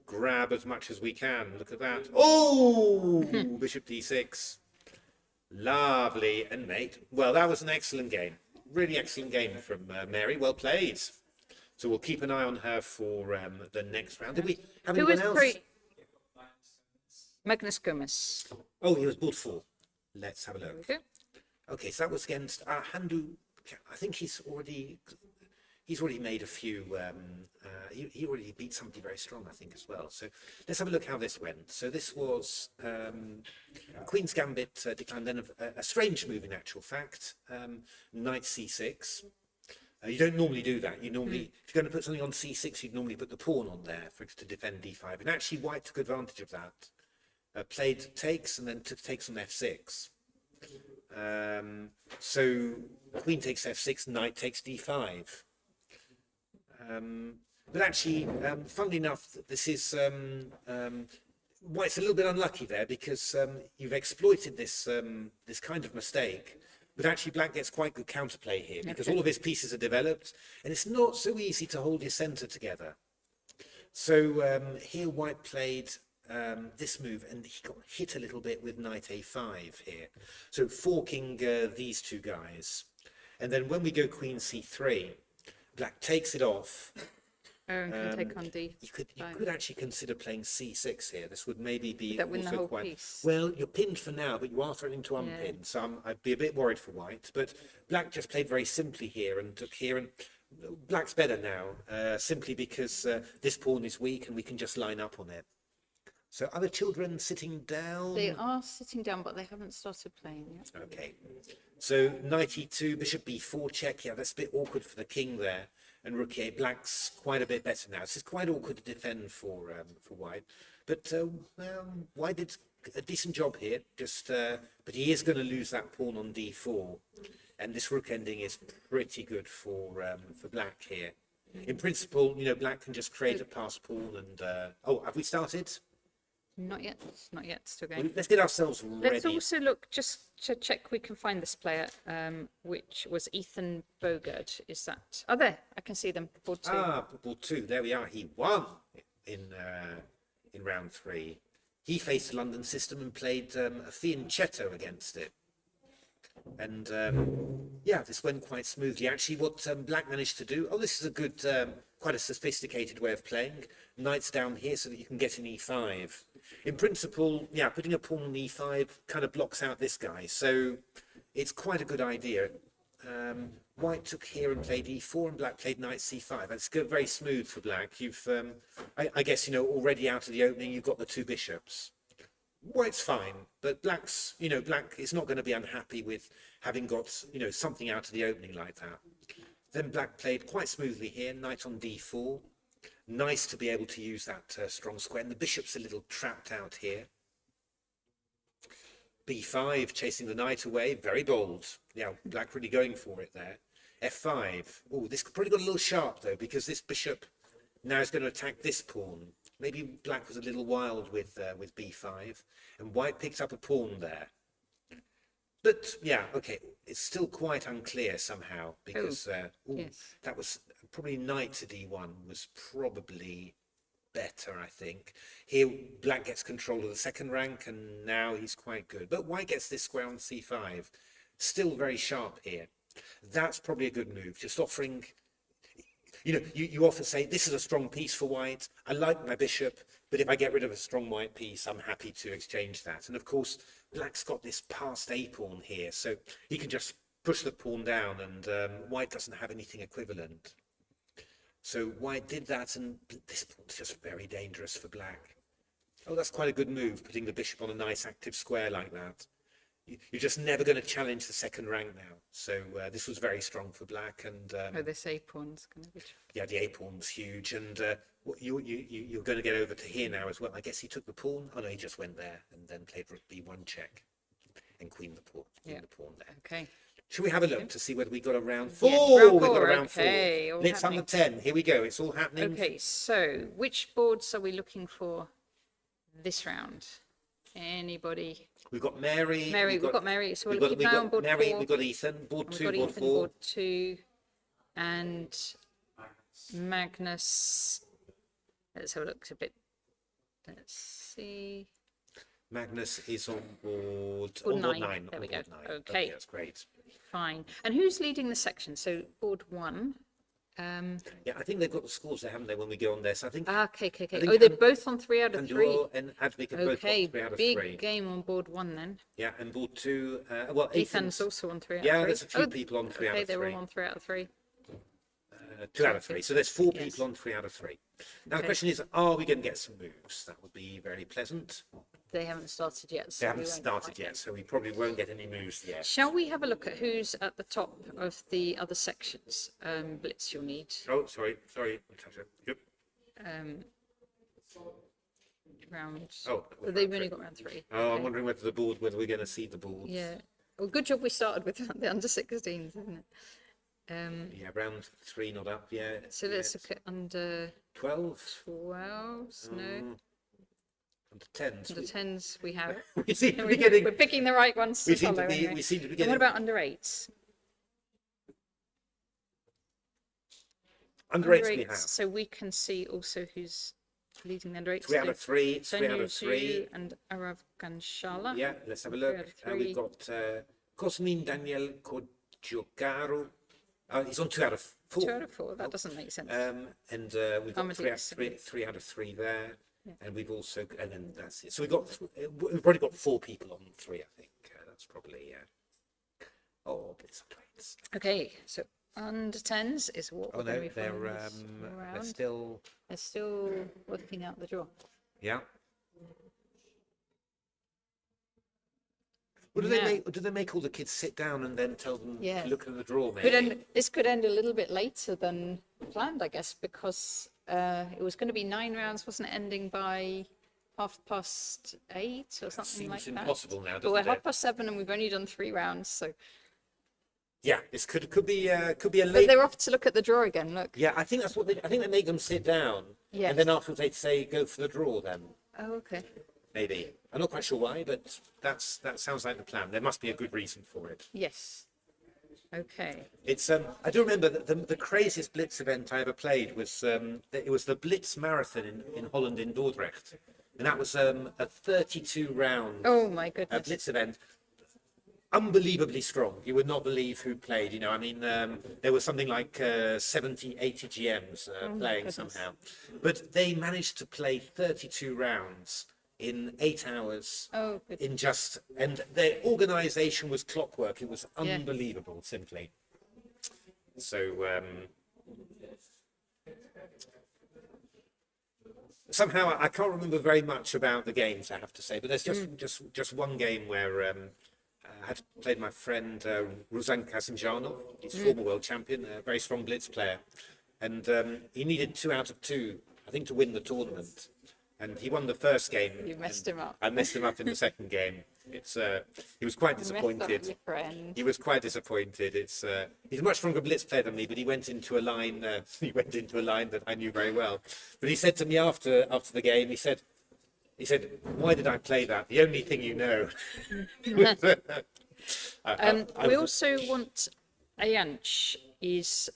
[SPEAKER 2] grab as much as we can. Look at that. Oh, bishop d6. Lovely, and mate. Well, that was an excellent game. Really excellent game from Mary. Well played. So we'll keep an eye on her for the next round. Did we have anyone else?
[SPEAKER 1] Magnus Gomez.
[SPEAKER 2] Oh, he was bought for. Let's have a look.
[SPEAKER 1] Okay.
[SPEAKER 2] Okay, so that was against Handu. I think he's already made a few. He already beat somebody very strong, I think, as well. So let's have a look how this went. So this was Queen's Gambit declined, then a strange move in actual fact. Knight c6. You don't normally do that. You normally, if you're going to put something on c6, you'd normally put the pawn on there for it to defend d5. And actually, white took advantage of that. Played takes and then takes on f6. So queen takes f6, knight takes d5. But actually, funnily enough, this is white's a little bit unlucky there because you've exploited this this kind of mistake. But actually, black gets quite good counterplay here because all of his pieces are developed, and it's not so easy to hold your centre together. So here, white played this move, and he got hit a little bit with knight a5 here. So forking these two guys, and then when we go queen c3, black takes it off.
[SPEAKER 1] Oh, and can take on d5.
[SPEAKER 2] You could actually consider playing c6 here. This would maybe be
[SPEAKER 1] that win the
[SPEAKER 2] also
[SPEAKER 1] whole
[SPEAKER 2] quite
[SPEAKER 1] piece.
[SPEAKER 2] well. You're pinned for now, but you are threatening to unpin. So I'd be a bit worried for white. But black just played very simply here and took here, and black's better now simply because this pawn is weak and we can just line up on it. So are the children sitting down?
[SPEAKER 1] They are sitting down, but they haven't started playing yet.
[SPEAKER 2] Okay. So knight e2, bishop b4 check. Yeah, that's a bit awkward for the king there. And rook e8, black's quite a bit better now. This is quite awkward to defend for white. But white did a decent job here. But he is going to lose that pawn on d4. And this rook ending is pretty good for black here. In principle, black can just create a pass pawn and... oh, have we started?
[SPEAKER 1] Not yet. Still going.
[SPEAKER 2] Well, let's get ourselves ready.
[SPEAKER 1] Let's also look just to check we can find this player, which was Ethan Bogard. Is that? Oh, there. I can see them. Board 2.
[SPEAKER 2] Board 2. There we are. He won in round 3. He faced the London system and played a fianchetto against it. And yeah, this went quite smoothly. Actually, what black managed to do. Oh, this is a good, quite a sophisticated way of playing. Knight's down here so that you can get an e5. In principle, yeah, putting a pawn on e5 kind of blocks out this guy. So it's quite a good idea. White took here and played e4, and black played knight c5. That's good, very smooth for black. You've, I guess, already out of the opening, you've got the two bishops. White's fine, but black's, black is not going to be unhappy with having got, something out of the opening like that. Then black played quite smoothly here, knight on d4. Nice to be able to use that strong square, and the bishop's a little trapped out here. b5, chasing the knight away, very bold. Yeah, black really going for it there. f5. Oh, this probably got a little sharp though, because this bishop now is going to attack this pawn. maybe black was a little wild with b5, and white picked up a pawn there. But yeah, okay, it's still quite unclear somehow because
[SPEAKER 1] yes.
[SPEAKER 2] that was probably knight to d1 was probably better, I think. Here, black gets control of the second rank, and now he's quite good. But white gets this square on c5, still very sharp here. That's probably a good move, just offering. You know, you often say, this is a strong piece for white. I like my bishop, but if I get rid of a strong white piece, I'm happy to exchange that. And of course, black's got this passed a pawn here, so he can just push the pawn down, and white doesn't have anything equivalent. So white did that, and this pawn's just very dangerous for black. Oh, that's quite a good move, putting the bishop on a nice active square like that. You're just never going to challenge the second rank now. So this was very strong for black, and
[SPEAKER 1] this a pawn's going to be.
[SPEAKER 2] yeah, the a pawn's huge, and you're going to get over to here now as well. I guess he took the pawn. Oh no, he just went there and then played rook b1 check, and queen the pawn there.
[SPEAKER 1] Okay.
[SPEAKER 2] Should we have a look to see whether we got a round 4?
[SPEAKER 1] Yes, round
[SPEAKER 2] We've got a
[SPEAKER 1] 4,
[SPEAKER 2] round
[SPEAKER 1] okay,
[SPEAKER 2] 4.
[SPEAKER 1] all
[SPEAKER 2] Blitz under
[SPEAKER 1] happening.
[SPEAKER 2] 10. Here we go. It's all happening.
[SPEAKER 1] Okay, so which boards are we looking for this round? Anybody?
[SPEAKER 2] We've got Mary.
[SPEAKER 1] We've got Mary. So we'll keep
[SPEAKER 2] we've
[SPEAKER 1] an eye
[SPEAKER 2] got
[SPEAKER 1] on board
[SPEAKER 2] Mary.
[SPEAKER 1] 4.
[SPEAKER 2] We've got Ethan. Board
[SPEAKER 1] We've
[SPEAKER 2] 2,
[SPEAKER 1] got
[SPEAKER 2] board
[SPEAKER 1] Ethan,
[SPEAKER 2] 4.
[SPEAKER 1] board 2, and Magnus. Let's have a look a bit. Let's see.
[SPEAKER 2] Magnus is on board,
[SPEAKER 1] Board
[SPEAKER 2] on board
[SPEAKER 1] 9.
[SPEAKER 2] 9.
[SPEAKER 1] There we
[SPEAKER 2] on
[SPEAKER 1] go.
[SPEAKER 2] board 9.
[SPEAKER 1] Okay.
[SPEAKER 2] That's great.
[SPEAKER 1] Fine. And who's leading the section? So board 1.
[SPEAKER 2] Yeah, I think they've got the scores there, haven't they, when we go on this? I think.
[SPEAKER 1] Okay.
[SPEAKER 2] I think
[SPEAKER 1] Oh, they're both on 3 out of 3.
[SPEAKER 2] Andor and Advik are both
[SPEAKER 1] Okay,
[SPEAKER 2] on 3 out of
[SPEAKER 1] big
[SPEAKER 2] 3.
[SPEAKER 1] game on board 1 then.
[SPEAKER 2] Yeah, and board 2. Well,
[SPEAKER 1] Ethan's also on 3 out of 3.
[SPEAKER 2] Yeah, there's a few people on 3 out
[SPEAKER 1] Okay,
[SPEAKER 2] of 3.
[SPEAKER 1] they're all on 3 out of 3.
[SPEAKER 2] 2 out of 3. So there's 4
[SPEAKER 1] Yes.
[SPEAKER 2] people on 3 out of 3. Now the
[SPEAKER 1] Okay.
[SPEAKER 2] question is, are we going to get some moves? That would be very pleasant.
[SPEAKER 1] They haven't started yet. So
[SPEAKER 2] They haven't
[SPEAKER 1] we won't
[SPEAKER 2] started
[SPEAKER 1] quite
[SPEAKER 2] yet,
[SPEAKER 1] get-
[SPEAKER 2] so we probably won't get any moves yet.
[SPEAKER 1] Shall we have a look at who's at the top of the other sections? Blitz, you'll need.
[SPEAKER 2] Oh, sorry, Natasha. Yep.
[SPEAKER 1] Round.
[SPEAKER 2] Oh,
[SPEAKER 1] Well, they've only got round 3.
[SPEAKER 2] Oh, I'm
[SPEAKER 1] Okay.
[SPEAKER 2] wondering whether we're going to see the board.
[SPEAKER 1] Yeah. Well, good job we started with the under 16s, isn't it?
[SPEAKER 2] Yeah, round 3 not up yet.
[SPEAKER 1] So let's look at under
[SPEAKER 2] 12.
[SPEAKER 1] 12s. No.
[SPEAKER 2] Under 10s.
[SPEAKER 1] Under 10s we have.
[SPEAKER 2] We seem to be
[SPEAKER 1] We're
[SPEAKER 2] getting.
[SPEAKER 1] picking the right ones to
[SPEAKER 2] We seem to
[SPEAKER 1] follow.
[SPEAKER 2] be.
[SPEAKER 1] anyway.
[SPEAKER 2] We seem to be
[SPEAKER 1] And
[SPEAKER 2] getting.
[SPEAKER 1] what about under 8s?
[SPEAKER 2] Under 8s we
[SPEAKER 1] 8s,
[SPEAKER 2] have.
[SPEAKER 1] so we can see also who's leading the under 8s.
[SPEAKER 2] 3 out of 3. 3 out
[SPEAKER 1] Sonia
[SPEAKER 2] of 3.
[SPEAKER 1] and Arav Ganshala.
[SPEAKER 2] Yeah, let's have a
[SPEAKER 1] 3
[SPEAKER 2] look.
[SPEAKER 1] out of
[SPEAKER 2] We've
[SPEAKER 1] 3.
[SPEAKER 2] got Cosmin Daniel Kodjogaro. He's on 2 out of 4.
[SPEAKER 1] 2 out of 4, that doesn't make sense.
[SPEAKER 2] And we've got
[SPEAKER 1] Amadeus.
[SPEAKER 2] 3 out of 3 there. And we've also, and then that's it. So we've probably got 4 people on 3, I think. That's probably, oh, but it's under 8s.
[SPEAKER 1] Okay, so under 10s is what
[SPEAKER 2] Oh
[SPEAKER 1] we're going
[SPEAKER 2] no,
[SPEAKER 1] to be following this
[SPEAKER 2] they're
[SPEAKER 1] round.
[SPEAKER 2] still,
[SPEAKER 1] They're still working out the draw.
[SPEAKER 2] yeah. What do
[SPEAKER 1] Yeah.
[SPEAKER 2] they make? Do they make all the kids sit down and then tell them
[SPEAKER 1] Yeah.
[SPEAKER 2] to look at the draw?
[SPEAKER 1] Could
[SPEAKER 2] Maybe.
[SPEAKER 1] end, this could end a little bit later than planned, I guess, because it was going to be 9 rounds, wasn't it? Ending by 8:30 or something like
[SPEAKER 2] Seems
[SPEAKER 1] that.
[SPEAKER 2] impossible now,
[SPEAKER 1] But we're
[SPEAKER 2] doesn't it?
[SPEAKER 1] 7:30 and we've only done 3 rounds, so.
[SPEAKER 2] Yeah, this could be a
[SPEAKER 1] But
[SPEAKER 2] late.
[SPEAKER 1] they're off to look at the draw again. Look.
[SPEAKER 2] Yeah, I think that's what I think they make them sit down,
[SPEAKER 1] Yes.
[SPEAKER 2] and then afterwards they say go for the draw. Then
[SPEAKER 1] Oh, okay.
[SPEAKER 2] maybe I'm not quite sure why, but that sounds like the plan. There must be a good reason for it.
[SPEAKER 1] Yes. Okay.
[SPEAKER 2] It's I do remember that the craziest Blitz event I ever played was it was the Blitz Marathon in Holland in Dordrecht, and that was a 32 round
[SPEAKER 1] Oh my goodness.
[SPEAKER 2] Blitz event. Unbelievably strong. You would not believe who played. You know, I mean, there was something like 70, 80 GMs playing
[SPEAKER 1] goodness.
[SPEAKER 2] somehow, but they managed to play 32 rounds in 8 hours.
[SPEAKER 1] Oh, good.
[SPEAKER 2] In just, and their organisation was clockwork. It was
[SPEAKER 1] Yeah.
[SPEAKER 2] unbelievable, simply. So somehow I can't remember very much about the games, I have to say, but there's just one game where I had played my friend Ruzan Kasimjanov. He's former world champion, a very strong blitz player, and he needed 2 out of 2, I think, to win the tournament. and he won the first game.
[SPEAKER 1] You messed him up.
[SPEAKER 2] I messed him up in the second game. He was quite
[SPEAKER 1] Messed up
[SPEAKER 2] disappointed.
[SPEAKER 1] your friend.
[SPEAKER 2] He was quite disappointed. He's a much stronger blitz player than me, but he went into a line. He went into a line that I knew very well. But he said to me after the game, he said, "Why did I play that? The only thing you know."
[SPEAKER 1] We also want Ayanch is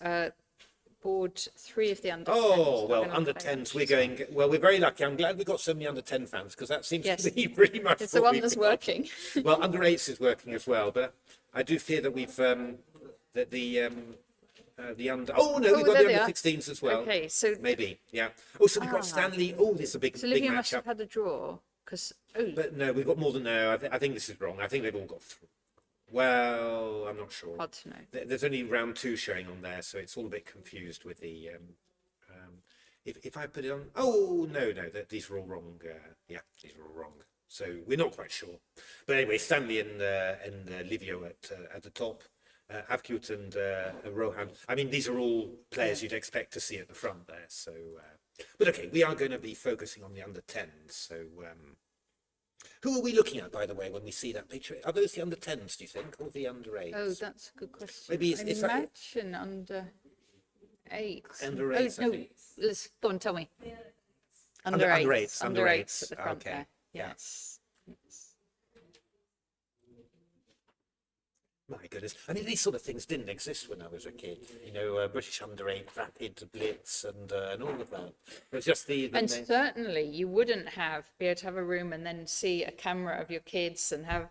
[SPEAKER 1] board 3 of the under 10s.
[SPEAKER 2] Oh, well,
[SPEAKER 1] We're gonna
[SPEAKER 2] under
[SPEAKER 1] play
[SPEAKER 2] 10s,
[SPEAKER 1] Ayanch.
[SPEAKER 2] we're going, well, we're very lucky. I'm glad we got so many under 10 fans because that seems
[SPEAKER 1] Yes.
[SPEAKER 2] to be pretty much
[SPEAKER 1] It's the
[SPEAKER 2] what
[SPEAKER 1] one
[SPEAKER 2] we've
[SPEAKER 1] that's
[SPEAKER 2] got.
[SPEAKER 1] working.
[SPEAKER 2] Well, under 8s is working as well, but I do fear that we've, that the under, oh no, we've got
[SPEAKER 1] there
[SPEAKER 2] the
[SPEAKER 1] they
[SPEAKER 2] under
[SPEAKER 1] are.
[SPEAKER 2] 16s as well.
[SPEAKER 1] Okay, so
[SPEAKER 2] Maybe, yeah. Oh, so we've got Stanley. Oh, this is a big
[SPEAKER 1] Olivia must
[SPEAKER 2] matchup.
[SPEAKER 1] have had a draw because
[SPEAKER 2] But no, we've got more than no. I think this is wrong. I think they've all got through. Well, I'm not sure.
[SPEAKER 1] hard to know.
[SPEAKER 2] There's only round 2 showing on there, so it's all a bit confused with the. If I put it on, oh no, these are all wrong. Yeah, these are all wrong. So we're not quite sure. But anyway, Stanley and Livio at the top, Avkut and Rohan. I mean, these are all players you'd expect to see at the front there. So, but okay, we are going to be focusing on the under 10s. So. Who are we looking at, by the way, when we see that picture? Are those the under 10s, do you think, or the under 8s?
[SPEAKER 1] Oh, that's a good question.
[SPEAKER 2] Maybe it's like-
[SPEAKER 1] Imagine under 8.
[SPEAKER 2] Under 8s, I
[SPEAKER 1] no,
[SPEAKER 2] think.
[SPEAKER 1] let's go on. Tell me.
[SPEAKER 2] Under
[SPEAKER 1] 8s.
[SPEAKER 2] 8s,
[SPEAKER 1] Under
[SPEAKER 2] under
[SPEAKER 1] 8s
[SPEAKER 2] 8s,
[SPEAKER 1] at the front
[SPEAKER 2] okay,
[SPEAKER 1] there.
[SPEAKER 2] yeah.
[SPEAKER 1] Yes.
[SPEAKER 2] My goodness. I mean, these sort of things didn't exist when I was a kid. You know, British under 8, rapid blitz, and all of that. It was just the
[SPEAKER 1] And certainly you wouldn't be able to have a room and then see a camera of your kids and have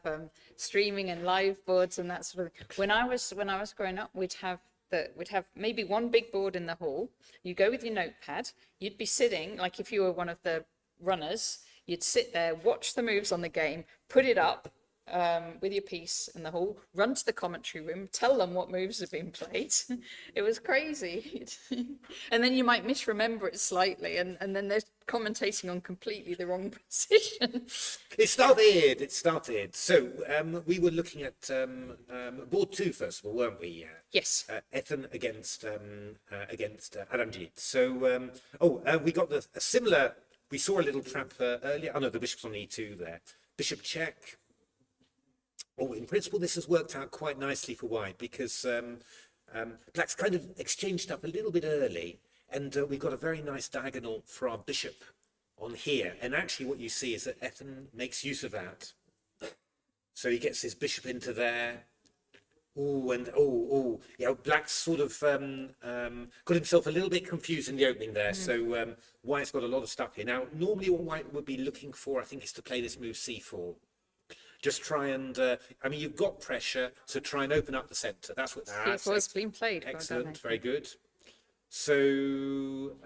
[SPEAKER 1] streaming and live boards and that sort of thing. When I was growing up, we'd have maybe one big board in the hall. You go with your notepad. You'd be sitting, like if you were one of the runners, you'd sit there, watch the moves on the game, put it up with your piece in the hall, run to the commentary room, tell them what moves have been played. It was crazy. And then you might misremember it slightly, and then they're commentating on completely the wrong position.
[SPEAKER 2] It started. So we were looking at board 2 first of all, weren't we?
[SPEAKER 1] Yes.
[SPEAKER 2] Ethan against Aramjit. So we got a similar. We saw a little trap earlier. Oh no, the bishop's on e2 there. Bishop check. Oh, in principle, this has worked out quite nicely for white because black's kind of exchanged up a little bit early, and we've got a very nice diagonal for our bishop on here. And actually, what you see is that Ethan makes use of that. So he gets his bishop into there. Yeah, black's sort of got himself a little bit confused in the opening there. So white's got a lot of stuff here. Now, normally what white would be looking for, I think, is to play this move c4. Just try and, I mean, you've got pressure, so try and open up the centre. That's what
[SPEAKER 1] It was being played.
[SPEAKER 2] Excellent, very good. So,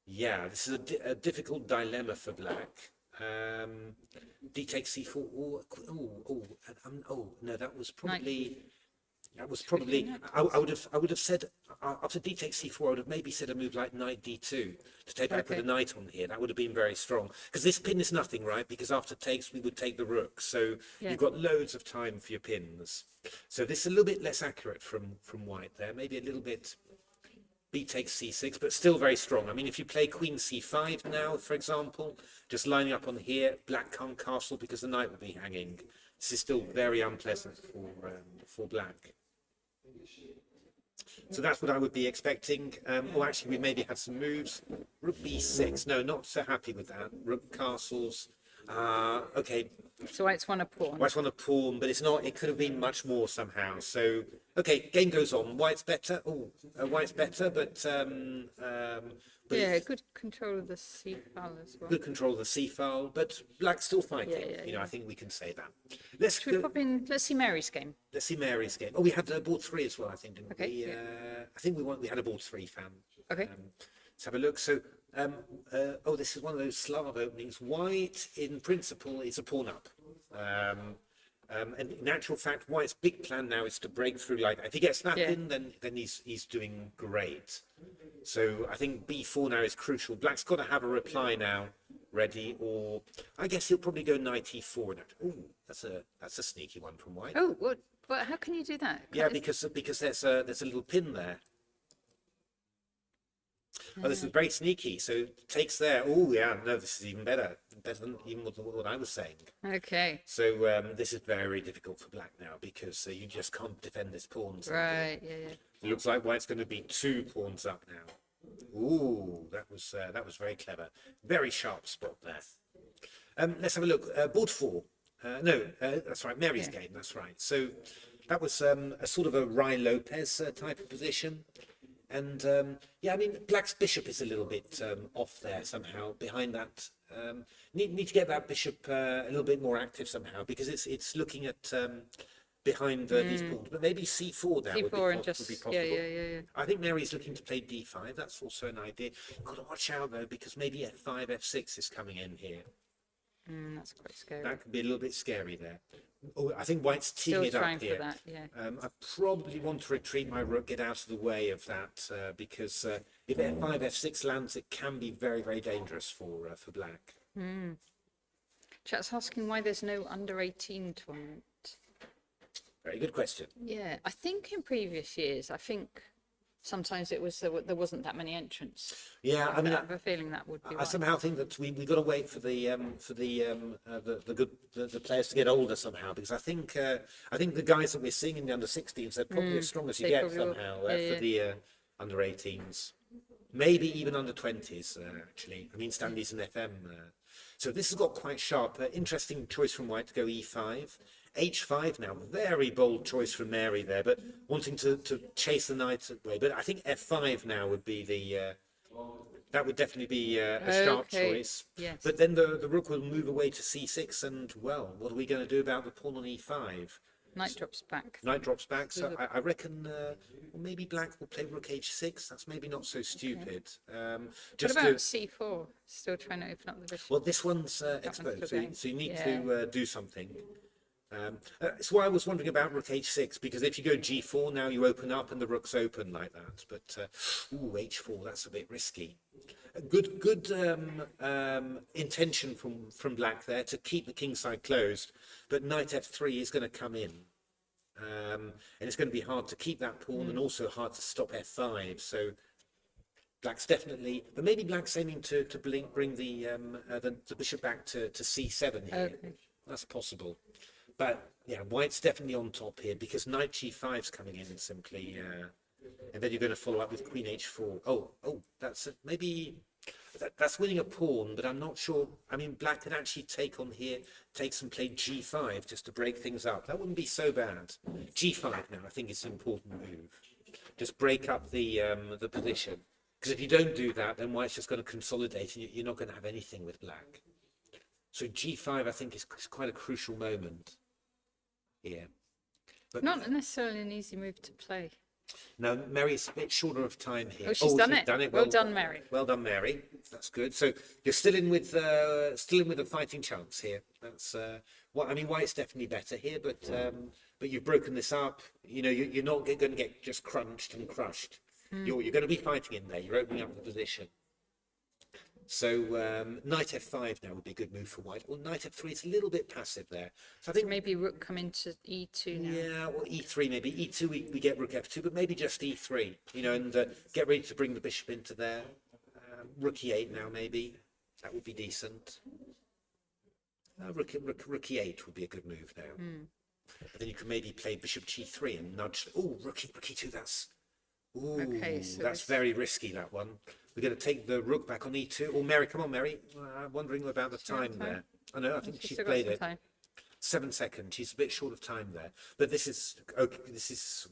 [SPEAKER 2] yeah, this is a difficult dilemma for black. D takes c4. No, that was probably. I would have said after d takes c4. I would have maybe said a move like knight d2 to take back with a knight on here. That would have been very strong because this pin is nothing, right? Because after takes we would take the rook, so you've got loads of time for your pins. So this is a little bit less accurate from white there. Maybe a little bit. B takes c6, but still very strong. I mean, if you play queen c5 now, for example, just lining up on here, black can't castle because the knight will be hanging. This is still very unpleasant for black. So that's what I would be expecting. Actually, we maybe had some moves. Rook b6. No, not so happy with that. Rook castles. Okay.
[SPEAKER 1] So white's won a pawn.
[SPEAKER 2] White's won a pawn, but it's not. It could have been much more somehow. So okay, game goes on. White's better. White's better, but
[SPEAKER 1] yeah, good control of the c file as well.
[SPEAKER 2] Good control of the c file, but black's still fighting. I think we can say that. Let's
[SPEAKER 1] see Mary's game.
[SPEAKER 2] Let's see Mary's game. Oh, we had board 3 as well, I think, didn't we?
[SPEAKER 1] Yeah.
[SPEAKER 2] I think we had a board 3 fan.
[SPEAKER 1] Okay.
[SPEAKER 2] Let's have a look. So, this is one of those Slav openings. White, in principle, is a pawn up. And in actual fact, White's big plan now is to break through like that. If he gets that in, then he's doing great. So I think b4 now is crucial. Black's got to have a reply now ready, or I guess he'll probably go knight e4. Oh, that's a sneaky one from White.
[SPEAKER 1] Oh, what? But how can you do that?
[SPEAKER 2] Yeah, because there's a little pin there. Oh, this is very sneaky. So takes there. Oh, yeah. No, this is even better. Better than even what I was saying.
[SPEAKER 1] Okay.
[SPEAKER 2] So this is very difficult for black now because you just can't defend this pawn.
[SPEAKER 1] Right. Yeah.
[SPEAKER 2] It looks like white's going to be 2 pawns up now. Ooh, that was very clever. Very sharp spot there. Let's have a look. Board 4. No, that's right. Mary's game. That's right. So that was a sort of a Rai Lopez type of position. And yeah, I mean, black's bishop is a little bit off there somehow behind that. Need to get that bishop a little bit more active somehow because it's looking at behind these pawns. But maybe c4 now would be possible.
[SPEAKER 1] Yeah.
[SPEAKER 2] I think Mary's looking to play d5. That's also an idea. Got to watch out though because maybe f5, f6 is coming in here.
[SPEAKER 1] That's quite scary.
[SPEAKER 2] That could be a little bit scary there. Oh, I think white's teeing it up here.
[SPEAKER 1] For that, yeah.
[SPEAKER 2] I probably want to retreat my rook, get out of the way of that, because if f5, f6 lands, it can be very, very dangerous for black.
[SPEAKER 1] Chat's asking why there's no under 18 tournament.
[SPEAKER 2] Very good question.
[SPEAKER 1] Yeah, I think in previous years, sometimes it was there wasn't that many entrants.
[SPEAKER 2] Yeah, I mean,
[SPEAKER 1] I have a feeling that would be.
[SPEAKER 2] I somehow think that we got to wait for the players to get older somehow because I think the guys that we're seeing in the under 16s are probably as strong as you get somehow for the under 18s, maybe even under 20s actually. I mean, Stanley's an FM. So this has got quite sharp. Interesting choice from white to go e5. H5 now, very bold choice from Mary there, but wanting to chase the knight away. But I think f5 now would be that would definitely be a sharp choice.
[SPEAKER 1] Yes.
[SPEAKER 2] But then the rook will move away to c6, and well, what are we going to do about the pawn on e5?
[SPEAKER 1] Knight drops back.
[SPEAKER 2] Knight drops back, so I reckon maybe black will play rook h6. That's maybe not so stupid.
[SPEAKER 1] What about c4? Still trying to open up the bishop.
[SPEAKER 2] Well, this one's exposed, so you need to do something. That's why I was wondering about rook h6, because if you go g4 now you open up and the rook's open like that. But h4, that's a bit risky. Good intention from black there to keep the king side closed, but knight f3 is going to come in. And it's going to be hard to keep that pawn and also hard to stop f5. So black's definitely, but maybe black's aiming to bring the bishop back to c7 here.
[SPEAKER 1] Okay.
[SPEAKER 2] That's possible. But yeah, white's definitely on top here because knight g5 is coming in simply, and then you're going to follow up with queen h4. Oh, that's maybe that's winning a pawn, but I'm not sure. I mean, black could actually take on here, takes and play g5 just to break things up. That wouldn't be so bad. g5 now, I think it's an important move. Just break up the position, because if you don't do that, then white's just going to consolidate, and you're not going to have anything with black. So g5, I think, is quite a crucial moment here. But
[SPEAKER 1] not necessarily an easy move to play.
[SPEAKER 2] now Mary's a bit shorter of time here.
[SPEAKER 1] Oh, she's done it. Well done, Mary.
[SPEAKER 2] Well done, Mary. That's good. So you're still in with a fighting chance here. That's I mean, white's definitely better here, but you've broken this up. You know, you're not going to get just crunched and crushed. You're going to be fighting in there. You're opening up the position. So knight f5 now would be a good move for white. Or knight f3 is a little bit passive there. So I think
[SPEAKER 1] maybe rook come into e2 now.
[SPEAKER 2] Yeah, or e3 maybe. e2 we get rook f2, but maybe just e3. You know, and get ready to bring the bishop into there. Rook e8 now maybe. That would be decent. Rook e8 would be a good move now. But then you can maybe play bishop g3 and nudge. Oh, rook e2. That's that's very risky. That one. We're going to take the rook back on e2. Oh, Mary, come on, Mary. I'm wondering about the time there. I know. I think she's played it. 7 seconds. She's a bit short of time there. But this is okay. This is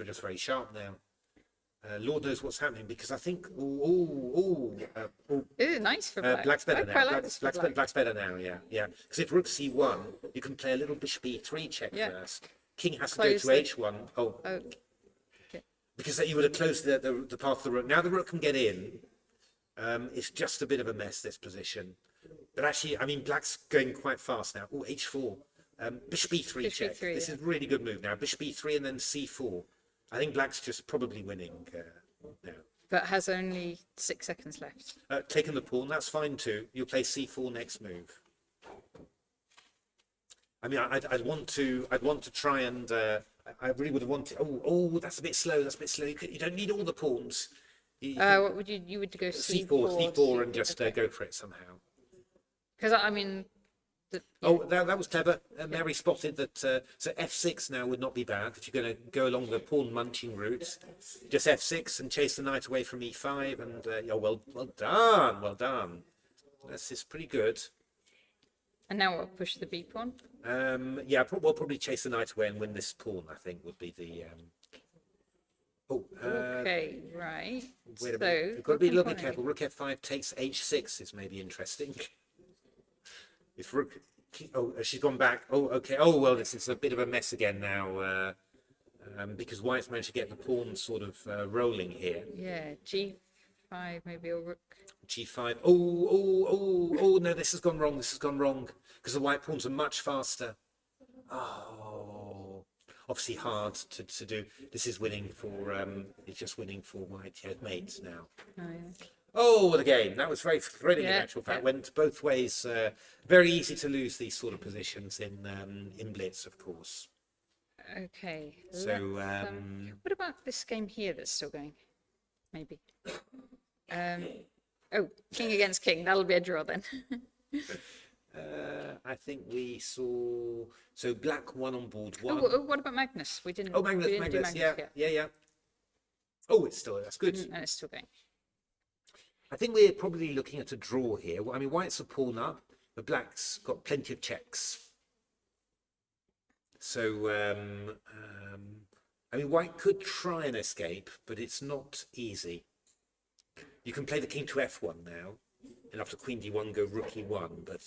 [SPEAKER 2] just very sharp now. Lord knows what's happening because I think.
[SPEAKER 1] Nice for black.
[SPEAKER 2] Black's better now.
[SPEAKER 1] Like
[SPEAKER 2] Black's better now. Yeah. Because if rook c1, you can play a little bishop e3 check first. King has to go to h1. Because you would have closed the path of the rook. Now the rook can get in. It's just a bit of a mess, this position. But actually, I mean, black's going quite fast now. Oh, h4. Bishop e3 check.
[SPEAKER 1] E3,
[SPEAKER 2] this is a really good move now. Bishop e3 and then c4. I think black's just probably winning now.
[SPEAKER 1] But has only 6 seconds left.
[SPEAKER 2] Taking the pawn, that's fine too. You'll play c4 next move. I mean, I'd want to try and... I really would have wanted. Oh, that's a bit slow. You don't need all the pawns.
[SPEAKER 1] What would you would go
[SPEAKER 2] C4 and just go for it somehow.
[SPEAKER 1] Because I mean,
[SPEAKER 2] Oh, that was clever. Mary spotted that. So F6 now would not be bad if you're going to go along the pawn munching route. Just F6 and chase the knight away from E5. And well done, well done. This is pretty good.
[SPEAKER 1] And now we'll push the B pawn.
[SPEAKER 2] Yeah, we'll probably chase the knight away and win this pawn. I think would be the.
[SPEAKER 1] Okay, right.
[SPEAKER 2] Wait a minute. We've got to be a little bit careful. Rook F5 takes H6 is maybe interesting. If Rook, she's gone back. Oh, okay. Oh, well, this is a bit of a mess again now, because White's managed to get the pawn sort of rolling here.
[SPEAKER 1] Yeah, G5 maybe, or Rook.
[SPEAKER 2] G5. Oh, no, this has gone wrong. This has gone wrong because the white pawns are much faster. Oh, obviously hard to do. This is winning for, it's just winning for White. Yeah, mate now.
[SPEAKER 1] Oh, yeah.
[SPEAKER 2] Oh, what a game. That was very thrilling in actual fact. Went both ways. Very easy to lose these sort of positions in Blitz, of course.
[SPEAKER 1] Okay.
[SPEAKER 2] So,
[SPEAKER 1] what about this game here that's still going? Maybe. Oh, king against king. That'll be a draw then.
[SPEAKER 2] I think we saw... So black won on board one.
[SPEAKER 1] Oh, what about Magnus? We didn't.
[SPEAKER 2] Oh, Magnus, yeah. Oh, it's still... That's good.
[SPEAKER 1] And it's still going.
[SPEAKER 2] I think we're probably looking at a draw here. I mean, White's a pawn up, but Black's got plenty of checks. So, I mean, White could try and escape, but it's not easy. You can play the king to F1 now, and after queen D1 go rook E1, but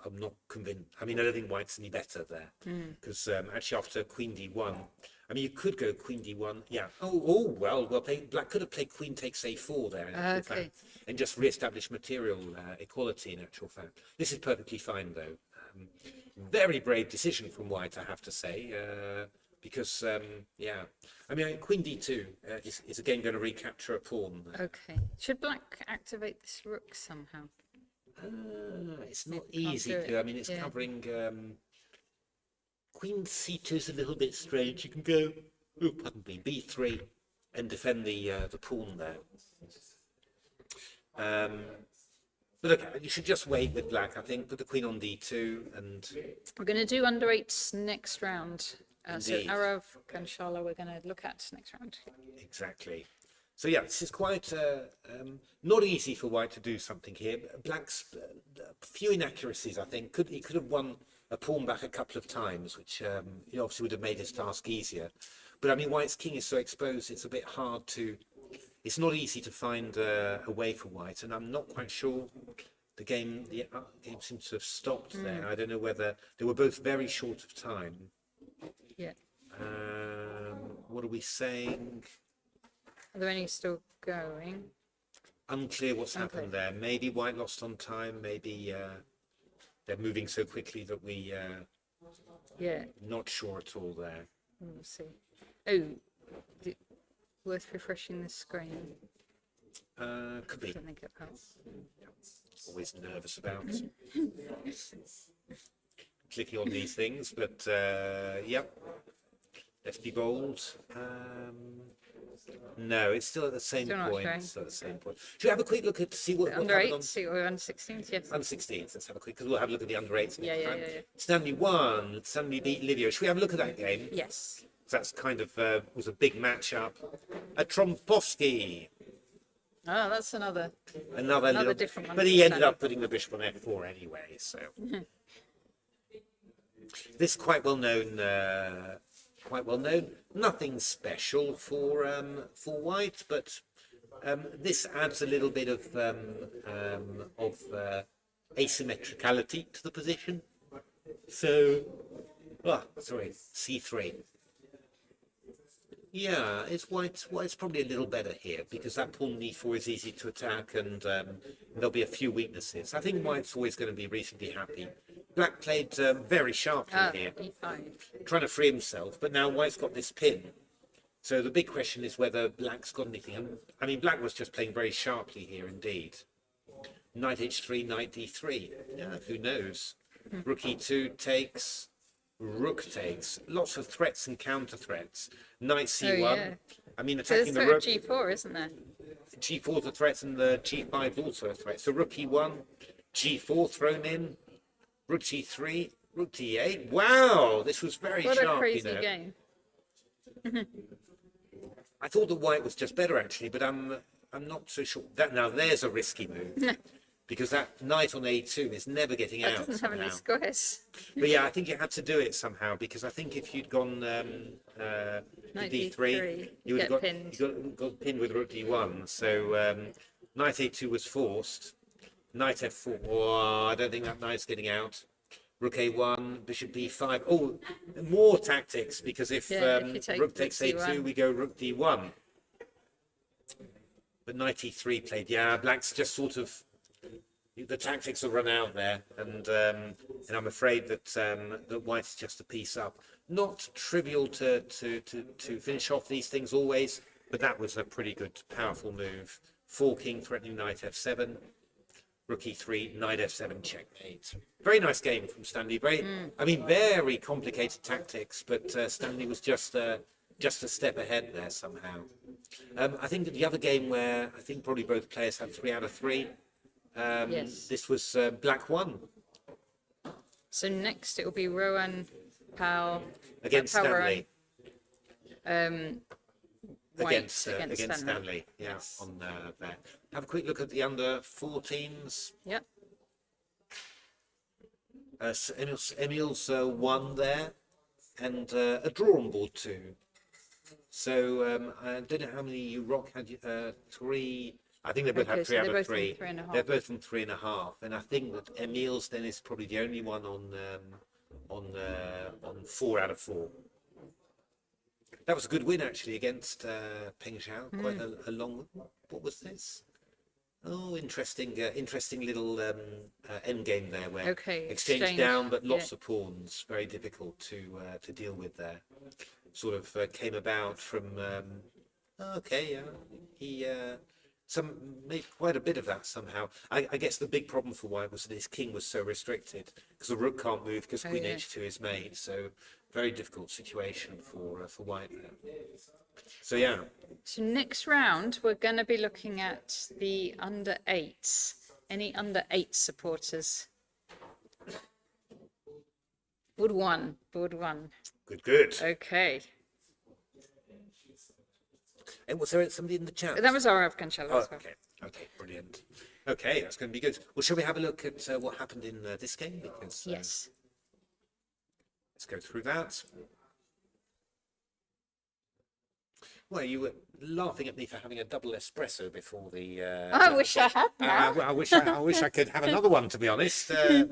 [SPEAKER 2] I'm not convinced. I mean, I don't think White's any better there, because actually after queen D1, I mean, you could go queen D1. Yeah. Well, Black could have played queen takes A4 there, in actual fact, and just re-establish material equality, in actual fact. This is perfectly fine, though. Very brave decision from White, I have to say, because, yeah. I mean, queen D2 is again going to recapture a pawn.
[SPEAKER 1] Okay. Should Black activate this rook somehow?
[SPEAKER 2] It's not easy to. I mean, it's covering... Queen C2 is a little bit strange. You can go, B3 and defend the pawn there. But look, you should just wait with Black, I think. Put the queen on D2 and...
[SPEAKER 1] We're going to do under 8s next round. So Arav and Shala we're going to look at next round.
[SPEAKER 2] Exactly. So yeah, this is quite not easy for White to do something here. Black's few inaccuracies, I think. He could have won a pawn back a couple of times, which obviously would have made his task easier. But I mean, White's king is so exposed, it's a bit hard to... It's not easy to find a way for White, and I'm not quite sure the game seems to have stopped there. I don't know whether... They were both very short of time.
[SPEAKER 1] Yeah.
[SPEAKER 2] What are we saying?
[SPEAKER 1] Are there any still going?
[SPEAKER 2] Unclear what's happened there. Maybe White lost on time, maybe... They're moving so quickly that we not sure at all there.
[SPEAKER 1] We'll see. Oh, worth refreshing the screen.
[SPEAKER 2] Could be.
[SPEAKER 1] I don't think it helps.
[SPEAKER 2] Always nervous about clicking on these things, but yep. Let's be bold. No, it's still at the same point. Still at the same point. Should we have a quick look at see what
[SPEAKER 1] under 8? See we're under 16s. Yes.
[SPEAKER 2] Under 16s. Let's have a quick because we'll have a look at the under 8s.
[SPEAKER 1] Yeah.
[SPEAKER 2] Stanley won. Stanley beat Livio. Should we have a look at that game?
[SPEAKER 1] Yes.
[SPEAKER 2] That's kind of was a big matchup. A Trompowski.
[SPEAKER 1] Oh, that's another different one.
[SPEAKER 2] But he ended up putting the bishop on F4 anyway. So this is quite well known. Nothing special for White, but this adds a little bit of asymmetricality to the position. So, C3. Yeah, White's probably a little better here because that pawn E4 is easy to attack and there'll be a few weaknesses. I think White's always going to be reasonably happy. Black played very sharply here, trying to free himself, but now White's got this pin. So the big question is whether Black's got anything. And, I mean, Black was just playing very sharply here indeed. Knight H3, Knight D3. Yeah, who knows? Rook E2 takes, Rook takes. Lots of threats and counter threats. Knight C1. I mean,
[SPEAKER 1] So there's
[SPEAKER 2] attacking the
[SPEAKER 1] threat
[SPEAKER 2] rook.
[SPEAKER 1] of G4, isn't there?
[SPEAKER 2] G4 is a threat and the G5 is also a threat. So rook E1, G4 thrown in, rook G3, rook D8. Wow, this was very
[SPEAKER 1] What a
[SPEAKER 2] sharp,
[SPEAKER 1] crazy
[SPEAKER 2] you know.
[SPEAKER 1] game.
[SPEAKER 2] I thought the white was just better actually, but I'm not so sure. That now there's a risky move because that knight on A2 is never getting
[SPEAKER 1] That
[SPEAKER 2] out
[SPEAKER 1] doesn't have any
[SPEAKER 2] somehow.
[SPEAKER 1] squares.
[SPEAKER 2] But yeah, I think you had to do it somehow because I think if you'd gone
[SPEAKER 1] Knight
[SPEAKER 2] D3,
[SPEAKER 1] D3,
[SPEAKER 2] you would have
[SPEAKER 1] get
[SPEAKER 2] got
[SPEAKER 1] pinned.
[SPEAKER 2] you got pinned with rook D1. So knight A2 was forced. Knight F4. Oh, I don't think that knight's getting out. Rook A1, bishop B5. Oh, more tactics because if
[SPEAKER 1] Yeah, if you take
[SPEAKER 2] rook takes
[SPEAKER 1] rook
[SPEAKER 2] A2,
[SPEAKER 1] D1.
[SPEAKER 2] we go rook D1. But knight E3 played. Yeah, black's just sort of. The tactics will run out there, and I'm afraid that that white is just a piece up. Not trivial to finish off these things always, but that was a pretty good, powerful move. Forking, threatening knight F7, rook E3, knight F7, checkmate. Very nice game from Stanley. Very complicated tactics, but Stanley was just a step ahead there somehow. I think the other game where I think probably both players had 3 out of 3.
[SPEAKER 1] Yes.
[SPEAKER 2] This was Black 1
[SPEAKER 1] So next it will be Rowan Powell
[SPEAKER 2] against
[SPEAKER 1] Powell,
[SPEAKER 2] Stanley.
[SPEAKER 1] White
[SPEAKER 2] Against
[SPEAKER 1] Stanley.
[SPEAKER 2] Stanley, yeah,
[SPEAKER 1] Yes.
[SPEAKER 2] on there. Have a quick look at the under 14s.
[SPEAKER 1] Yep.
[SPEAKER 2] Emil's 1 there, and a draw on board 2. So I don't know how many you rock had. 3. I think they both
[SPEAKER 1] Okay,
[SPEAKER 2] have
[SPEAKER 1] so
[SPEAKER 2] 3 out
[SPEAKER 1] they're
[SPEAKER 2] of
[SPEAKER 1] both on
[SPEAKER 2] 3.
[SPEAKER 1] 3.5.
[SPEAKER 2] They're both from 3.5, and I think that Emil's then is probably the only one on 4 out of 4. That was a good win actually against Peng Zhao. Quite a long one. What was this? Oh, interesting little end game there where exchange down, but lots of pawns. Very difficult to deal with there. Sort of came about from. He made quite a bit of that somehow. I guess the big problem for White was that his king was so restricted because the rook can't move because Queen H2 is made. So very difficult situation for White there. So yeah.
[SPEAKER 1] So next round we're going to be looking at the under 8s. Any under 8 supporters? Board 1.
[SPEAKER 2] Good.
[SPEAKER 1] Okay.
[SPEAKER 2] And was there somebody in the chat?
[SPEAKER 1] That was our Afghan as well.
[SPEAKER 2] Okay, brilliant. Okay, that's going to be good. Well, shall we have a look at what happened in this game? Because
[SPEAKER 1] Yes.
[SPEAKER 2] let's go through that. Well, you were laughing at me for having a double espresso before the.
[SPEAKER 1] I wish I had now.
[SPEAKER 2] Well, I wish I could have another one, to be honest. So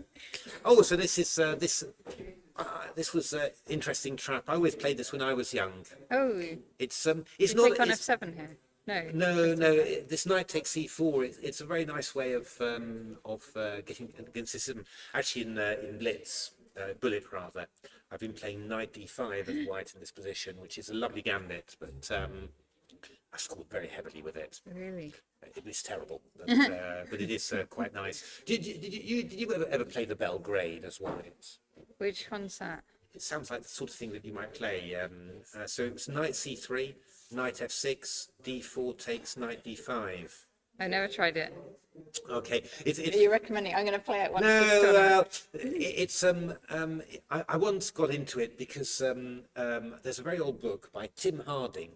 [SPEAKER 2] this was an interesting trap. I always played this when I was young.
[SPEAKER 1] Oh,
[SPEAKER 2] It's
[SPEAKER 1] you
[SPEAKER 2] not.
[SPEAKER 1] take on
[SPEAKER 2] It's,
[SPEAKER 1] F7 here.
[SPEAKER 2] no. This knight takes c4. It's a very nice way of getting against this system. Actually, in Blitz, Bullet rather, I've been playing knight d5 as white in this position, which is a lovely gambit, but I scored very heavily with it.
[SPEAKER 1] Really?
[SPEAKER 2] It is terrible, but it is quite nice. Did you ever play the Belgrade as white?
[SPEAKER 1] Which one's that?
[SPEAKER 2] It sounds like the sort of thing that you might play. So it's knight c3, knight f6, d4 takes knight d5.
[SPEAKER 1] I never tried it.
[SPEAKER 2] Okay,
[SPEAKER 1] Are you recommending? I'm going to play it once.
[SPEAKER 2] no. I once got into it because there's a very old book by Tim Harding.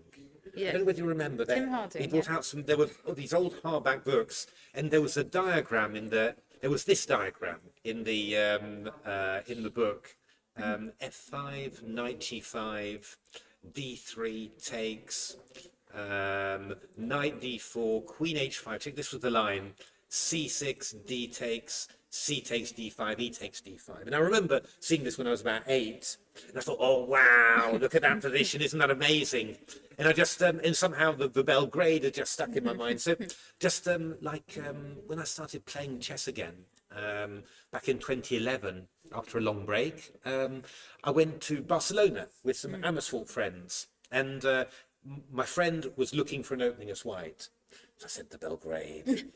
[SPEAKER 1] Yeah.
[SPEAKER 2] I don't know whether you remember that.
[SPEAKER 1] Tim Harding,
[SPEAKER 2] He brought out some. There were these old hardback books, and there was a diagram in the. There was this diagram in the book. F5, knight g5, d3 takes, knight d4, queen h5. This was the line. c6, d takes, c takes d5, e takes d5. And I remember seeing this when I was about 8, and I thought, oh wow, look at that position, isn't that amazing? And I just and somehow the Belgrade had just stuck in my mind. So just when I started playing chess again back in 2011 after a long break, I went to Barcelona with some Amersfoort friends, and my friend was looking for an opening as white. I said the Belgrade.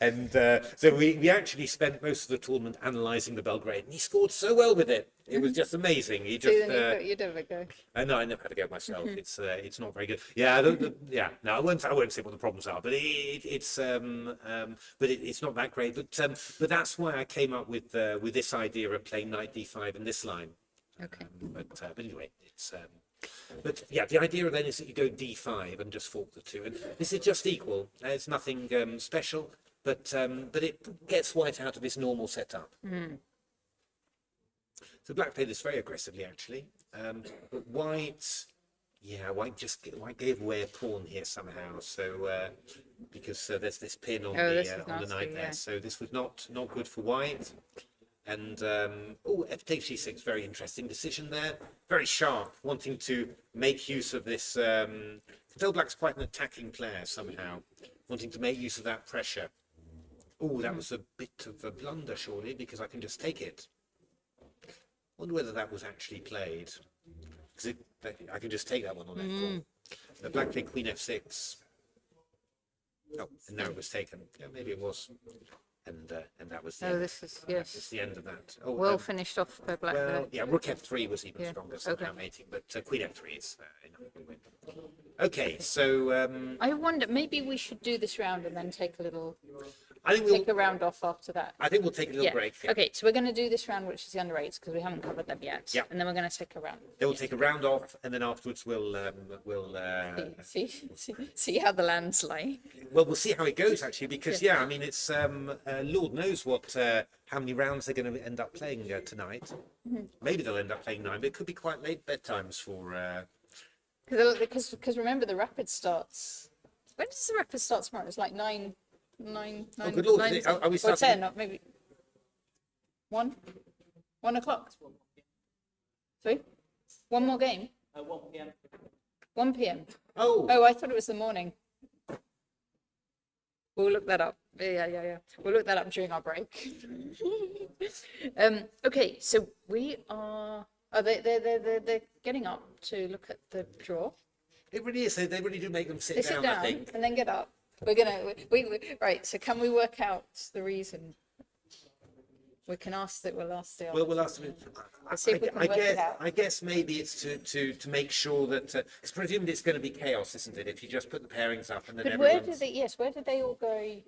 [SPEAKER 2] And so we actually spent most of the tournament analysing the Belgrade, and he scored so well with it. It was just amazing. He just
[SPEAKER 1] You don't have a go.
[SPEAKER 2] no, I never had to go myself. It's not very good. Yeah, yeah. No, I won't say what the problems are, but it's not that great. But that's why I came up with this idea of playing knight d5 in this line.
[SPEAKER 1] Okay.
[SPEAKER 2] But anyway, it's. But yeah, the idea then is that you go d5 and just fork the two, and this is just equal. It's nothing special, but it gets white out of his normal setup. So black played this very aggressively, actually, but white gave away a pawn here somehow. So because there's this pin on the knight there, so this was not good for white. And f takes g6, very interesting decision there. Very sharp, wanting to make use of this. Phil Black's quite an attacking player somehow, wanting to make use of that pressure. Oh, that was a bit of a blunder, surely, because I can just take it. Wonder whether that was actually played. Because I can just take that one on f4. Black played queen f6. Oh, and now it was taken. Yeah, maybe it was. And that was the end.
[SPEAKER 1] This is, yes.
[SPEAKER 2] That's the end of that. Oh,
[SPEAKER 1] well finished off by black.
[SPEAKER 2] Well, yeah, rook f3 was even stronger, somehow mating, but queen f3 is enough to win. Okay, so
[SPEAKER 1] I wonder, maybe we should do this round and then take a little.
[SPEAKER 2] I think
[SPEAKER 1] take a round off after that.
[SPEAKER 2] I think we'll take a little break. Yeah.
[SPEAKER 1] Okay, so we're going to do this round, which is the under 8s, because we haven't covered them yet.
[SPEAKER 2] Yeah.
[SPEAKER 1] And then we're going to take a round.
[SPEAKER 2] Then we'll take a round off, and then afterwards we'll
[SPEAKER 1] see how the lands lie.
[SPEAKER 2] Well, we'll see how it goes actually, because I mean, it's Lord knows what how many rounds they're going to end up playing tonight. Maybe they'll end up playing 9, but it could be quite late bedtimes for.
[SPEAKER 1] Because remember, the rapid starts. When does the rapid start tomorrow? It's like 9.
[SPEAKER 2] Oh, good Lord! Are we starting?
[SPEAKER 1] Or 10? Or maybe 1 o'clock. Sorry, one more game. 1 p.m. 1 p.m. Oh, I thought it was the morning. We'll look that up. Yeah. We'll look that up during our break. Okay, so we are. Oh, they're getting up to look at the draw.
[SPEAKER 2] It really is. They really do make them sit down. I think.
[SPEAKER 1] And then get up. We're gonna right. So can we work out the reason? We can ask that. We'll ask the.
[SPEAKER 2] Well, we'll ask them. I guess maybe it's to make sure that because presumably it's going to be chaos, isn't it? If you just put the pairings up and then. But where did
[SPEAKER 1] they all go?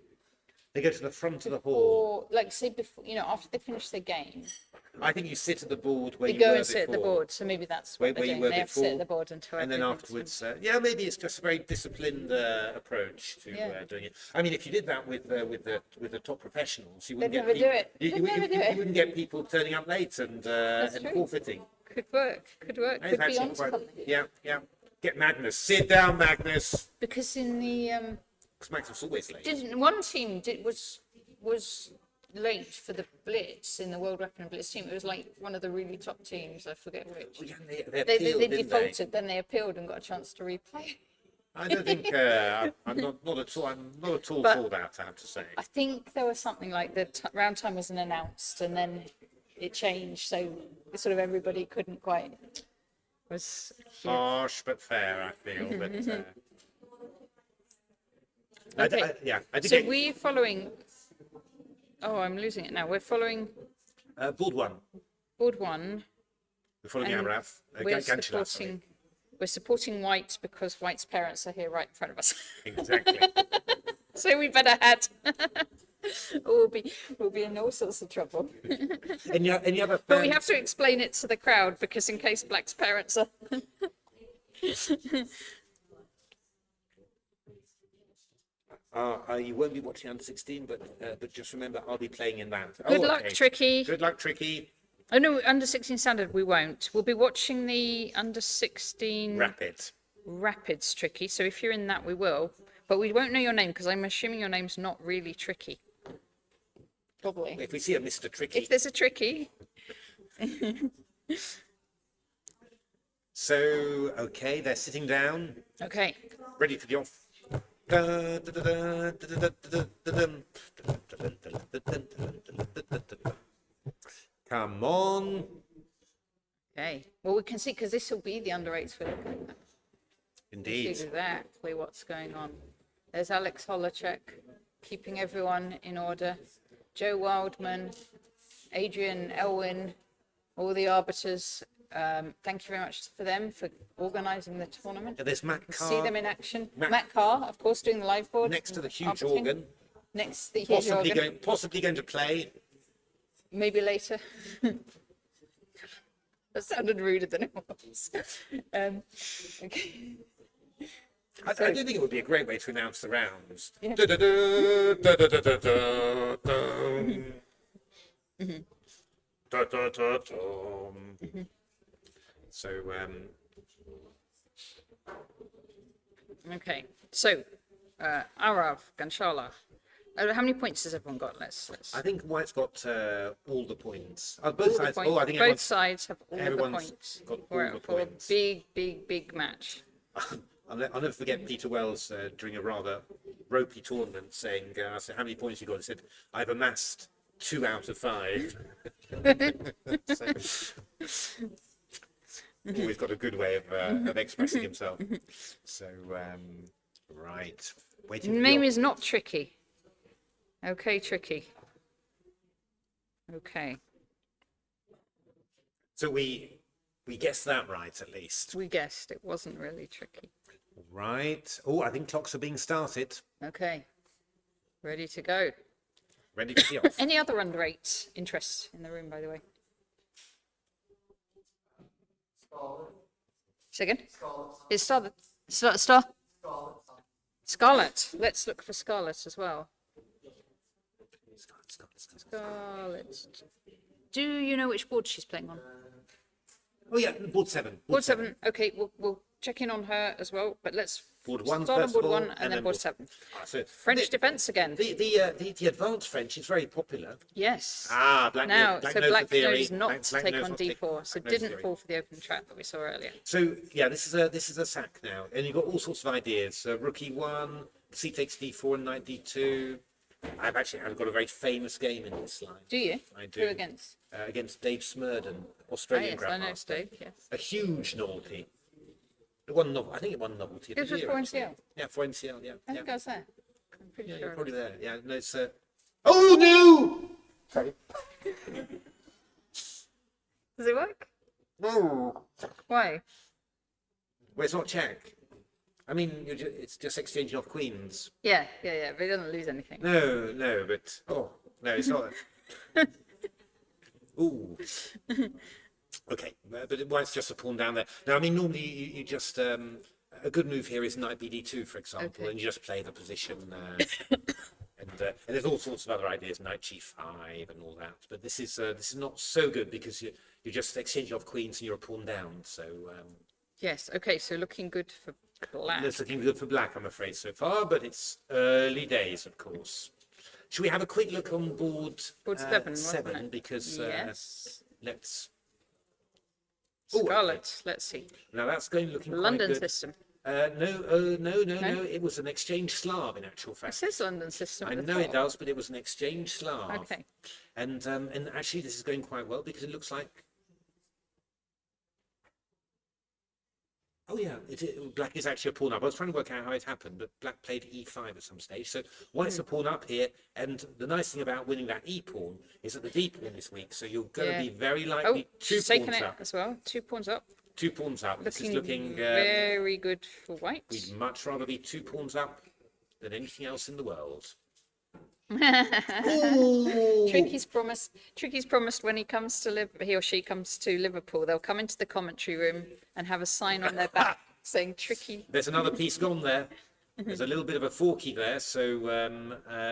[SPEAKER 2] They go to the front of the hall.
[SPEAKER 1] Or, like, say, before, after they finish their game.
[SPEAKER 2] I think you sit at the board where
[SPEAKER 1] you go and sit at the board, so maybe that's what they're doing. They have to sit at the board until.
[SPEAKER 2] And then afterwards, maybe it's just a very disciplined approach to doing it. I mean, if you did that with the top professionals, you wouldn't get people. You wouldn't get people turning up late and forfeiting.
[SPEAKER 1] Could work. Could be on something.
[SPEAKER 2] Yeah. Get Magnus. Sit down, Magnus.
[SPEAKER 1] Because in the.
[SPEAKER 2] Magnus always late.
[SPEAKER 1] One team was late for the Blitz in the World Weapon and Blitz team. It was like one of the really top teams. I forget which.
[SPEAKER 2] Well, yeah, they
[SPEAKER 1] defaulted. Then they appealed and got a chance to replay.
[SPEAKER 2] I don't think I'm not at all. I'm not at all for that. I have to say.
[SPEAKER 1] I think there was something like the round time wasn't announced, and then it changed. So sort of everybody couldn't quite. Was
[SPEAKER 2] harsh but fair. I feel, but.
[SPEAKER 1] Okay. So we're following. Oh, I'm losing it now. We're following.
[SPEAKER 2] Board 1.
[SPEAKER 1] Board 1.
[SPEAKER 2] We're following Amrath.
[SPEAKER 1] We're supporting White because White's parents are here right in front of us.
[SPEAKER 2] Exactly.
[SPEAKER 1] So we better head. We'll be in all sorts of trouble.
[SPEAKER 2] Any other?
[SPEAKER 1] But we have to explain it to the crowd because in case Black's parents are.
[SPEAKER 2] You won't be watching under 16, but just remember, I'll be playing in that.
[SPEAKER 1] Good luck, Tricky.
[SPEAKER 2] Good luck, Tricky.
[SPEAKER 1] Oh no, under 16 standard we won't. We'll be watching the under 16 Rapids, Tricky. So if you're in that, we will. But we won't know your name because I'm assuming your name's not really Tricky. Probably.
[SPEAKER 2] If we see a Mr. Tricky.
[SPEAKER 1] If there's a Tricky.
[SPEAKER 2] So, okay, they're sitting down.
[SPEAKER 1] Okay.
[SPEAKER 2] Ready for the off. Come on.
[SPEAKER 1] Okay. Well, we can see because this will be the under 8s we're looking at.
[SPEAKER 2] Indeed.
[SPEAKER 1] See exactly what's going on. There's Alex Holacek, keeping everyone in order. Joe Wildman, Adrian Elwin, all the arbiters. Thank you very much for them for organising the tournament.
[SPEAKER 2] And there's Matt
[SPEAKER 1] See
[SPEAKER 2] Carr
[SPEAKER 1] them in action. Matt Carr, of course, doing the live board.
[SPEAKER 2] next to the huge
[SPEAKER 1] arbiting.
[SPEAKER 2] organ,
[SPEAKER 1] Next to the huge organ.
[SPEAKER 2] possibly going to play.
[SPEAKER 1] Maybe later. That sounded ruder than it was. Okay.
[SPEAKER 2] I do think it would be a great way to announce the rounds.
[SPEAKER 1] Yeah.
[SPEAKER 2] Da-da-da, da-da-da-da-da, dum. Da-da-da-dum. So,
[SPEAKER 1] Okay. So, Arav, Ganshala. How many points has everyone got? Let's.
[SPEAKER 2] I think White's got all the points.
[SPEAKER 1] all
[SPEAKER 2] Both
[SPEAKER 1] the
[SPEAKER 2] sides.
[SPEAKER 1] points.
[SPEAKER 2] Oh, I think
[SPEAKER 1] Both sides have all the
[SPEAKER 2] everyone's
[SPEAKER 1] points.
[SPEAKER 2] got all
[SPEAKER 1] for
[SPEAKER 2] the
[SPEAKER 1] for a
[SPEAKER 2] points.
[SPEAKER 1] big match.
[SPEAKER 2] I'll never forget Peter Wells during a rather ropey tournament saying, I said, how many points you got? He said, I've amassed 2 out of 5. So, always got a good way of expressing himself. So, right. Waiting for the
[SPEAKER 1] Name
[SPEAKER 2] op-
[SPEAKER 1] is not Tricky. Okay, Tricky. Okay.
[SPEAKER 2] So we guessed that right, at least.
[SPEAKER 1] We guessed it wasn't really tricky.
[SPEAKER 2] Right. Oh, I think clocks are being started.
[SPEAKER 1] Okay. Ready to go.
[SPEAKER 2] Ready to be off.
[SPEAKER 1] Any other under 8 interest in the room, by the way? Second? Is Star? Scarlet. Let's look for Scarlet as well. Scarlet. Do you know which board she's playing on?
[SPEAKER 2] Oh yeah, board 7.
[SPEAKER 1] Board 7. Okay, we'll check in on her as well, but let's
[SPEAKER 2] Board 1
[SPEAKER 1] start on
[SPEAKER 2] first
[SPEAKER 1] board
[SPEAKER 2] of all,
[SPEAKER 1] 1 and then board 7.
[SPEAKER 2] So
[SPEAKER 1] French defence again.
[SPEAKER 2] The advanced French is very popular.
[SPEAKER 1] Yes.
[SPEAKER 2] Black
[SPEAKER 1] Now,
[SPEAKER 2] black
[SPEAKER 1] so
[SPEAKER 2] knows
[SPEAKER 1] Black
[SPEAKER 2] the theory.
[SPEAKER 1] knows not
[SPEAKER 2] Black
[SPEAKER 1] to take
[SPEAKER 2] knows
[SPEAKER 1] on
[SPEAKER 2] not to
[SPEAKER 1] D4, so
[SPEAKER 2] Black knows the
[SPEAKER 1] didn't
[SPEAKER 2] theory.
[SPEAKER 1] fall for the open trap that we saw earlier.
[SPEAKER 2] So yeah, this is a sack now, and you've got all sorts of ideas. Rookie 1, C takes D4 and Knight D2. I've got a very famous game in this line.
[SPEAKER 1] Do you?
[SPEAKER 2] I do.
[SPEAKER 1] Who against?
[SPEAKER 2] Against Dave Smurden,
[SPEAKER 1] Oh,
[SPEAKER 2] Australian
[SPEAKER 1] yes, I know
[SPEAKER 2] grandmaster.
[SPEAKER 1] Steve, yes.
[SPEAKER 2] A huge novelty. I think it won novelty. Of
[SPEAKER 1] It
[SPEAKER 2] the
[SPEAKER 1] was
[SPEAKER 2] year,
[SPEAKER 1] for
[SPEAKER 2] actually.
[SPEAKER 1] NCL.
[SPEAKER 2] Yeah, for NCL. Yeah.
[SPEAKER 1] I
[SPEAKER 2] yeah.
[SPEAKER 1] think I was there. I'm pretty
[SPEAKER 2] Yeah,
[SPEAKER 1] sure.
[SPEAKER 2] you're probably there. Yeah, no, it's. Oh no! Sorry.
[SPEAKER 1] Does it work?
[SPEAKER 2] No.
[SPEAKER 1] Why?
[SPEAKER 2] Well, it's not check. I mean, it's just exchanging off queens.
[SPEAKER 1] Yeah, but he doesn't lose anything.
[SPEAKER 2] No, but no, it's not. Ooh. Okay, but White's just a pawn down there. Now, I mean, normally you just a good move here is Knight BD2, for example,
[SPEAKER 1] Okay.
[SPEAKER 2] and you just play the position. And there's all sorts of other ideas, Knight G5 and all that. But this is not so good because you just exchange off queens and you're a pawn down. So
[SPEAKER 1] Yes, okay, so looking good for Black.
[SPEAKER 2] it's looking good for Black, I'm afraid, so far. But it's early days, of course. Should we have a quick look on board
[SPEAKER 1] 7, wasn't
[SPEAKER 2] 7?
[SPEAKER 1] it?
[SPEAKER 2] Because
[SPEAKER 1] Yes.
[SPEAKER 2] let's.
[SPEAKER 1] Scarlet, let's see.
[SPEAKER 2] Now that's looking
[SPEAKER 1] London
[SPEAKER 2] quite good.
[SPEAKER 1] system.
[SPEAKER 2] No. It was an exchange Slav in actual
[SPEAKER 1] It
[SPEAKER 2] fact.
[SPEAKER 1] says London system.
[SPEAKER 2] I
[SPEAKER 1] at the
[SPEAKER 2] know it
[SPEAKER 1] top.
[SPEAKER 2] does, but it was an exchange Slav.
[SPEAKER 1] Okay.
[SPEAKER 2] And actually, this is going quite well because it looks like. Oh yeah, Black is actually a pawn up. I was trying to work out how it happened, but Black played E5 at some stage. So White's a pawn up here, and the nice thing about winning that E pawn is that the D pawn is weak, so you're going to be very likely two
[SPEAKER 1] she's taken
[SPEAKER 2] pawns
[SPEAKER 1] it
[SPEAKER 2] up.
[SPEAKER 1] as well. 2 pawns up.
[SPEAKER 2] 2 pawns up. This is looking
[SPEAKER 1] very good for White.
[SPEAKER 2] We'd much rather be 2 pawns up than anything else in the world.
[SPEAKER 1] Tricky's promised when he or she comes to Liverpool, they'll come into the commentary room and have a sign on their back saying Tricky.
[SPEAKER 2] There's another piece gone there. There's a little bit of a forky there, so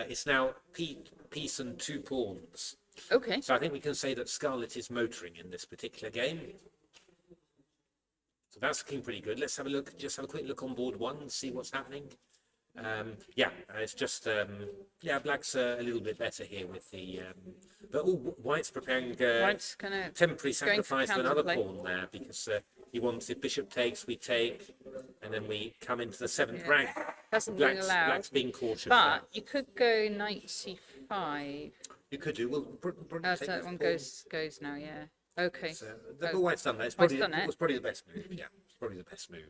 [SPEAKER 2] it's now piece and 2 pawns.
[SPEAKER 1] Okay.
[SPEAKER 2] So I think we can say that Scarlet is motoring in this particular game. So that's looking pretty good. Let's have a look. Just have a quick look on board 1 and see what's happening. It's just Black's a little bit better here with the but White's preparing
[SPEAKER 1] White's gonna
[SPEAKER 2] temporary
[SPEAKER 1] going for
[SPEAKER 2] sacrifice of another
[SPEAKER 1] counterplay.
[SPEAKER 2] pawn there because he wants if bishop takes we take and then we come into the 7th rank.
[SPEAKER 1] Hasn't been allowed.
[SPEAKER 2] Black's being cautious.
[SPEAKER 1] But you could go Knight C5.
[SPEAKER 2] you could do. Well,
[SPEAKER 1] Oh, so that one goes now. Yeah. Okay.
[SPEAKER 2] but White's done that. It's
[SPEAKER 1] White's
[SPEAKER 2] probably,
[SPEAKER 1] done it.
[SPEAKER 2] it was probably the best move. Yeah, it's probably the best move.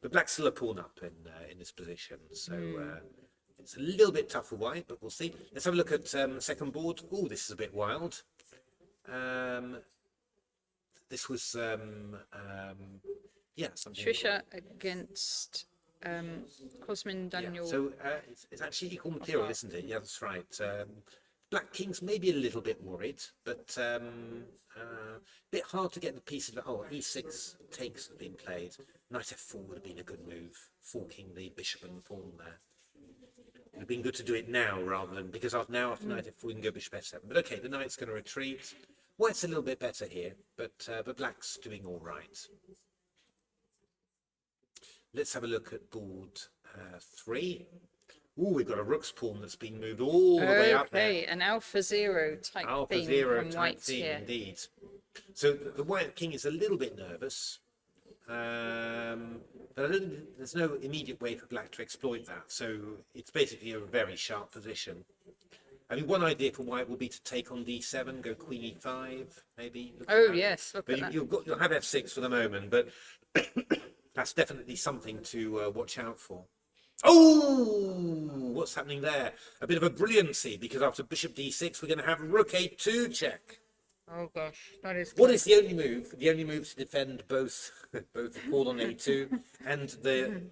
[SPEAKER 2] But Black's still a pawn up in this position. So It's a little bit tough for white, but we'll see. Let's have a look at the second board. Oh, this is a bit wild. This was, yeah, something.
[SPEAKER 1] Trisha against Cosmin Daniel.
[SPEAKER 2] Yeah. So it's actually equal material, isn't it? Yeah, that's right. Black King's maybe a little bit worried, but a bit hard to get the pieces. Oh, e6 takes have been played. Knight f4 would have been a good move, forking the bishop and pawn there. It would have been good to do it now rather than, because now after knight f4 we can go bishop f7. But okay, the knight's going to retreat. White's a little bit better here, but black's doing all right. Let's have a look at board 3. Oh, we've got a rook's pawn that's been moved all the way up there.
[SPEAKER 1] Okay, an Alpha Zero type
[SPEAKER 2] Alpha
[SPEAKER 1] theme
[SPEAKER 2] Zero
[SPEAKER 1] from
[SPEAKER 2] type
[SPEAKER 1] white
[SPEAKER 2] theme,
[SPEAKER 1] here.
[SPEAKER 2] indeed. So the white king is a little bit nervous, but I don't think there's no immediate way for black to exploit that. So it's basically a very sharp position. I mean, one idea for white would be to take on d7, go queen e5, maybe.
[SPEAKER 1] Oh yes, look at that.
[SPEAKER 2] You'll have f6 for the moment, but that's definitely something to watch out for. Oh, what's happening there? A bit of a brilliancy, because after bishop d6, we're going to have rook a2 check.
[SPEAKER 1] Oh gosh, that is.
[SPEAKER 2] What is the only move? The only move to defend both both the pawn on a2 and the.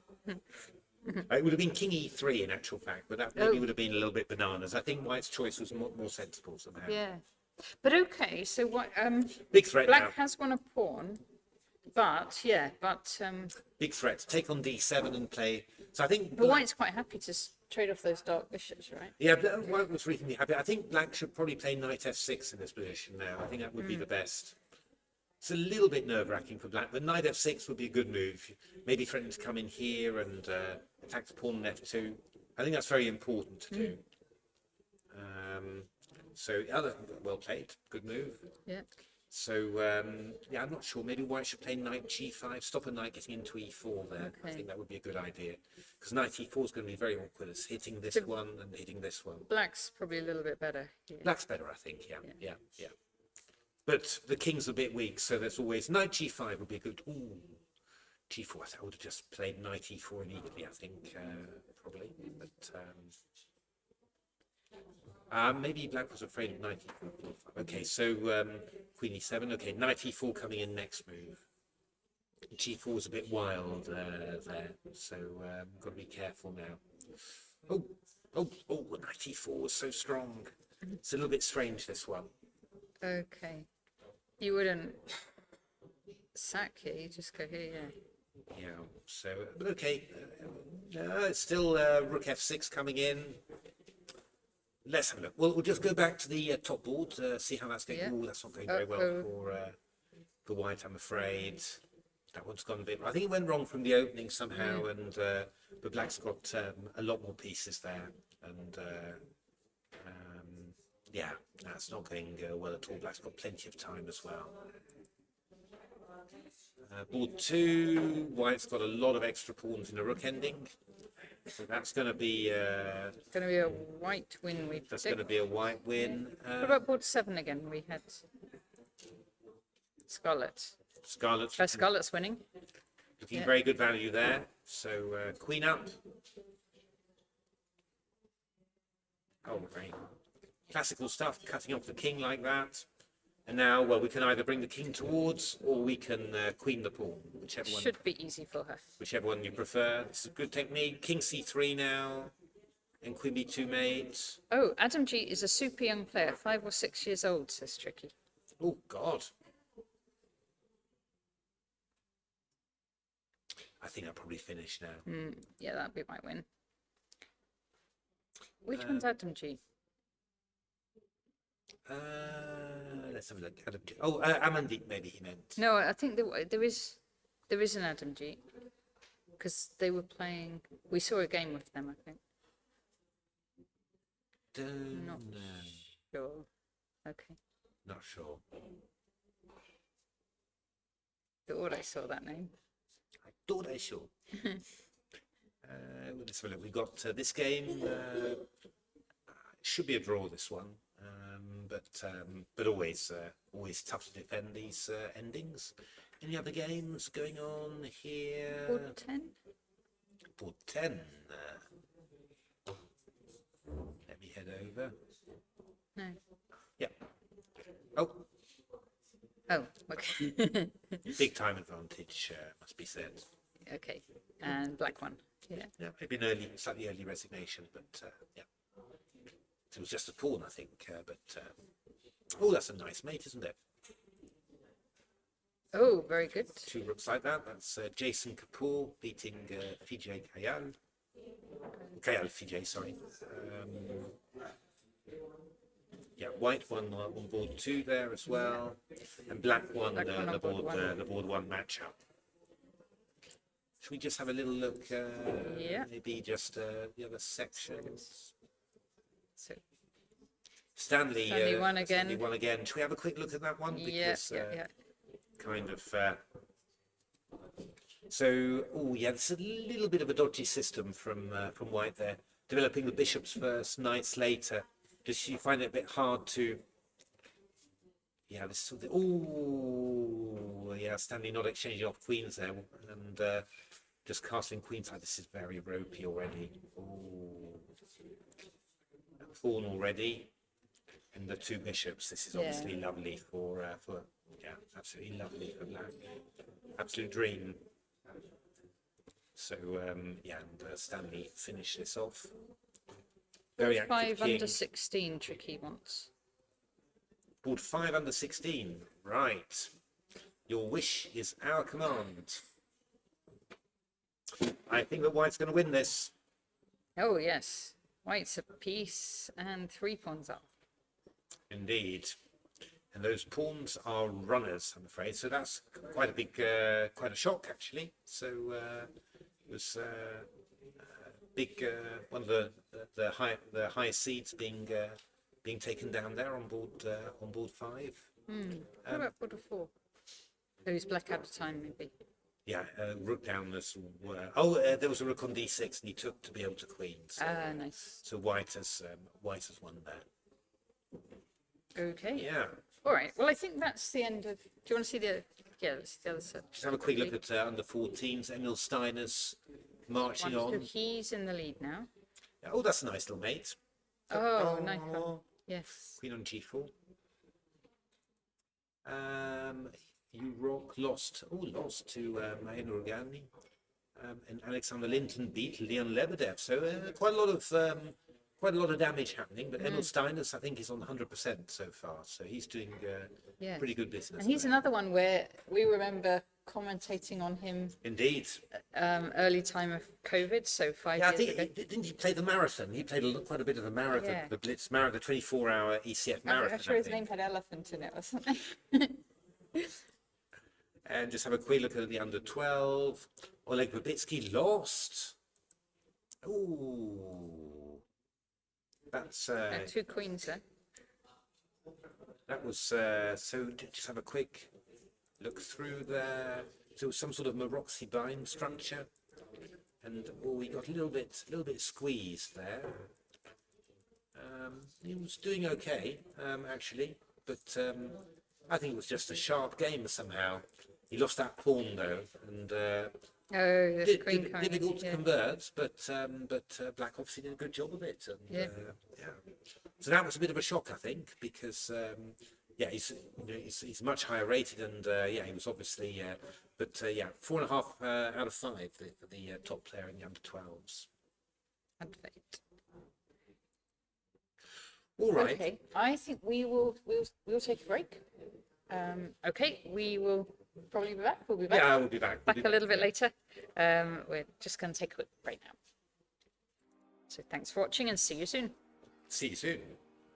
[SPEAKER 2] It would have been king e3 in actual fact, but that maybe would have been a little bit bananas. I think white's choice was more sensible somehow.
[SPEAKER 1] Yeah, but okay. So what?
[SPEAKER 2] Big threat
[SPEAKER 1] Black
[SPEAKER 2] now.
[SPEAKER 1] has won a pawn, but yeah, but
[SPEAKER 2] Big threat. Take on d7 and play. So I think.
[SPEAKER 1] but white's quite happy to trade off those dark bishops, right?
[SPEAKER 2] Yeah, white was reasonably happy. I think black should probably play knight f6 in this position now. I think that would be the best. It's a little bit nerve-wracking for black, but knight f6 would be a good move. Maybe threatening to come in here and attack the pawn on f2. I think that's very important to do. So, well played. Good move.
[SPEAKER 1] Yeah.
[SPEAKER 2] So, yeah, I'm not sure. Maybe white should play knight g5, stop a knight getting into e4 there. I think that would be a good idea. Because knight e4 is going to be very awkward. It's hitting this one and hitting this one.
[SPEAKER 1] Black's probably a little bit better. Yeah.
[SPEAKER 2] Black's better, I think. Yeah. But the king's a bit weak, so there's always knight g5 would be a good. Ooh, g4. I would have just played knight e4 immediately. I think probably, but maybe black was afraid of knight e4. Okay, so queen e7. Okay, knight e4 coming in next move. G4 is a bit wild there, so got to be careful now. Oh! Knight e4 was so strong. It's a little bit strange, this one.
[SPEAKER 1] Okay. You wouldn't sack here, you just go here, yeah.
[SPEAKER 2] Yeah, so, but okay. It's still rook f6 coming in. Let's have a look. Well, we'll just go back to the top board, see how that's going.
[SPEAKER 1] Yeah.
[SPEAKER 2] Oh, that's not going very well for white, I'm afraid. That one's gone a bit. I think it went wrong from the opening somehow, and but black's got a lot more pieces there, and yeah, that's not going well at all. Black's got plenty of time as well. Board 2, white's got a lot of extra pawns in a rook ending, so that's going to be
[SPEAKER 1] a white win.
[SPEAKER 2] That's going to be a white win.
[SPEAKER 1] What about board 7 again? We had Scarlet. Scarlet's winning.
[SPEAKER 2] Looking very good value there. So queen up. Oh, very classical stuff, cutting off the king like that. And now, well, we can either bring the king towards, or we can queen the pawn, whichever one.
[SPEAKER 1] Should be easy for her.
[SPEAKER 2] Whichever one you prefer. It's a good technique. King c3 now, and queen b2 mate.
[SPEAKER 1] Oh, Adam G is a super young player, 5 or 6 years old, says Tricky.
[SPEAKER 2] Oh, God. I think I'll probably finish now.
[SPEAKER 1] Yeah, that'd be my win. Which one's Adam G?
[SPEAKER 2] Let's have a look. Adam G. Oh, Amandeep, maybe he meant.
[SPEAKER 1] No, I think there is an Adam G. Because they were playing. We saw a game with them, I think. Not sure. Okay.
[SPEAKER 2] Not sure.
[SPEAKER 1] Thought I saw that name.
[SPEAKER 2] I thought I saw. Let's have a look. We've got this game. Should be a draw, this one. But always tough to defend these endings. Any other games going on here?
[SPEAKER 1] Board 10?
[SPEAKER 2] Board 10. either.
[SPEAKER 1] No.
[SPEAKER 2] Yeah. Oh,
[SPEAKER 1] Oh, okay.
[SPEAKER 2] big time advantage, must be said.
[SPEAKER 1] Okay. And black one. Yeah.
[SPEAKER 2] Yeah, maybe an slightly early resignation, but yeah. It was just a pawn, I think. Oh, that's a nice mate, isn't it?
[SPEAKER 1] Oh, very good.
[SPEAKER 2] 2 rooks like that. That's Jason Kapoor beating Fijay Kayal. Kayal Fijay, sorry. Yeah, white won on board 2 there as well, and black won
[SPEAKER 1] Black won on
[SPEAKER 2] the
[SPEAKER 1] board one.
[SPEAKER 2] the board 1 matchup. Should we just have a little look?
[SPEAKER 1] Yeah.
[SPEAKER 2] Maybe just the other sections.
[SPEAKER 1] So
[SPEAKER 2] Stanley
[SPEAKER 1] won again.
[SPEAKER 2] Stanley won again. Should we have a quick look at that one?
[SPEAKER 1] yeah,
[SPEAKER 2] Because,
[SPEAKER 1] yeah.
[SPEAKER 2] kind of. So, oh yeah, it's a little bit of a dodgy system from White there. Developing the bishops first, knights later. Just you find it a bit hard to. Yeah, this sort of. Oh, yeah, Stanley not exchanging off queens there, and just casting queens. Oh, this is very ropey already. Oh, pawn already, and the 2 bishops. This is obviously lovely for yeah, absolutely lovely for black. Absolute dream. So yeah, and Stanley finished this off. Very active
[SPEAKER 1] 5
[SPEAKER 2] king.
[SPEAKER 1] under 16 tricky once.
[SPEAKER 2] Board 5 under 16. Right. Your wish is our command. I think that White's going to win this.
[SPEAKER 1] Oh, yes. White's a piece and 3 pawns up.
[SPEAKER 2] Indeed. And those pawns are runners, I'm afraid. So that's quite a big, quite a shock, actually. So it was big, one of the high seeds being taken down there on board 5.
[SPEAKER 1] What about board 4? Oh, he's black at a time, maybe.
[SPEAKER 2] Yeah, rook down as well. Oh, there was a rook on d6, and he took to be able to queen. So,
[SPEAKER 1] Nice.
[SPEAKER 2] so White has won there.
[SPEAKER 1] Okay.
[SPEAKER 2] Yeah.
[SPEAKER 1] All right. Well, I think that's the end of. Do you want to see the? Yeah, let's see the other set.
[SPEAKER 2] Just have a quick look at under 14s. Emil Steiner's marching
[SPEAKER 1] So
[SPEAKER 2] on.
[SPEAKER 1] he's in the lead now.
[SPEAKER 2] Oh, that's a nice little mate.
[SPEAKER 1] Oh, nice one. Yes.
[SPEAKER 2] Queen on g4. You rock lost to Mayan Rogani. And Alexander Linton beat Leon Lebedev. So quite a lot of damage happening. But Emil Steiner's, I think, is on 100% so far. So he's doing
[SPEAKER 1] Yes.
[SPEAKER 2] pretty good business.
[SPEAKER 1] And he's
[SPEAKER 2] there.
[SPEAKER 1] another one where we remember commentating on him
[SPEAKER 2] Indeed.
[SPEAKER 1] early time of COVID, so 5
[SPEAKER 2] Yeah, I
[SPEAKER 1] years
[SPEAKER 2] think
[SPEAKER 1] ago.
[SPEAKER 2] didn't he play the marathon? He played quite a bit of the marathon,
[SPEAKER 1] Yeah.
[SPEAKER 2] the Blitz marathon, the 24-hour ECF marathon.
[SPEAKER 1] I'm sure
[SPEAKER 2] I
[SPEAKER 1] his
[SPEAKER 2] think.
[SPEAKER 1] name had elephant in it or something.
[SPEAKER 2] And just have a quick look at the under 12. Oleg Verbitsky lost. Ooh, that's
[SPEAKER 1] And 2 queens there.
[SPEAKER 2] that was so. Just have a quick look through there. So it was some sort of Maroxy-bind structure, and we got a little bit squeezed there. He was doing okay, actually, but I think it was just a sharp game somehow. He lost that pawn though, and
[SPEAKER 1] Oh, there's queen coming.
[SPEAKER 2] difficult to
[SPEAKER 1] Yeah.
[SPEAKER 2] convert, but Black obviously did a good job of it. And,
[SPEAKER 1] Yeah.
[SPEAKER 2] yeah. So that was a bit of a shock, I think, because yeah, he's much higher rated, and yeah, he was obviously, but yeah, 4.5 out of 5 for the top player in the under 12s.
[SPEAKER 1] And fate.
[SPEAKER 2] All right.
[SPEAKER 1] Okay, I think we'll take a break. Okay, we will probably be back. We'll be back.
[SPEAKER 2] Yeah, we'll be back.
[SPEAKER 1] Back a little bit later. We're just going to take a quick break now. So thanks for watching and see you soon.
[SPEAKER 2] See you soon.